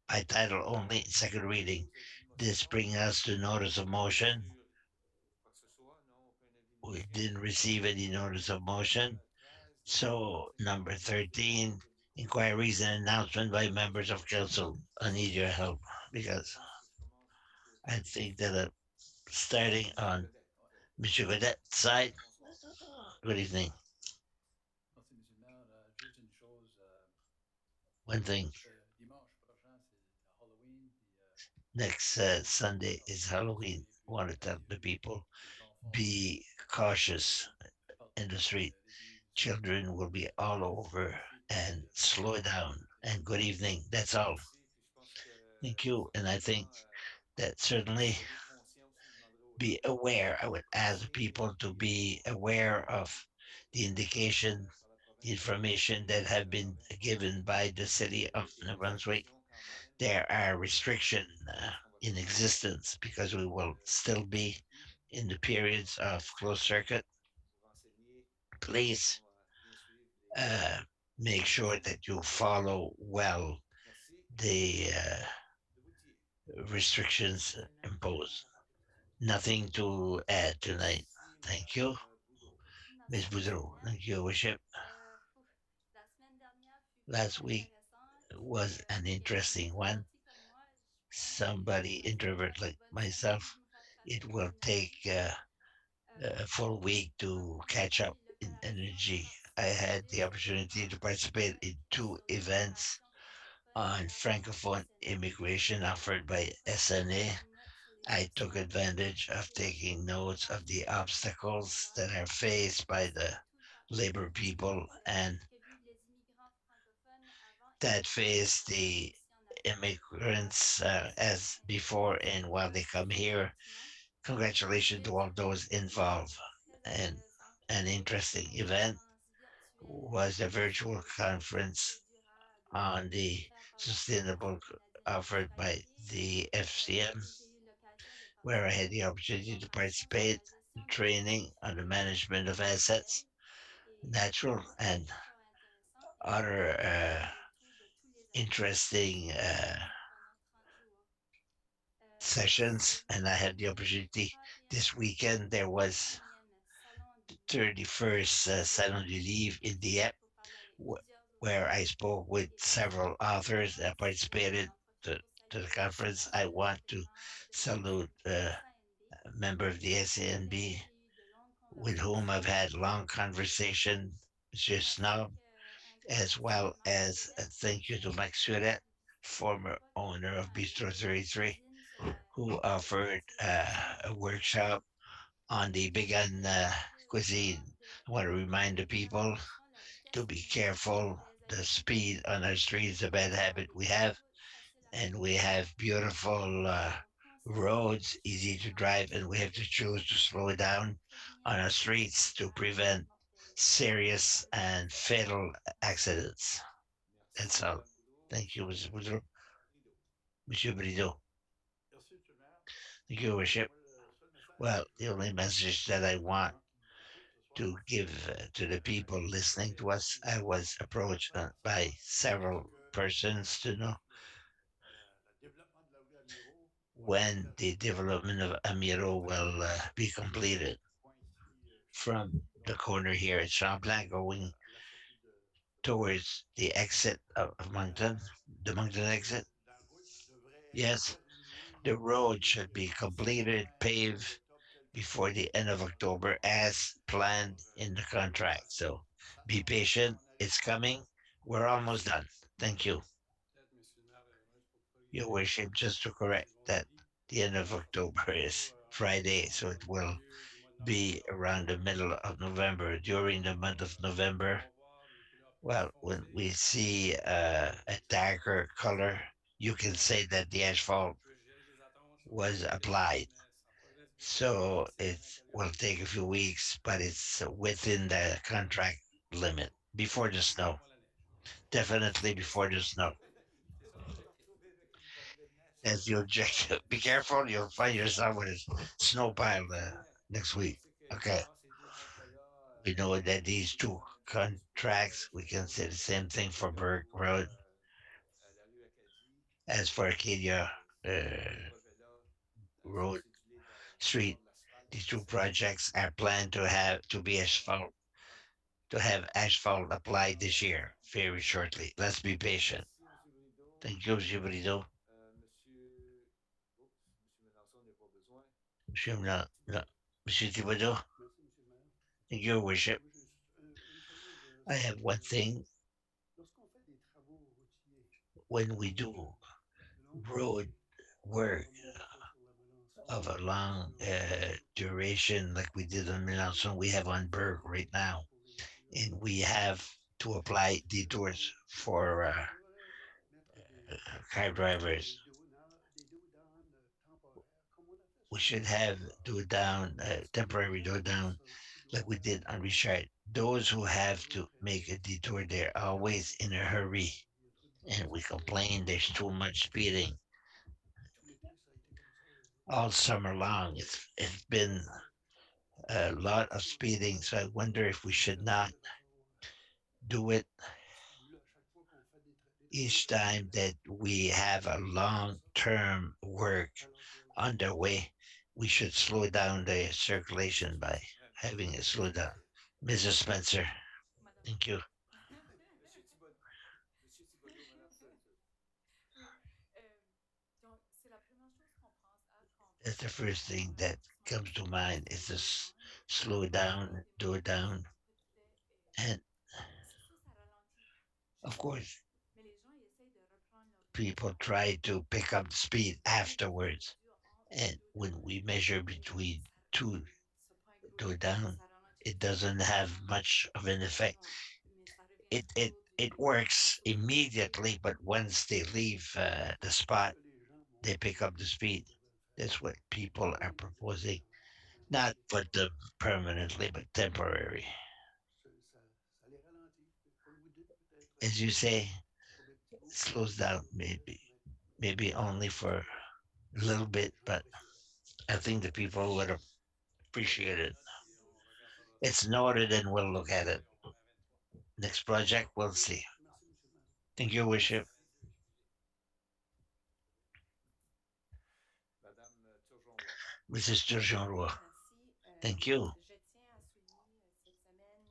by title only, second reading. This brings us to notice of motion. We didn't receive any notice of motion. So, number 13, inquiries and announcement by members of council. I need your help because I think that starting on Mr. Godet's side. Good evening. One thing. Next Sunday is Halloween. Want to tell the people be cautious in the street. Children will be all over and slow down. And good evening. That's all. Thank you. And I think that certainly be aware. I would ask people to be aware of the indication, the information that have been given by the city of New Brunswick. There are restrictions in existence because we will still be in the periods of closed circuit. Please uh, make sure that you follow well the restrictions imposed. Nothing to add tonight. Thank you, Ms. Boudreau. Thank you, Worship. Last week was an interesting one. Somebody introvert like myself, it will take a full week to catch up in energy. I had the opportunity to participate in two events on Francophone immigration offered by SNA. I took advantage of taking notes of the obstacles that are faced by the labor people and that face the immigrants as before and while they come here. Congratulations to all those involved. And an interesting event was a virtual conference on the sustainable offered by the FCM, where I had the opportunity to participate in training on the management of assets, natural and other interesting sessions. And I had the opportunity this weekend. There was 31st Salon du Livre in Dieppe, where I spoke with several authors that participated. to the conference. I want to salute a member of the SANB with whom I've had long conversation, Monsieur Snob, as well as a thank you to Mike Surette, former owner of Bistro 33, who offered a workshop on the vegan cuisine. I want to remind the people to be careful. The speed on our streets, a bad habit we have, and we have beautiful roads, easy to drive, and we have to choose to slow down on our streets to prevent serious and fatal accidents. That's all. Thank you, Mr. Boudreau. Monsieur Brideau. Thank you, Your Worship. Well, the only message that I want to give to the people listening to us, I was approached by several persons to know when the development of Amiro will be completed from the corner here at Champlain going towards the exit of Moncton, the Moncton exit. Yes, the road should be completed, paved before the end of October as planned in the contract. So be patient. It's coming. We're almost done. Thank you. Your Worship, just to correct that the end of October is Friday, so it will be around the middle of November. During the month of November, well, when we see a darker color, you can say that the asphalt was applied. So it will take a few weeks, but it's within the contract limit before the snow. Definitely before the snow. As the objective. Be careful, you'll find yourself with a snow pile next week. Okay. We know that these two contracts, we can say the same thing for Burke Road as for Arcadia Road Street. These two projects are planned to be asphalt to have asphalt applied this year, very shortly. Let's be patient. Thank you, Monsieur Brideau. Monsieur, Monsieur Thibodeau. Thank you, Your Worship. I have one thing. When we do road work of a long duration, like we did on Melanson, we have on Berg right now, and we have to apply detours for car drivers. We should have do down temporary do down like we did on Richard. Those who have to make a detour, they're always in a hurry, and we complain there's too much speeding all summer long. It's been a lot of speeding, so I wonder if we should not do it each time that we have a long term work underway. We should slow down the circulation by having it slow down. Mr. Spencer, Madame. thank you. Oui. Donc, c'est la première chose qu'on pense à quand on That's pense the first thing à that ralentissement comes to mind is to des demandes. slow down, do it down, and C'est sûr, ça ralentit of juste un peu. course Mais les gens, ils essayent de reprendre leur people rythme. try to pick up the speed Dès qu'il y a une afterwards. bordure entre les And deux when down, we measure et between ça, two c'est pas un gros do it détour, down, ça ralentit it juste un doesn't peu, ça have prend much of an plus effect. long. Mais ça revient It toujours it du works detour de l'autre immediately, but once they leave the spot, they pick up the speed. That's what people are proposing, not for them permanently, but temporary. As you say, slows down maybe only for a little bit, but I think the people would appreciate it. It's noted and we'll look at it. Next project, we'll see. Thank you, Worship. Mrs. Turgeon. Merci. Thank you. Je tiens à souligner cette semaine,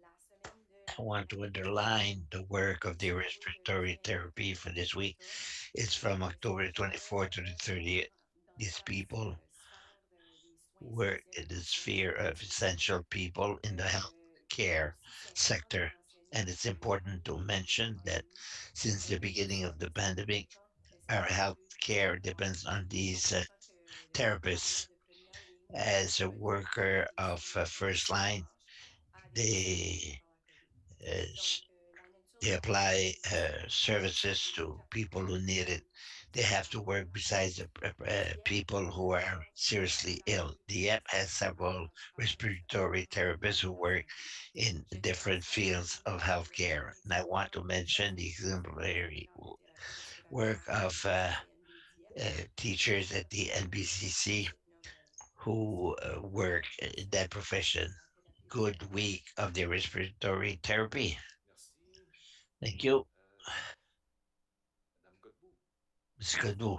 la semaine de want to underline the work of the respiratory therapy for this week. It's from October 24th to the 30th. These people work in the sphere of essential people in the healthcare sector. And it's important to mention that since the beginning of the pandemic, our healthcare depends on these therapists. As a worker of first line, they uh, they apply services to people who need it. They have to work besides the people who are seriously ill. The app has several respiratory therapists who work in different fields of healthcare. And I want to mention the exemplary work of teachers at the NBCC who work in that profession. Good week of the respiratory therapy. Thank you. Ms. Kadu.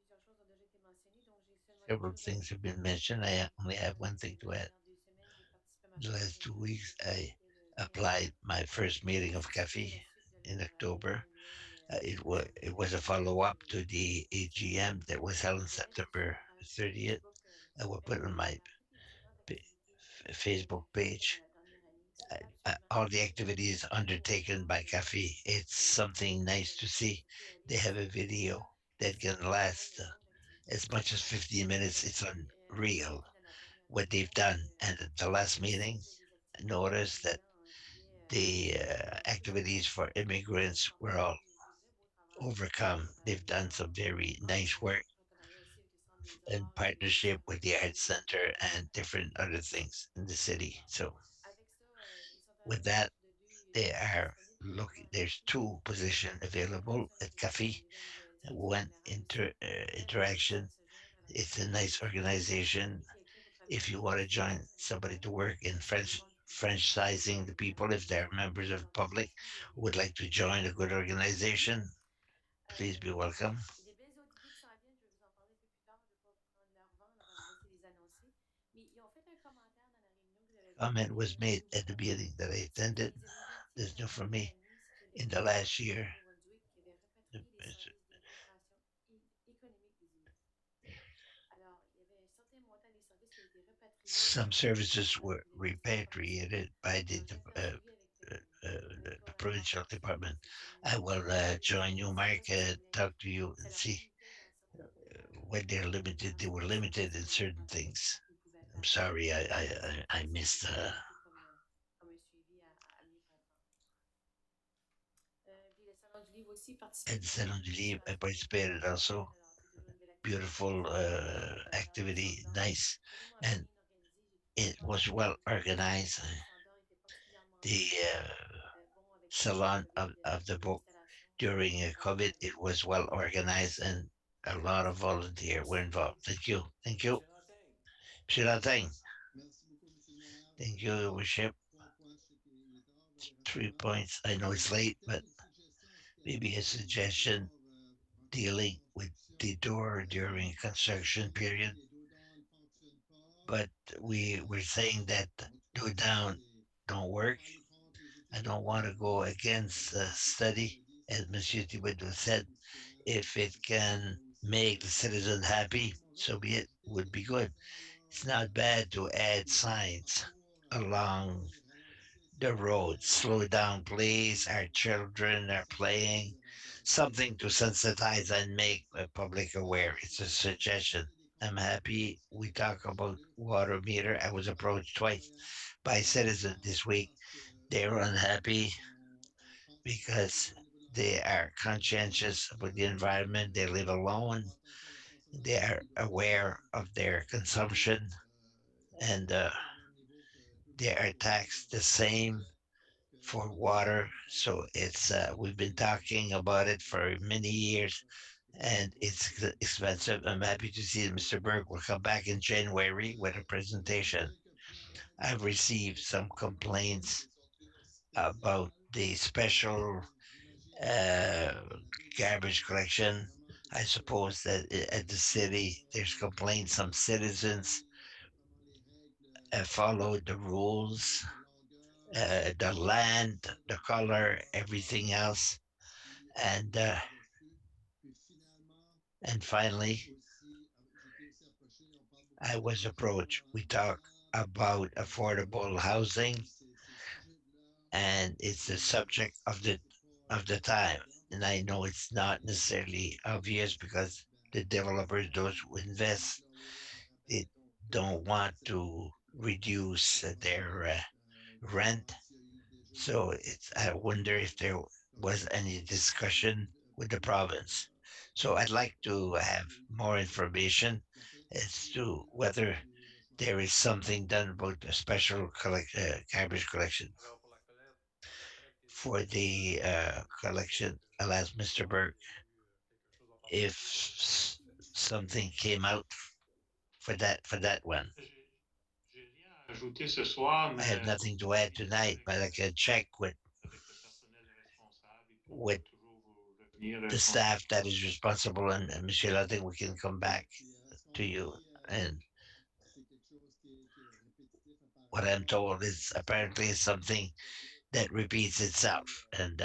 Plusieurs choses ont déjà été mentionnées, donc j'ai seulement dit Several que things have been mentioned. I only have one thing to dans les add. dernières 2 semaines, j'ai participé à ma The première last two réunion de weeks, CA I qui était le 20 applied octobre. my first meeting of C'était CAFE la suite de in la October. réunion It was a de follow up to the CA AGM that was held on September sur 30th. Facebook. I will put on Réunion my à toutes les différentes activités Facebook qui ont été faites dans page la dernière année. C'était absolument all the très activities undertaken encourageant by CAFE. It's something nice to see. They have a video that can pas mal last de nombre d'activités as much as 15 minutes. It's qui ont unreal été dans la dernière what they've réunion. done. And at the last meeting, Ainsi que des I activités pour les noticed that étudiants en juillet the 2020. activities for immigrants were all Des très beaux travaux overcome. They've done some very nice work en partenariat aussi avec le Centre des in arts et des partnership with the artistes Arts de Center Dieppe. and different other things in the city. So Avec ça, ils sont à la with that, recherche de they deux are disponibles pour pouvoir looking. There's assister. two positions La available personne at qui est une CAFE. nouvelle directrice One générale aussi, interaction. ce jour à la It's a réunion des nice étudiants organization. et quelqu'un pour travailler If avec you les want to étudiants join en somebody syndicat. to work in Tout le French, monde qui veut franchising the la people, if they're members of the public représentation des who would like to join a good organization, please be welcome. des belles autres idées qui s'en viennent, je vais vous en parler un peu plus tard. Je ne vais pas prendre leur vent avant de laisser les annoncer. Mais ils ont fait un commentaire dans la réunion que vous avez Comment was qui est made nouveau at the pour vous. meeting that I C'est attended. qu'ils avaient identifié There's dans la new for dernière me. année, c'était le In the gouvernement last du year, Nouveau-Brunswick qui avait the- répatrié les services d'immigration économique des immigrants. Alors, il y avait un certain montant des services qui a été répatrié some au services gouvernement were de l'édition provinciale. repatriated by Alors, je vais faire un suivi avec the notre provincial collaborateur qui s'en vient department. cette semaine I aussi will pour voir join you, c'est Mark, quoi qui s'en vient avec talk eux. to you Ça and leur see limitait dans certains when they're limited. dans They were certains limited services in certain qu'auparavant, things. ils pouvaient I'm faire. sorry, Alors, c'est pour I ça que ça a été missed. présenté comme un suivi à mieux comprendre. Puis le Salon du Livre aussi At participait the beaucoup à Salon du Livre, I l'administration des participated also. culturelles. Alors, c'est toujours une belle activité pour Beautiful les employeurs des activity, centres d'art. nice, Tellement and bien organisé. J'ai trouvé it encore was que well organized. les centres d'art étaient particulièrement The bons avec tout ce salon qui avait of the book d'installation during pour COVID, it was well organized and a lot of volunteers were involved. Thank you. Thank you. Monsieur Latin. Thank you, Your Worship. 3 points. I know it's late, but maybe a suggestion dealing with the door during construction period. But we were saying that do down don't work. I don't want to go against the study, as Monsieur Thibodeau said. If it can make the citizen happy, so be it. Would be good. It's not bad to add signs along the road. Slow down, please. Our children are playing. Something to sensitize and make the public aware. It's a suggestion. I'm happy we talk about water meter. I was approached twice by citizens this week. They're unhappy because they are conscientious about the environment. They live alone. They are aware of their consumption and they are taxed the same for water. So it's we've been talking about it for many years, and it's expensive. I'm happy to see that Mr. Berg will come back in January with a presentation. I've received some complaints about the special uh, garbage collection. I suppose that at the city there's complaints. Some citizens followed the rules the land, the color, everything else, and uh, and finally, I was approached. We talk about affordable housing, and it's the subject of the time. And I know it's not necessarily obvious because the developers, those who invest, they don't want to reduce their rent. So it's, I wonder if there was any discussion with the province. So I'd like to have more information as to whether there is something done about the special garbage collection. Alors, pour la collecte For the collection, I'll ask Mr. Burke il y a eu quelque chose en if particulier fait. something came out for that one. J'ai rien à ajouter ce soir, I have mais nothing to add tonight, but I can check avec le personnel responsable et puis on with pourra toujours vous revenir the staff that is responsible. And Michelle, I think we can come back to you. And what I'm told is apparently it's something that repeats itself. And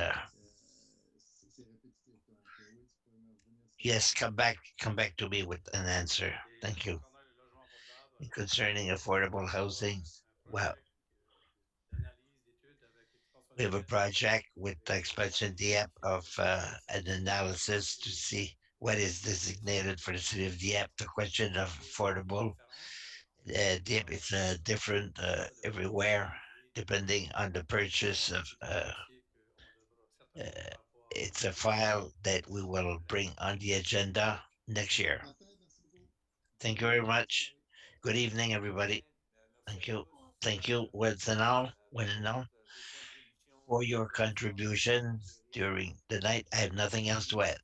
yes, come back to me with an answer. Et Thank you. concernant le logement abordable, And concerning affordable housing, un well, projet d'analyse, d'étude avec we have a l'expansion project with the et on va voir expansion si Dieppe c'est of possible de an cibler analysis to see what is designated for the city of Dieppe. The question of affordable Dieppe is different everywhere depending on the purchase of. qu'on devra certainement avoir It's a file that we will bring on the agenda next year. Thank you very much. Good evening, everybody. Merci à Thank you. tous. Thank you, one and all, Peut-être deux contributions for your pour ce soir. contribution during the night. I have nothing else to add,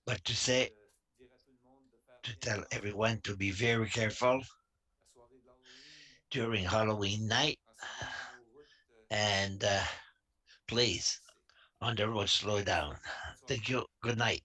Que but to say, dire à tout le monde de faire to bien tell attention everyone to be very careful la soirée de l'Halloween, during Halloween night en s'en venant dans nos routes and difficiles à please, traverser. on the road, slow Merci. down. Bonne soirée. Thank you. Good night.